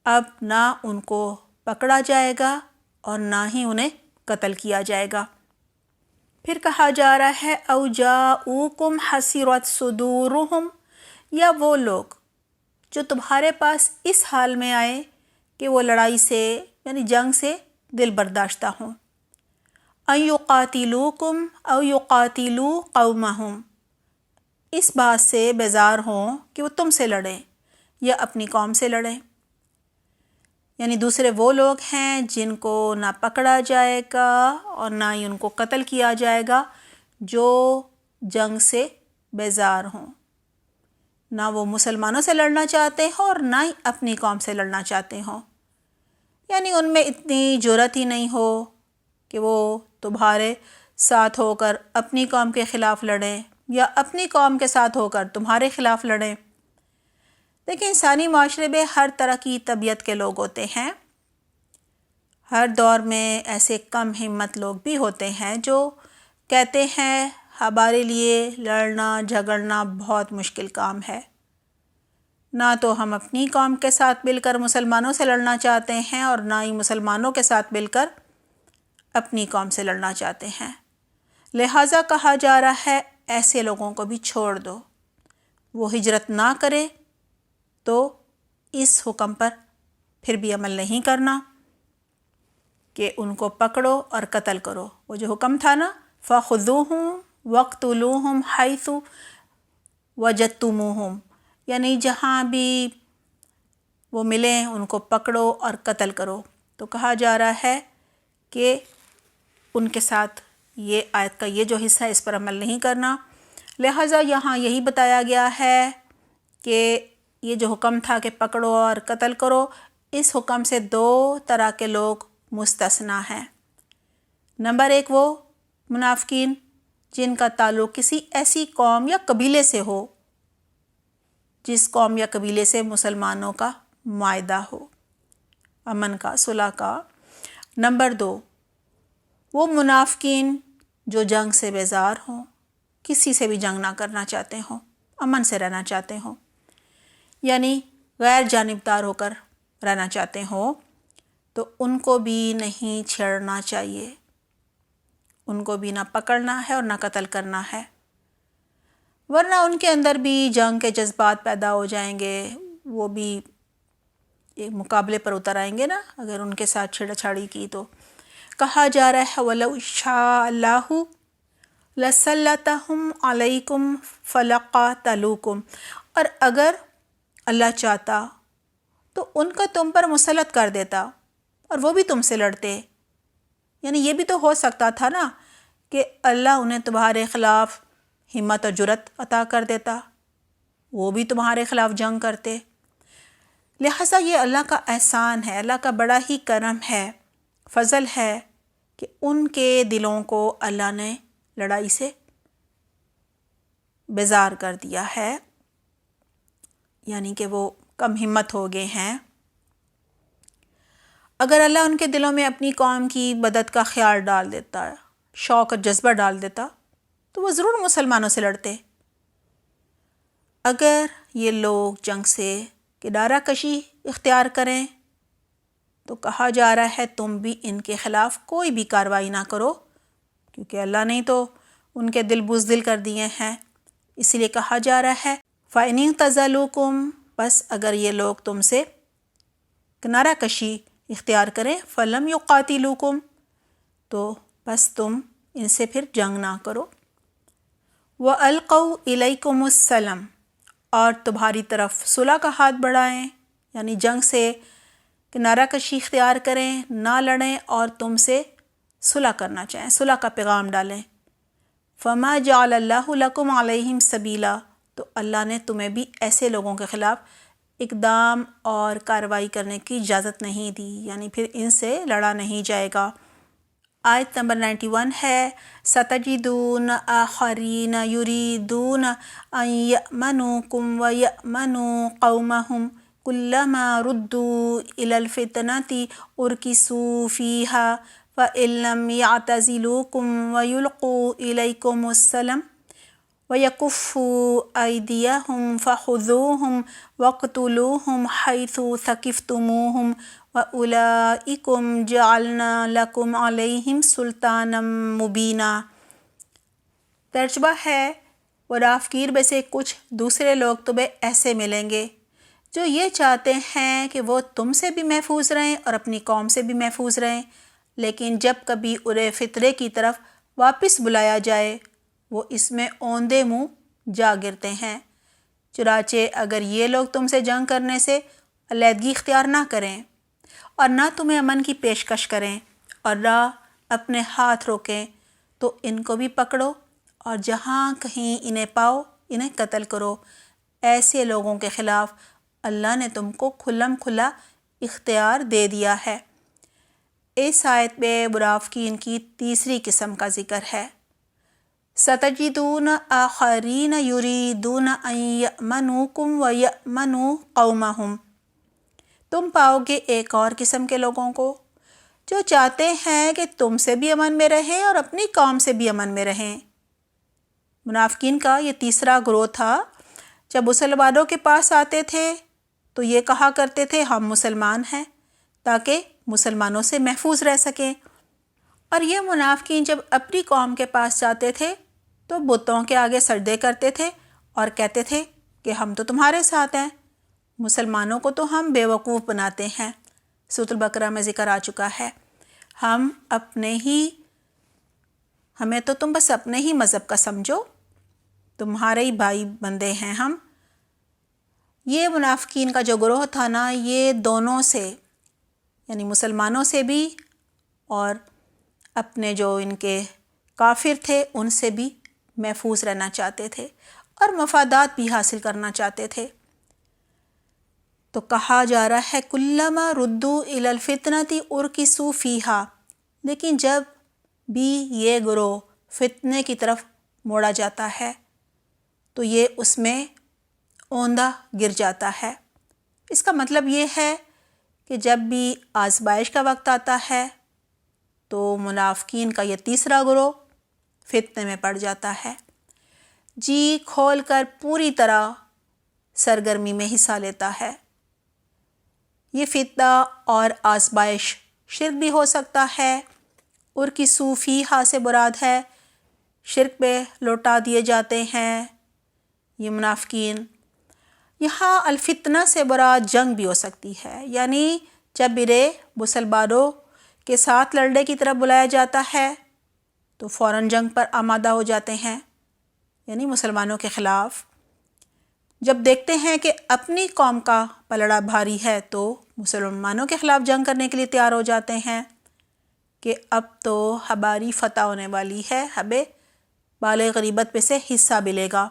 اب نہ ان کو پکڑا جائے گا اور نہ ہی انہیں قتل کیا جائے گا۔ پھر کہا جا رہا ہے أَوْ جَاءُوكُمْ حَسِرَتْ صُدُورُهُمْ، یا وہ لوگ جو تمہارے پاس اس حال میں آئے کہ وہ لڑائی سے یعنی جنگ سے دل برداشتہ ہوں۔ أَن يُقَاتِلُوكُمْ أَوْ يُقَاتِلُوا قَوْمَهُمْ، اس بات سے بیزار ہوں کہ وہ تم سے لڑیں یا اپنی قوم سے لڑیں۔ یعنی دوسرے وہ لوگ ہیں جن کو نہ پکڑا جائے گا اور نہ ہی ان کو قتل کیا جائے گا جو جنگ سے بیزار ہوں، نہ وہ مسلمانوں سے لڑنا چاہتے ہوں اور نہ ہی اپنی قوم سے لڑنا چاہتے ہوں۔ یعنی ان میں اتنی جرأت ہی نہیں ہو کہ وہ تمہارے ساتھ ہو کر اپنی قوم کے خلاف لڑیں یا اپنی قوم کے ساتھ ہو کر تمہارے خلاف لڑیں۔ دیکھیں، انسانی معاشرے میں ہر طرح کی طبیعت کے لوگ ہوتے ہیں۔ ہر دور میں ایسے کم ہمت لوگ بھی ہوتے ہیں جو کہتے ہیں ہمارے لیے لڑنا جھگڑنا بہت مشکل کام ہے، نہ تو ہم اپنی قوم کے ساتھ مل کر مسلمانوں سے لڑنا چاہتے ہیں اور نہ ہی مسلمانوں کے ساتھ مل کر اپنی قوم سے لڑنا چاہتے ہیں۔ لہٰذا کہا جا رہا ہے ایسے لوگوں کو بھی چھوڑ دو، وہ ہجرت نہ کرے تو اس حکم پر پھر بھی عمل نہیں کرنا کہ ان کو پکڑو اور قتل کرو۔ وہ جو حکم تھا نا فَخُذُوهُمْ وَاقْتُلُوهُمْ حَيْثُ وَجَدتُّمُوهُمْ، یعنی جہاں بھی وہ ملیں ان کو پکڑو اور قتل کرو۔ تو کہا جا رہا ہے کہ ان کے ساتھ یہ آیت کا یہ جو حصہ ہے اس پر عمل نہیں کرنا۔ لہٰذا یہاں یہی بتایا گیا ہے کہ یہ جو حکم تھا کہ پکڑو اور قتل کرو، اس حکم سے 2 طرح کے لوگ مستثنی ہیں۔ نمبر 1 وہ منافقین جن کا تعلق کسی ایسی قوم یا قبیلے سے ہو جس قوم یا قبیلے سے مسلمانوں کا معاہدہ ہو، امن کا، صلح کا۔ نمبر 2 وہ منافقین جو جنگ سے بیزار ہوں، کسی سے بھی جنگ نہ کرنا چاہتے ہوں، امن سے رہنا چاہتے ہوں، یعنی غیر جانبدار ہو کر رہنا چاہتے ہوں، تو ان کو بھی نہیں چھیڑنا چاہیے، ان کو بھی نہ پکڑنا ہے اور نہ قتل کرنا ہے، ورنہ ان کے اندر بھی جنگ کے جذبات پیدا ہو جائیں گے، وہ بھی ایک مقابلے پر اتر آئیں گے نا اگر ان کے ساتھ چھیڑا چھاڑی کی تو۔ کہا جا رہا ہے وَلَوْ شَاءَ اللَّهُ لَسَلَّطَهُمْ عَلَيْكُمْ فَلَقَاتَلُوكُمْ، اور اگر اللہ چاہتا تو ان کو تم پر مسلط کر دیتا اور وہ بھی تم سے لڑتے۔ یعنی یہ بھی تو ہو سکتا تھا نا کہ اللہ انہیں تمہارے خلاف ہمت اور جرأت عطا کر دیتا، وہ بھی تمہارے خلاف جنگ کرتے۔ لہٰذا یہ اللہ کا احسان ہے، اللہ کا بڑا ہی کرم ہے، فضل ہے کہ ان کے دلوں کو اللہ نے لڑائی سے بیزار کر دیا ہے، یعنی کہ وہ کم ہمت ہو گئے ہیں۔ اگر اللہ ان کے دلوں میں اپنی قوم کی مدد کا خیال ڈال دیتا، شوق اور جذبہ ڈال دیتا، تو وہ ضرور مسلمانوں سے لڑتے۔ اگر یہ لوگ جنگ سے کنارہ کشی اختیار کریں تو کہا جا رہا ہے تم بھی ان کے خلاف کوئی بھی کارروائی نہ کرو، کیونکہ اللہ نے تو ان کے دل بزدل کر دیے ہیں، اس لیے کہا جا رہا ہے فَإِنِ اعْتَزَلُوكُمْ، بس اگر یہ لوگ تم سے کنارہ کشی اختیار کریں، فَلَمْ يُقَاتِلُوكُمْ، تو بس تم ان سے پھر جنگ نہ کرو، وَأَلْقَوْا إِلَيْكُمُ السَّلَمَ، اور تمہاری طرف صلح کا ہاتھ بڑھائیں، یعنی جنگ سے کنارہ کشی اختیار کریں، نہ لڑیں اور تم سے صلح کرنا چاہیں، صلح کا پیغام ڈالیں۔ فَمَا جَعَلَ اللَّهُ لَكُمْ عَلَيْهِمْ سَبِيلًا، تو اللہ نے تمہیں بھی ایسے لوگوں کے خلاف اقدام اور کارروائی کرنے کی اجازت نہیں دی، یعنی پھر ان سے لڑا نہیں جائے گا۔ آیت نمبر 91 ہے سَتَجِدُونَ آخَرِينَ يُرِيدُونَ أَن يَأْمَنُوكُمْ وَيَأْمَنُوا قَوْمَهُمْ كُلَّمَا رُدُّوا إِلَى الْفِتْنَةِ أُرْكِسُوا فِيهَا فَإِن لَّمْ يَعْتَزِلُوكُمْ وَيُلْقُوا إِلَيْكُمُ السَّلَمَ وَيَكُفُّوا أَيْدِيَهُمْ فَخُذُوهُمْ وَاقْتُلُوهُمْ حَيْثُ ثَقِفْتُمُوهُمْ وَأُولَٰئِكُمْ جَعَلْنَا لَكُمْ عَلَيْهِمْ سُلْطَانًا مُبِينًا۔ ترجمہ ہے منافقین میں سے کچھ دوسرے لوگ تمہیں ایسے ملیں گے جو یہ چاہتے ہیں کہ وہ تم سے بھی محفوظ رہیں اور اپنی قوم سے بھی محفوظ رہیں، لیکن جب کبھی انہیں فتنے کی طرف واپس بلایا جائے وہ اس میں اوندے منہ جا گرتے ہیں۔ چنانچہ اگر یہ لوگ تم سے جنگ کرنے سے علیحدگی اختیار نہ کریں اور نہ تمہیں امن کی پیشکش کریں اور نہ اپنے ہاتھ روکیں تو ان کو بھی پکڑو اور جہاں کہیں انہیں پاؤ انہیں قتل کرو۔ ایسے لوگوں کے خلاف اللہ نے تم کو کھلم کھلا اختیار دے دیا ہے۔ اس آیت میں منافقین کی تیسری قسم کا ذکر ہے۔ سَتَجِدُونَ آخَرِينَ يُرِيدُونَ أَن يَأْمَنُوكُمْ وَيَأْمَنُوا قَوْمَهُمْ، تم پاؤ گے ایک اور قسم کے لوگوں کو جو چاہتے ہیں کہ تم سے بھی امن میں رہیں اور اپنی قوم سے بھی امن میں رہیں۔ منافقین کا یہ تیسرا گروہ تھا، جب مسلمانوں کے پاس آتے تھے تو یہ کہا کرتے تھے ہم مسلمان ہیں تاکہ مسلمانوں سے محفوظ رہ سکیں، اور یہ منافقین جب اپنی قوم کے پاس جاتے تھے تو بتوں کے آگے سجدے کرتے تھے اور کہتے تھے کہ ہم تو تمہارے ساتھ ہیں، مسلمانوں کو تو ہم بے وقوف بناتے ہیں۔ سورۃ البقرہ میں ذکر آ چکا ہے، ہمیں تو تم بس اپنے ہی مذہب کا سمجھو، تمہارے ہی بھائی بندے ہیں ہم۔ یہ منافقین کا جو گروہ تھا نا، یہ دونوں سے یعنی مسلمانوں سے بھی اور اپنے جو ان کے کافر تھے ان سے بھی محفوظ رہنا چاہتے تھے اور مفادات بھی حاصل کرنا چاہتے تھے۔ تو کہا جا رہا ہے کلما ردو الی الفتنۃ ارکسوا فیہا، لیکن جب بھی یہ گروہ فتنے کی طرف موڑا جاتا ہے تو یہ اس میں اوندہ گر جاتا ہے۔ اس کا مطلب یہ ہے کہ جب بھی آزمائش کا وقت آتا ہے تو منافقین کا یہ تیسرا گروہ فتنے میں پڑ جاتا ہے، جی کھول کر پوری طرح سرگرمی میں حصہ لیتا ہے۔ یہ فتنہ اور آزمائش شرک بھی ہو سکتا ہے، ارکسوا فیہا سے مراد ہے شرک پہ لوٹا دیے جاتے ہیں یہ منافقین۔ یہاں الفتنہ سے مراد جنگ بھی ہو سکتی ہے، یعنی جب انہیں مسلمانوں کے ساتھ لڑنے کی طرف بلایا جاتا ہے تو فوراً جنگ پر آمادہ ہو جاتے ہیں، یعنی مسلمانوں کے خلاف۔ جب دیکھتے ہیں کہ اپنی قوم کا پلڑا بھاری ہے تو مسلمانوں کے خلاف جنگ کرنے کے لیے تیار ہو جاتے ہیں کہ اب تو ہماری فتح ہونے والی ہے، ہمیں بالِ غنیمت پہ سے حصہ ملے گا۔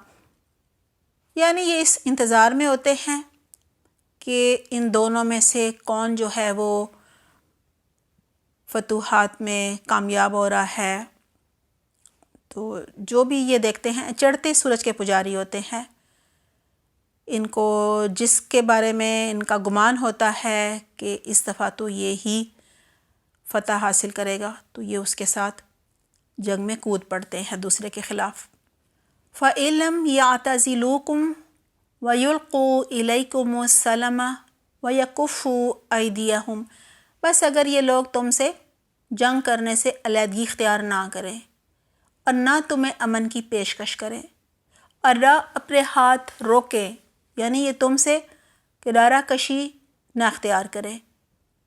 یعنی یہ اس انتظار میں ہوتے ہیں کہ ان دونوں میں سے کون جو ہے وہ فتوحات میں کامیاب ہو رہا ہے۔ تو جو بھی یہ دیکھتے ہیں چڑھتے سورج کے پجاری ہوتے ہیں، ان کو جس کے بارے میں ان کا گمان ہوتا ہے کہ اس دفعہ تو یہ ہی فتح حاصل کرے گا تو یہ اس کے ساتھ جنگ میں کود پڑتے ہیں دوسرے کے خلاف۔ فَإِن لَّمْ يَعْتَزِلُوكُمْ وَيُلْقُوا إِلَيْكُمُ السَّلَمَ وَيَكُفُّوا أَيْدِيَهُمْ، بس اگر یہ لوگ تم سے جنگ کرنے سے علیحدگی اختیار نہ کریں اور نہ تمہیں امن کی پیشکش کریں اور نہ اپنے ہاتھ روکیں، یعنی یہ تم سے کنارہ کشی نہ اختیار کریں،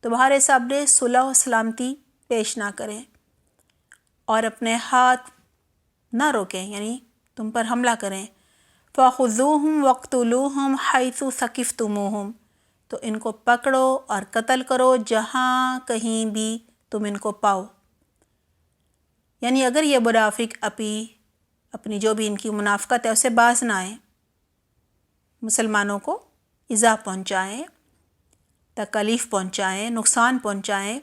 تمہارے سامنے صلح و سلامتی پیش نہ کریں اور اپنے ہاتھ نہ روکیں، یعنی تم پر حملہ کریں، فَخُذُوهُمْ وَاقْتُلُوهُمْ حَيْثُ ثَقِفْتُمُوهُمْ، تو ان کو پکڑو اور قتل کرو جہاں کہیں بھی تم ان کو پاؤ۔ یعنی اگر یہ منافق اپنی جو بھی ان کی منافقت ہے اسے باز نہ آئیں، مسلمانوں کو ایذا پہنچائیں، تکلیف پہنچائیں، نقصان پہنچائیں،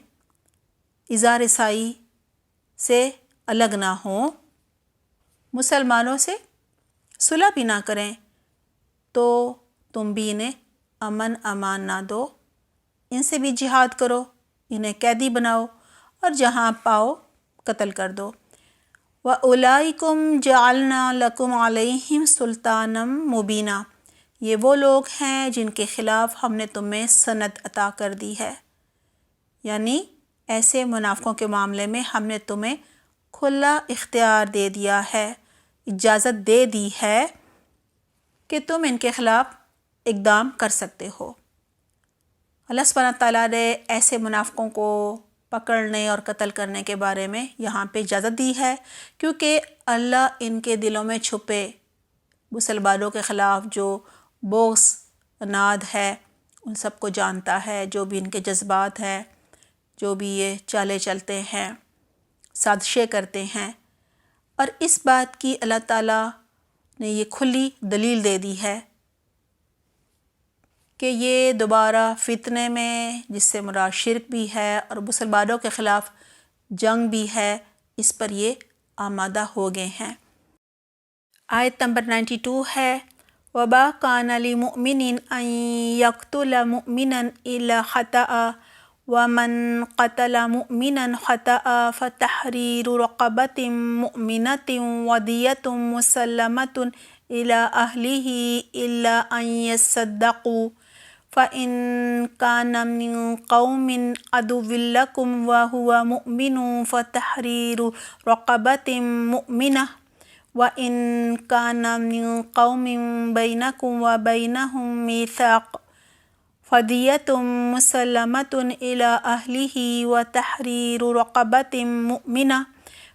ایذا رسائی سے الگ نہ ہوں، مسلمانوں سے صلح بھی نہ کریں، تو تم بھی انہیں امن امان نہ دو، ان سے بھی جہاد کرو، انہیں قیدی بناؤ اور جہاں پاؤ قتل کر دو۔ وَأُولَئِكُمْ جَعَلْنَا لَكُمْ عَلَيْهِمْ سُلْطَانًا مُبِينًا، یہ وہ لوگ ہیں جن کے خلاف ہم نے تمہیں سند عطا کر دی ہے، یعنی ایسے منافقوں کے معاملے میں ہم نے تمہیں کھلا اختیار دے دیا ہے، اجازت دے دی ہے کہ تم ان کے خلاف اقدام کر سکتے ہو۔ اللہ سبحانہ تعالیٰ نے ایسے منافقوں کو پکڑنے اور قتل کرنے کے بارے میں یہاں پہ اجازت دی ہے، کیونکہ اللہ ان کے دلوں میں چھپے مسلمانوں کے خلاف جو بغض اناد ہے ان سب کو جانتا ہے، جو بھی ان کے جذبات ہیں، جو بھی یہ چالیں چلتے ہیں، سازشیں کرتے ہیں، اور اس بات کی اللہ تعالیٰ نے یہ کھلی دلیل دے دی ہے کہ یہ دوبارہ فتنے میں، جس سے مراد شرک بھی ہے اور مسلمانوں کے خلاف جنگ بھی ہے، اس پر یہ آمادہ ہو گئے ہیں۔ آیت نمبر 92 ہے وَمَا كَانَ لِمُؤْمِنٍ أَن يَقْتُلَ مُؤْمِنًا إِلَّا خَطَأً وَمَنْ قَتَلَ مُؤْمِنًا خَطَأً فَتَحْرِيرُ رَقَبَةٍ مُؤْمِنَةٍ وَدِيَةٌ مُسَلَّمَةٌ إِلَىٰ أَهْلِهِ إِلَّا أَن يَصَّدَّقُوا فَإِن كَانَ مِن قَوْمٍ عَدُوٍّ لَكُمْ وَهُوَ مُؤْمِنٌ فَتَحْرِيرُ رَقَبَةٍ مُؤْمِنَةٍ وَإِن كَانَ مِن قَوْمٍ بَيْنَكُمْ وَبَيْنَهُم مِّيثَاقٌ فَدِيَةٌ مُسَلَّمَةٌ إِلَىٰ أَهْلِهِ وَتَحْرِيرُ رَقَبَةٍ مُؤْمِنَةٍ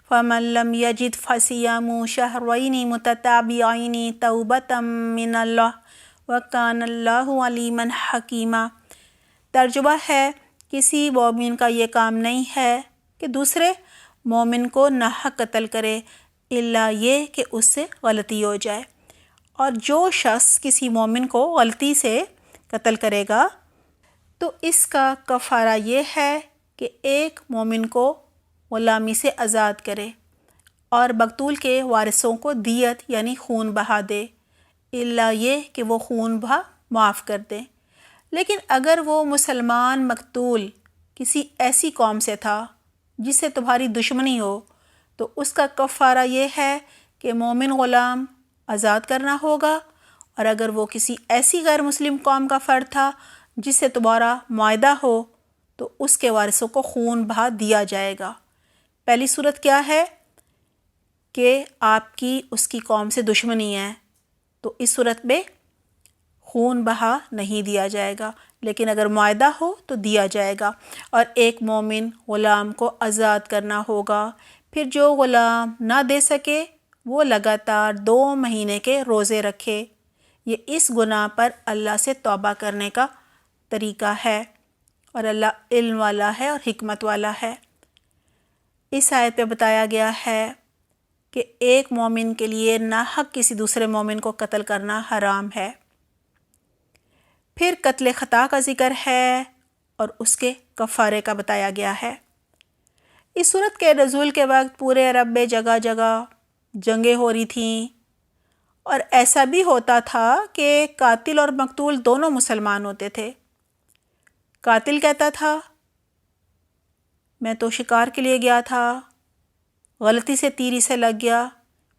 فَمَن لَّمْ يَجِدْ فَصِيَامُ شَهْرَيْنِ مُتَتَابِعَيْنِ تَوْبَةً مِّنَ اللَّهِ وَكَانَ اللَّهُ عَلِيمًا حَكِيمًا۔ ترجمہ ہے کسی مومن کا یہ کام نہیں ہے کہ دوسرے مومن کو ناحق قتل کرے الا یہ کہ اس سے غلطی ہو جائے، اور جو شخص کسی مومن کو غلطی سے قتل کرے گا تو اس کا کفارہ یہ ہے کہ ایک مومن کو غلامی سے آزاد کرے اور مقتول کے وارثوں کو دیت یعنی خون بہا دے، الا یہ کہ وہ خون بہا معاف کر دیں۔ لیکن اگر وہ مسلمان مقتول کسی ایسی قوم سے تھا جس سے تمہاری دشمنی ہو تو اس کا کفارہ یہ ہے کہ مومن غلام آزاد کرنا ہوگا، اور اگر وہ کسی ایسی غیر مسلم قوم کا فرد تھا جس سے تمہارا معاہدہ ہو تو اس کے وارثوں کو خون بہا دیا جائے گا۔ پہلی صورت کیا ہے کہ آپ کی اس کی قوم سے دشمنی ہے، تو اس صورت میں خون بہا نہیں دیا جائے گا، لیکن اگر معاہدہ ہو تو دیا جائے گا، اور ایک مومن غلام کو آزاد کرنا ہوگا۔ پھر جو غلام نہ دے سکے وہ لگاتار 2 مہینے کے روزے رکھے۔ یہ اس گناہ پر اللہ سے توبہ کرنے کا طریقہ ہے، اور اللہ علم والا ہے اور حکمت والا ہے۔ اس آیت پہ بتایا گیا ہے کہ ایک مومن کے لیے ناحق کسی دوسرے مومن کو قتل کرنا حرام ہے۔ پھر قتل خطا کا ذکر ہے اور اس کے کفارے کا بتایا گیا ہے۔ اس صورت کے نزول کے وقت پورے عرب میں جگہ جگہ جنگیں ہو رہی تھیں، اور ایسا بھی ہوتا تھا کہ قاتل اور مقتول دونوں مسلمان ہوتے تھے۔ قاتل کہتا تھا میں تو شکار کے لیے گیا تھا، غلطی سے تیر اسے لگ گیا،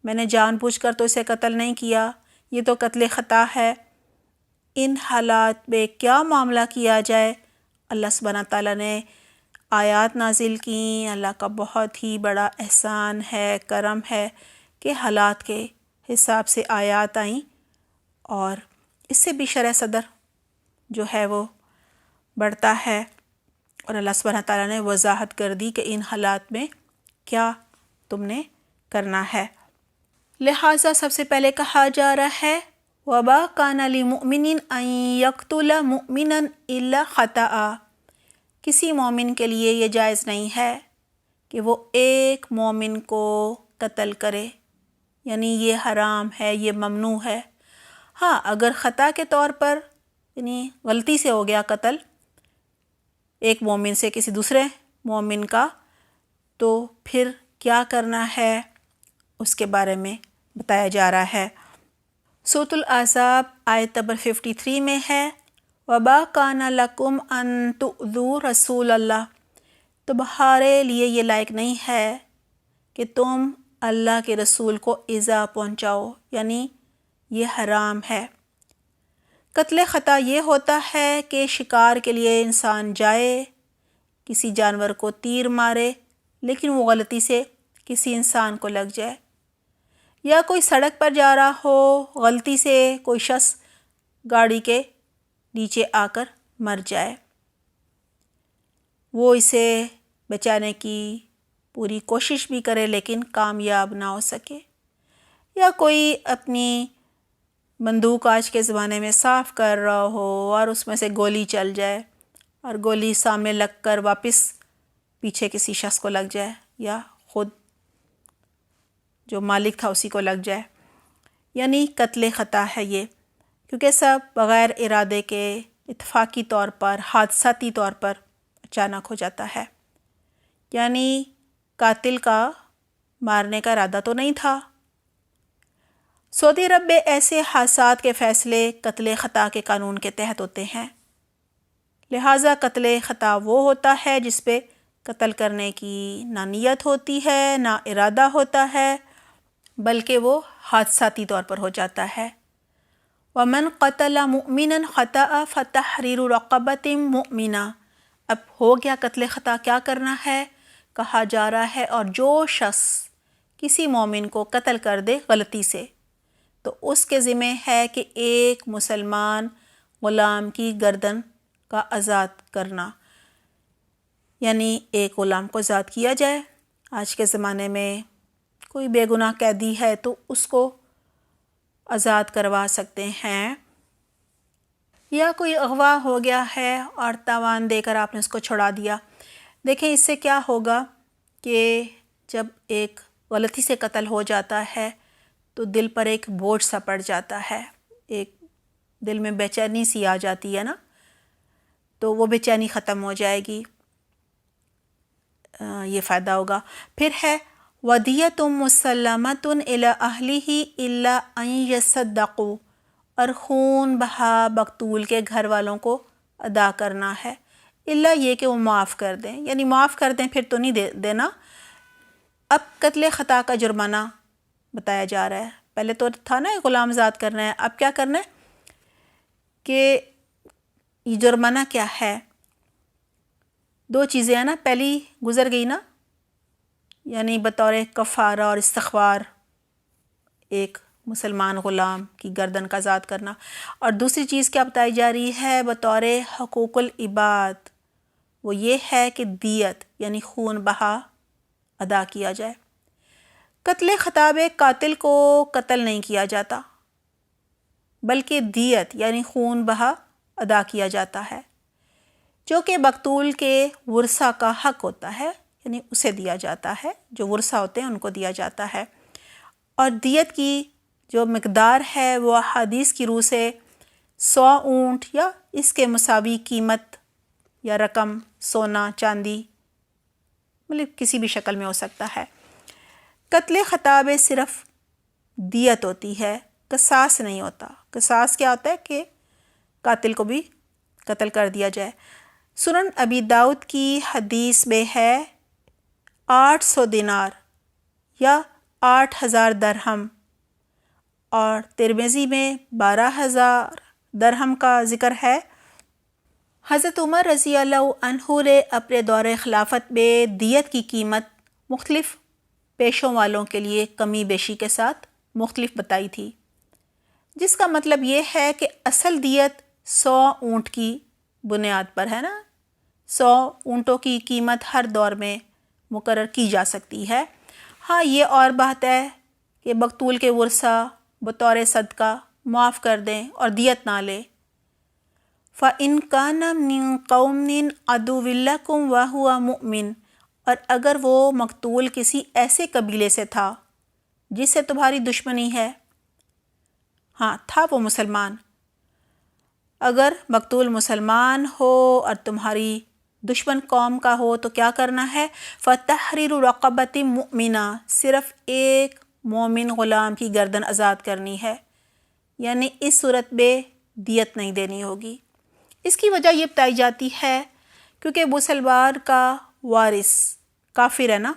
میں نے جان بوجھ کر تو اسے قتل نہیں کیا، یہ تو قتل خطا ہے۔ ان حالات میں کیا معاملہ کیا جائے؟ اللہ سبحانہ تعالیٰ نے آیات نازل کیں۔ اللہ کا بہت ہی بڑا احسان ہے، کرم ہے کہ حالات کے حساب سے آیات آئیں، اور اس سے بھی شرح صدر جو ہے وہ بڑھتا ہے، اور اللہ سبحانہ تعالیٰ نے وضاحت کر دی کہ ان حالات میں کیا تم نے کرنا ہے۔ لہٰذا سب سے پہلے کہا جا رہا ہے وَمَا كَانَ لِمُؤْمِنٍ أَن يَقْتُلَ مُؤْمِنًا إِلَّا خَطَأً، کسی مومن کے لیے یہ جائز نہیں ہے کہ وہ ایک مومن کو قتل کرے، یعنی یہ حرام ہے، یہ ممنوع ہے۔ ہاں اگر خطا کے طور پر یعنی غلطی سے ہو گیا قتل ایک مومن سے کسی دوسرے مومن کا، تو پھر کیا کرنا ہے اس کے بارے میں بتایا جا رہا ہے۔ سورۃ الاحزاب آیت نمبر 53 میں ہے وَمَا كَانَ لَكُمْ أَن تُؤْذُوا رَسُولَ اللَّهِ، تمہارے لیے یہ لائق نہیں ہے کہ تم اللہ کے رسول کو ایذا پہنچاؤ، یعنی یہ حرام ہے۔ قتل خطا یہ ہوتا ہے کہ شکار کے لیے انسان جائے، کسی جانور کو تیر مارے، لیکن وہ غلطی سے کسی انسان کو لگ جائے، یا کوئی سڑک پر جا رہا ہو، غلطی سے کوئی شخص گاڑی کے نیچے آ کر مر جائے، وہ اسے بچانے کی پوری کوشش بھی کرے لیکن کامیاب نہ ہو سکے، یا کوئی اپنی بندوق آج کے زمانے میں صاف کر رہا ہو اور اس میں سے گولی چل جائے اور گولی سامنے لگ کر واپس پیچھے کسی شخص کو لگ جائے، یا خود جو مالک تھا اسی کو لگ جائے، یعنی قتل خطا ہے یہ، کیونکہ سب بغیر ارادے کے اتفاقی طور پر حادثاتی طور پر اچانک ہو جاتا ہے، یعنی قاتل کا مارنے کا ارادہ تو نہیں تھا۔ سعودی عرب میں ایسے حادثات کے فیصلے قتل خطا کے قانون کے تحت ہوتے ہیں، لہٰذا قتل خطا وہ ہوتا ہے جس پہ قتل کرنے کی نہ نیت ہوتی ہے نہ ارادہ ہوتا ہے، بلکہ وہ حادثاتی طور پر ہو جاتا ہے۔ وَمَنْ قَتَلَ مُؤْمِنًا خَطَأً فَتَحْرِيرُ رَقَبَةٍ مُؤْمِنَةٍ، اب ہو گیا قتل خطا، کیا کرنا ہے؟ کہا جا رہا ہے اور جو شخص کسی مومن کو قتل کر دے غلطی سے تو اس کے ذمہ ہے کہ ایک مسلمان غلام کی گردن کا آزاد کرنا، یعنی ایک غلام کو آزاد کیا جائے۔ آج کے زمانے میں کوئی بے گناہ قیدی ہے تو اس کو آزاد کروا سکتے ہیں، یا کوئی اغوا ہو گیا ہے اور تاوان دے کر آپ نے اس کو چھڑا دیا۔ دیکھیں اس سے کیا ہوگا کہ جب ایک غلطی سے قتل ہو جاتا ہے تو دل پر ایک بوجھ سا پڑ جاتا ہے، ایک دل میں بے چینی سی آ جاتی ہے نا، تو وہ بے چینی ختم ہو جائے گی، یہ فائدہ ہوگا۔ پھر ہے وَدِيَةٌ مُسَلَّمَةٌ إِلَىٰ أَهْلِهِ إِلَّا أَن يَصَّدَّقُوا، اور خون بہا مقتول کے گھر والوں کو ادا کرنا ہے، الا یہ کہ وہ معاف کر دیں، یعنی معاف کر دیں پھر تو نہیں دینا۔ اب قتل خطا کا جرمانہ بتایا جا رہا ہے، پہلے تو تھا نا غلام آزاد کرنا ہے، اب کیا کرنا ہے کہ یہ جرمانہ کیا ہے؟ دو چیزیں ہیں نا، پہلی گزر گئی نا، یعنی بطور کفارہ اور استغفار ایک مسلمان غلام کی گردن کا آزاد کرنا، اور دوسری چیز کیا بتائی جا رہی ہے بطور حقوق العباد، وہ یہ ہے کہ دیت یعنی خون بہا ادا کیا جائے۔ قتل خطا میں قاتل کو قتل نہیں کیا جاتا، بلکہ دیت یعنی خون بہا ادا کیا جاتا ہے، جو کہ مقتول کے ورثہ کا حق ہوتا ہے، یعنی اسے دیا جاتا ہے، جو ورثہ ہوتے ہیں ان کو دیا جاتا ہے۔ اور دیت کی جو مقدار ہے وہ احادیث کی روح سے 100 اونٹ یا اس کے مساوی قیمت یا رقم، سونا چاندی، مطلب کسی بھی شکل میں ہو سکتا ہے۔ قتل خطا میں صرف دیت ہوتی ہے، قصاص نہیں ہوتا۔ قصاص کیا ہوتا ہے کہ قاتل کو بھی قتل کر دیا جائے۔ سنن ابی داؤد کی حدیث میں ہے 800 دینار یا 8000 درہم، اور ترمذی میں 12000 درہم کا ذکر ہے۔ حضرت عمر رضی اللہ عنہ نے اپنے دور خلافت میں دیت کی قیمت مختلف پیشوں والوں کے لیے کمی بیشی کے ساتھ مختلف بتائی تھی، جس کا مطلب یہ ہے کہ اصل دیت 100 اونٹ کی بنیاد پر ہے نا، 100 اونٹوں کی قیمت ہر دور میں مقرر کی جا سکتی ہے۔ ہاں یہ اور بات ہے کہ مقتول کے ورثہ بطور صدقہ معاف کر دیں اور دیت نہ لے۔ فَإِن كَانَ مِن قَوْمٍ عَدُوٍّ لَكُمْ وَهُوَ مُؤْمِنٌ، اور اگر وہ مقتول کسی ایسے قبیلے سے تھا جس سے تمہاری دشمنی ہے، ہاں تھا وہ مسلمان، اگر مقتول مسلمان ہو اور تمہاری دشمن قوم کا ہو تو کیا کرنا ہے؟ فَتَحْرِيرُ رَقَبَةٍ مُؤْمِنَةٍ، صرف ایک مومن غلام کی گردن آزاد کرنی ہے، یعنی اس صورت میں دیت نہیں دینی ہوگی۔ اس کی وجہ یہ بتائی جاتی ہے کیونکہ مسلمان کا وارث کافر ہے نا،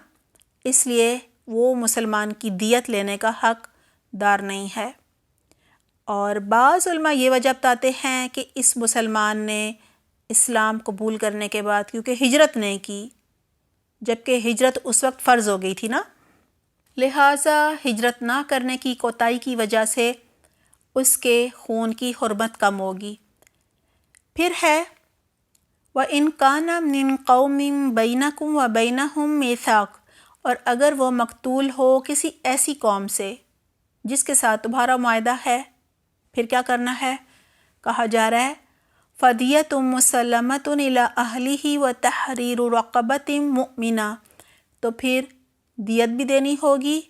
اس لیے وہ مسلمان کی دیت لینے کا حق دار نہیں ہے۔ اور بعض علماء یہ وجہ بتاتے ہیں کہ اس مسلمان نے اسلام قبول کرنے کے بعد کیونکہ ہجرت نہیں کی، جبکہ ہجرت اس وقت فرض ہو گئی تھی نا، لہٰذا ہجرت نہ کرنے کی کوتاہی کی وجہ سے اس کے خون کی حرمت کم ہوگی۔ پھر ہے وَإِن كَانَ مِن قَوْمٍ بَيْنَكُمْ وَبَيْنَهُمْ مِيثَاقٌ، اور اگر وہ مقتول ہو کسی ایسی قوم سے جس کے ساتھ تمہارا معاہدہ ہے، پھر کیا کرنا ہے؟ کہا جا رہا ہے فَدِيَةٌ مُسَلَّمَةٌ إِلَىٰ أَهْلِهِ وَتَحْرِيرُ رَقَبَةٍ مُؤْمِنَةٍ، تو پھر دیت بھی دینی ہوگی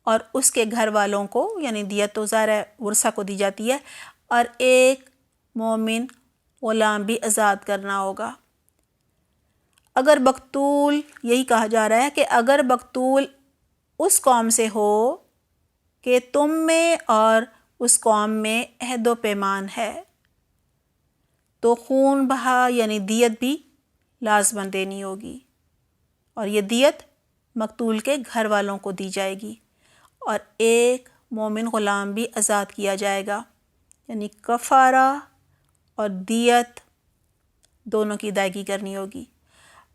اور اس کے گھر والوں کو، یعنی دیت تو ظاہر ہے ورثہ کو دی جاتی ہے، اور ایک مومن غلام بھی آزاد کرنا ہوگا۔ اگر مقتول، یہی کہا جا رہا ہے کہ اگر مقتول اس قوم سے ہو کہ تم میں اور اس قوم میں عہد و پیمان ہے، تو خون بہا یعنی دیت بھی لازماً دینی ہوگی، اور یہ دیت مقتول کے گھر والوں کو دی جائے گی، اور ایک مومن غلام بھی آزاد کیا جائے گا، یعنی کفارہ اور دیت دونوں کی ادائیگی کرنی ہوگی۔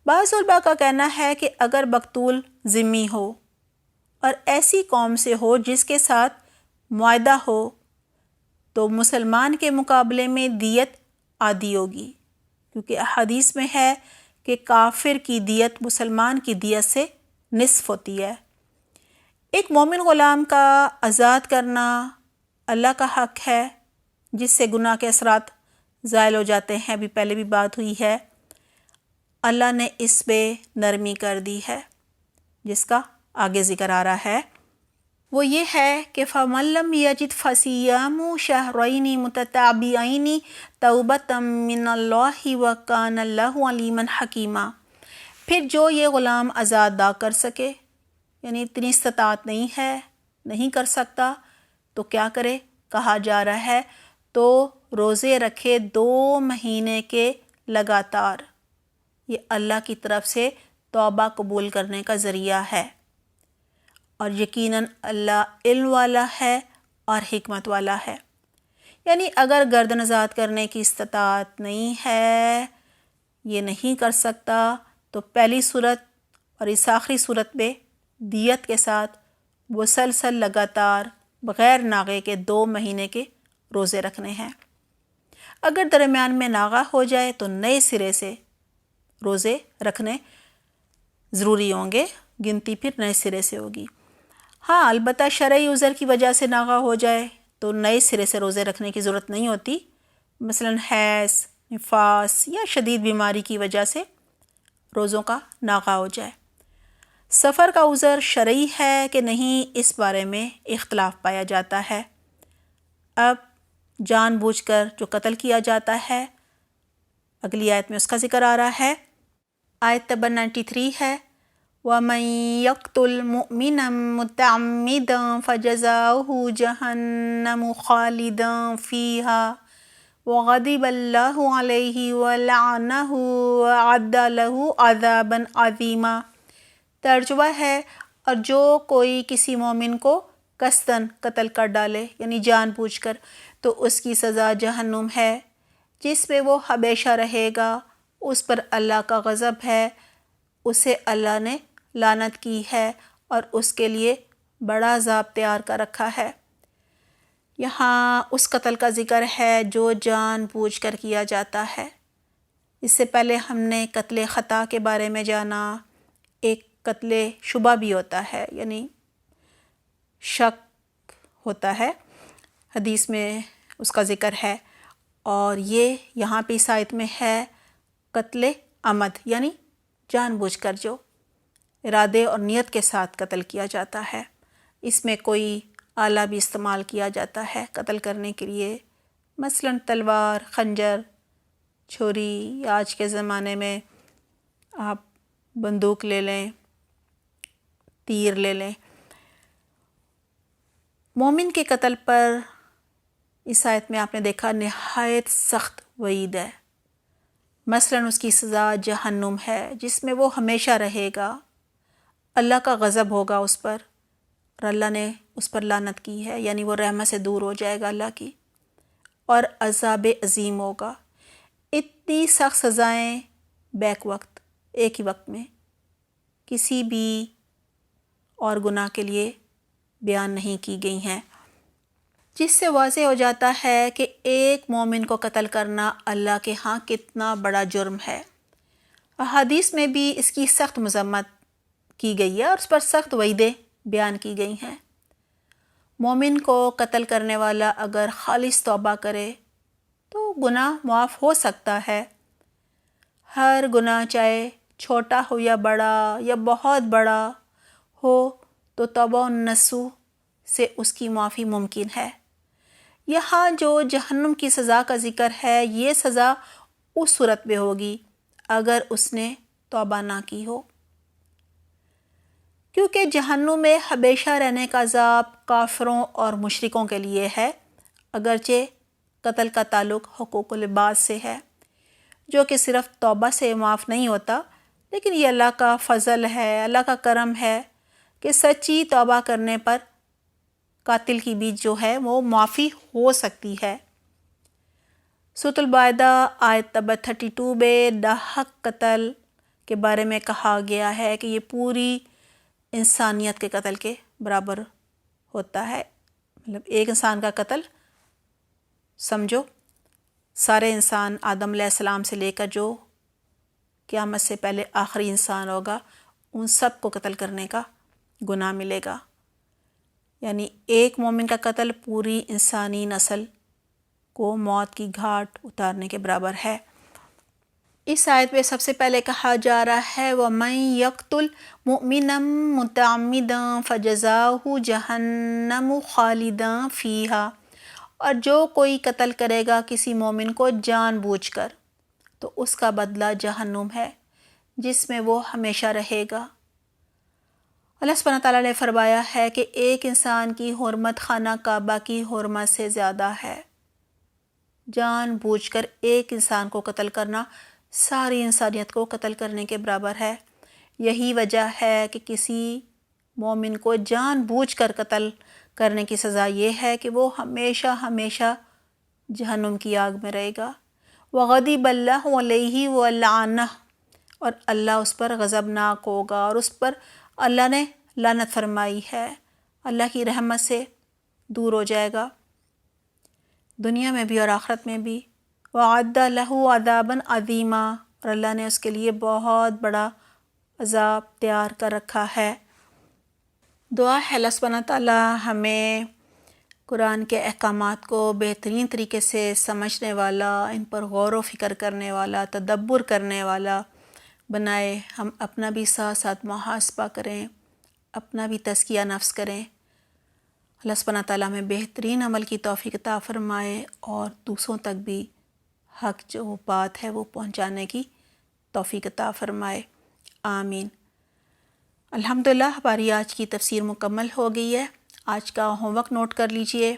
بعض علماء کا کہنا ہے کہ اگر مقتول ذمی ہو اور ایسی قوم سے ہو جس کے ساتھ معاہدہ ہو، تو مسلمان کے مقابلے میں دیت عادی ہوگی، کیونکہ احادیث میں ہے کہ کافر کی دیت مسلمان کی دیت سے نصف ہوتی ہے۔ ایک مومن غلام کا آزاد کرنا اللہ کا حق ہے، جس سے گناہ کے اثرات زائل ہو جاتے ہیں، ابھی پہلے بھی بات ہوئی ہے۔ اللہ نے اس پہ نرمی کر دی ہے، جس کا آگے ذکر آ رہا ہے۔ وہ یہ ہے کہ فَمَن لَّمْ يَجِدْ فَصِيَامُ شَهْرَيْنِ مُتَتَابِعَيْنِ تَوْبَةً مِّنَ اللَّهِ وَكَانَ اللَّهُ عَلِيمًا حَكِيمًا۔ پھر جو یہ غلام آزاد نہ کر سکے، یعنی اتنی استطاعت نہیں ہے، نہیں کر سکتا، تو کیا کرے؟ کہا جا رہا ہے تو روزے رکھے 2 مہینے کے لگاتار۔ یہ اللہ کی طرف سے توبہ قبول کرنے کا ذریعہ ہے، اور یقیناً اللہ علم والا ہے اور حکمت والا ہے۔ یعنی اگر گردن آزاد کرنے کی استطاعت نہیں ہے، یہ نہیں کر سکتا، تو پہلی صورت اور اس آخری صورت میں دیت کے ساتھ مسلسل لگاتار بغیر ناغے کے 2 مہینے کے روزے رکھنے ہیں۔ اگر درمیان میں ناغہ ہو جائے تو نئے سرے سے روزے رکھنے ضروری ہوں گے، گنتی پھر نئے سرے سے ہوگی۔ ہاں، البتہ شرعی عذر کی وجہ سے ناغہ ہو جائے تو نئے سرے سے روزے رکھنے کی ضرورت نہیں ہوتی، مثلاً حیض، نفاس یا شدید بیماری کی وجہ سے روزوں کا ناغہ ہو جائے۔ سفر کا عذر شرعی ہے کہ نہیں، اس بارے میں اختلاف پایا جاتا ہے۔ اب جان بوجھ کر جو قتل کیا جاتا ہے، اگلی آیت میں اس کا ذکر آ رہا ہے۔ آیت نمبر 93 ہے، وَمَن يَقْتُلْ مُؤْمِنًا مُتَعَمِّدًا فَجَزَاؤُهُ جَهَنَّمُ خَالِدًا فِيهَا وَغَضِبَ اللَّهُ عَلَيْهِ وَلَعَنَهُ وَأَعَدَّ لَهُ عَذَابًا عَظِيمًا۔ ترجمہ ہے، اور جو کوئی کسی مومن کو قصداً قتل کر ڈالے، یعنی جان بوجھ کر، تو اس کی سزا جہنم ہے، جس میں وہ ہمیشہ رہے گا، اس پر اللہ کا غضب ہے، اسے اللہ نے لعنت کی ہے اور اس کے لیے بڑا عذاب تیار کر رکھا ہے۔ یہاں اس قتل کا ذکر ہے جو جان بوجھ کر کیا جاتا ہے۔ اس سے پہلے ہم نے قتل خطا کے بارے میں جانا، ایک قتل شبہ بھی ہوتا ہے، یعنی شک ہوتا ہے، حدیث میں اس کا ذکر ہے، اور یہ یہاں پہ اس آیت میں ہے قتل عمد، یعنی جان بوجھ کر جو ارادے اور نیت کے ساتھ قتل کیا جاتا ہے۔ اس میں کوئی آلہ بھی استعمال کیا جاتا ہے قتل کرنے کے لیے، مثلاً تلوار، خنجر، چھری، یا آج کے زمانے میں آپ بندوق لے لیں، تیر لے لیں۔ مومن کے قتل پر اس آیت میں آپ نے دیکھا نہایت سخت وعید ہے، مثلاً اس کی سزا جہنم ہے، جس میں وہ ہمیشہ رہے گا، اللہ کا غضب ہوگا اس پر، اور اللہ نے اس پر لعنت کی ہے، یعنی وہ رحمت سے دور ہو جائے گا اللہ کی، اور عذاب عظیم ہوگا۔ اتنی سخت سزائیں بیک وقت، ایک ہی وقت میں کسی بھی اور گناہ کے لیے بیان نہیں کی گئی ہیں، جس سے واضح ہو جاتا ہے کہ ایک مومن کو قتل کرنا اللہ کے ہاں کتنا بڑا جرم ہے۔ احادیث میں بھی اس کی سخت مذمت کی گئی ہے اور اس پر سخت وعیدیں بیان کی گئی ہیں۔ مومن کو قتل کرنے والا اگر خالص توبہ کرے تو گناہ معاف ہو سکتا ہے۔ ہر گناہ چاہے چھوٹا ہو یا بڑا یا بہت بڑا ہو، تو توبہ و نصوح سے اس کی معافی ممکن ہے۔ یہاں جو جہنم کی سزا کا ذکر ہے، یہ سزا اس صورت میں ہوگی اگر اس نے توبہ نہ کی ہو، کیونکہ جہنم میں ہمیشہ رہنے کا عذاب کافروں اور مشرکوں کے لیے ہے، اگرچہ قتل کا تعلق حقوق العباد سے ہے، جو کہ صرف توبہ سے معاف نہیں ہوتا، لیکن یہ اللہ کا فضل ہے، اللہ کا کرم ہے کہ سچی توبہ کرنے پر قاتل کی بھی جو ہے وہ معافی ہو سکتی ہے۔ سورۃ المائدہ آیت نمبر 32 میں ناحق قتل کے بارے میں کہا گیا ہے کہ یہ پوری انسانیت کے قتل کے برابر ہوتا ہے، مطلب ایک انسان کا قتل سمجھو سارے انسان آدم علیہ السلام سے لے کر جو قیامت سے پہلے آخری انسان ہوگا، ان سب کو قتل کرنے کا گناہ ملے گا، یعنی ایک مومن کا قتل پوری انسانی نسل کو موت کی گھاٹ اتارنے کے برابر ہے۔ اس آیت میں سب سے پہلے کہا جا رہا ہے وَمَن يَقْتُلْ مُؤْمِنًا مُتَعَمِّدًا فَجَزَاؤُهُ جَهَنَّمُ خَالِدًا فِيهَا، اور جو کوئی قتل کرے گا کسی مومن کو جان بوجھ کر تو اس کا بدلہ جہنم ہے جس میں وہ ہمیشہ رہے گا۔ اللہ سبحانہ تعالیٰ نے فرمایا ہے کہ ایک انسان کی حرمت خانہ کعبہ کی حرمت سے زیادہ ہے۔ جان بوجھ کر ایک انسان کو قتل کرنا ساری انسانیت کو قتل کرنے کے برابر ہے۔ یہی وجہ ہے کہ کسی مومن کو جان بوجھ کر قتل کرنے کی سزا یہ ہے کہ وہ ہمیشہ ہمیشہ جہنم کی آگ میں رہے گا۔ وَغَضِبَ اللَّهُ عَلَيْهِ وَلَعَنَهُ، اور اللہ اس پر غضبناک ہوگا اور اس پر اللہ نے لعنت فرمائی ہے، اللہ کی رحمت سے دور ہو جائے گا دنیا میں بھی اور آخرت میں بھی۔ وَعَدَّ لَهُ عَذَابًا عَظِيمًا، اور اللہ نے اس کے لیے بہت بڑا عذاب تیار کر رکھا ہے۔ دعا ہے اللہ سبحانہ تعالیٰ ہمیں قرآن کے احکامات کو بہترین طریقے سے سمجھنے والا، ان پر غور و فکر کرنے والا، تدبر کرنے والا بنائے۔ ہم اپنا بھی ساتھ ساتھ محاسبہ کریں، اپنا بھی تزکیہ نفس کریں۔ اللہ سبحانہ تعالیٰ ہمیں بہترین عمل کی توفیق عطا فرمائے اور دوسروں تک بھی حق جو بات ہے وہ پہنچانے کی توفیق عطا فرمائے، آمین۔ الحمدللہ ہماری آج کی تفسیر مکمل ہو گئی ہے۔ آج کا ہوم ورک نوٹ کر لیجئے۔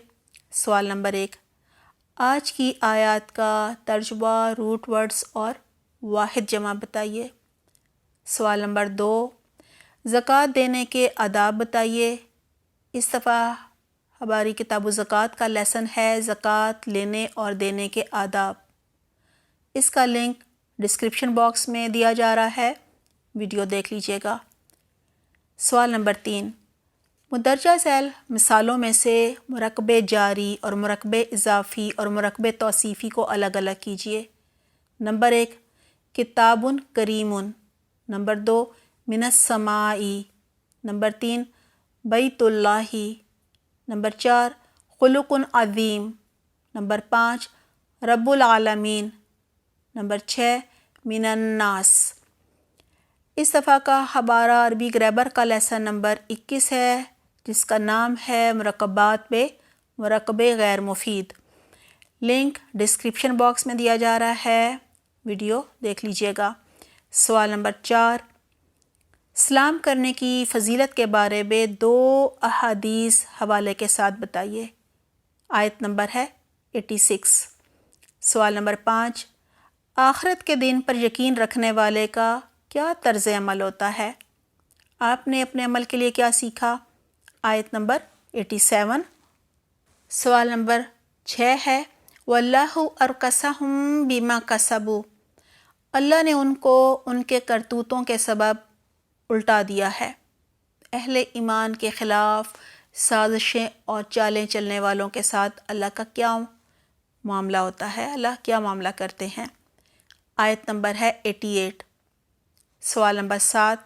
سوال نمبر 1، آج کی آیات کا ترجمہ، روٹ ورڈز اور واحد جمع بتائیے۔ سوال نمبر 2، زکوٰۃ دینے کے آداب بتائیے۔ اس دفعہ ہماری کتاب الزکوٰۃ کا لیسن ہے زکوٰۃ لینے اور دینے کے آداب۔ اس کا لنک ڈسکرپشن باکس میں دیا جا رہا ہے، ویڈیو دیکھ لیجئے گا۔ سوال نمبر 3، مندرجہ ذیل مثالوں میں سے مرکب جاری اور مرکب اضافی اور مرکب توصیفی کو الگ الگ کیجیے۔ نمبر 1، کتاب کریم۔ نمبر 2، من السماء۔ نمبر 3، بیت اللہ۔ نمبر 4، خلق عظیم۔ نمبر 5، رب العالمین۔ نمبر 6، من الناس۔ اس دفعہ کا ہمارا عربی گرامر کا لیسن نمبر 21 ہے، جس کا نام ہے مرکبات میں مرکب غیر مفید۔ لنک ڈسکرپشن باکس میں دیا جا رہا ہے، ویڈیو دیکھ لیجئے گا۔ سوال نمبر 4، سلام کرنے کی فضیلت کے بارے میں 2 احادیث حوالے کے ساتھ بتائیے۔ آیت نمبر ہے 86۔ سوال نمبر 5، آخرت کے دن پر یقین رکھنے والے کا کیا طرز عمل ہوتا ہے؟ آپ نے اپنے عمل کے لیے کیا سیکھا؟ آیت نمبر 87۔ سوال نمبر 6 ہے وَاللَّهُ أَرْكَسَهُمْ بِمَا كَسَبُوا، اللہ نے ان کو ان کے کرتوتوں کے سبب الٹا دیا ہے۔ اہل ایمان کے خلاف سازشیں اور چالیں چلنے والوں کے ساتھ اللہ کا کیا معاملہ ہوتا ہے، اللہ کیا معاملہ کرتے ہیں؟ آیت نمبر ہے 88۔ سوال نمبر 7،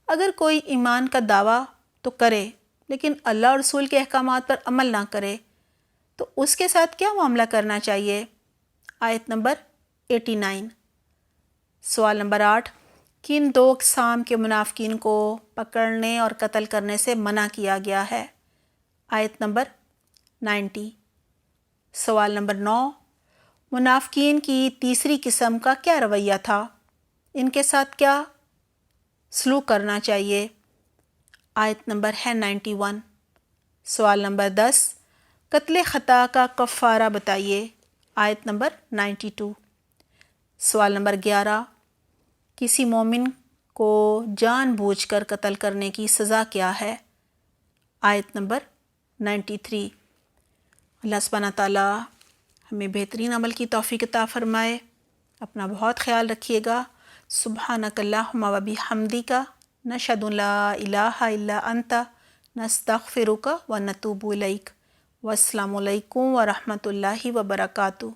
اگر کوئی ایمان کا دعویٰ تو کرے لیکن اللہ اور رسول کے احکامات پر عمل نہ کرے تو اس کے ساتھ کیا معاملہ کرنا چاہیے؟ آیت نمبر 89۔ سوال نمبر 8، کن 2 اقسام کے منافقین کو پکڑنے اور قتل کرنے سے منع کیا گیا ہے؟ آیت نمبر 90۔ سوال نمبر 9، منافقین کی تیسری قسم کا کیا رویہ تھا؟ ان کے ساتھ کیا سلوک کرنا چاہیے؟ آیت نمبر ہے 91۔ سوال نمبر 10، قتل خطا کا کفارہ بتائیے۔ آیت نمبر 92۔ سوال نمبر 11، کسی مومن کو جان بوجھ کر قتل کرنے کی سزا کیا ہے؟ آیت نمبر 93۔ اللہ سبحانہ تعالیٰ ہمیں بہترین عمل کی توفیق عطا فرمائے۔ اپنا بہت خیال رکھیے گا۔ سبحانک اللہم و بحمدک، نشہد ان لا الہ الا انت، نستغفرک و نتوب الیک۔ والسلام علیکم ورحمۃ اللہ وبرکاتہ۔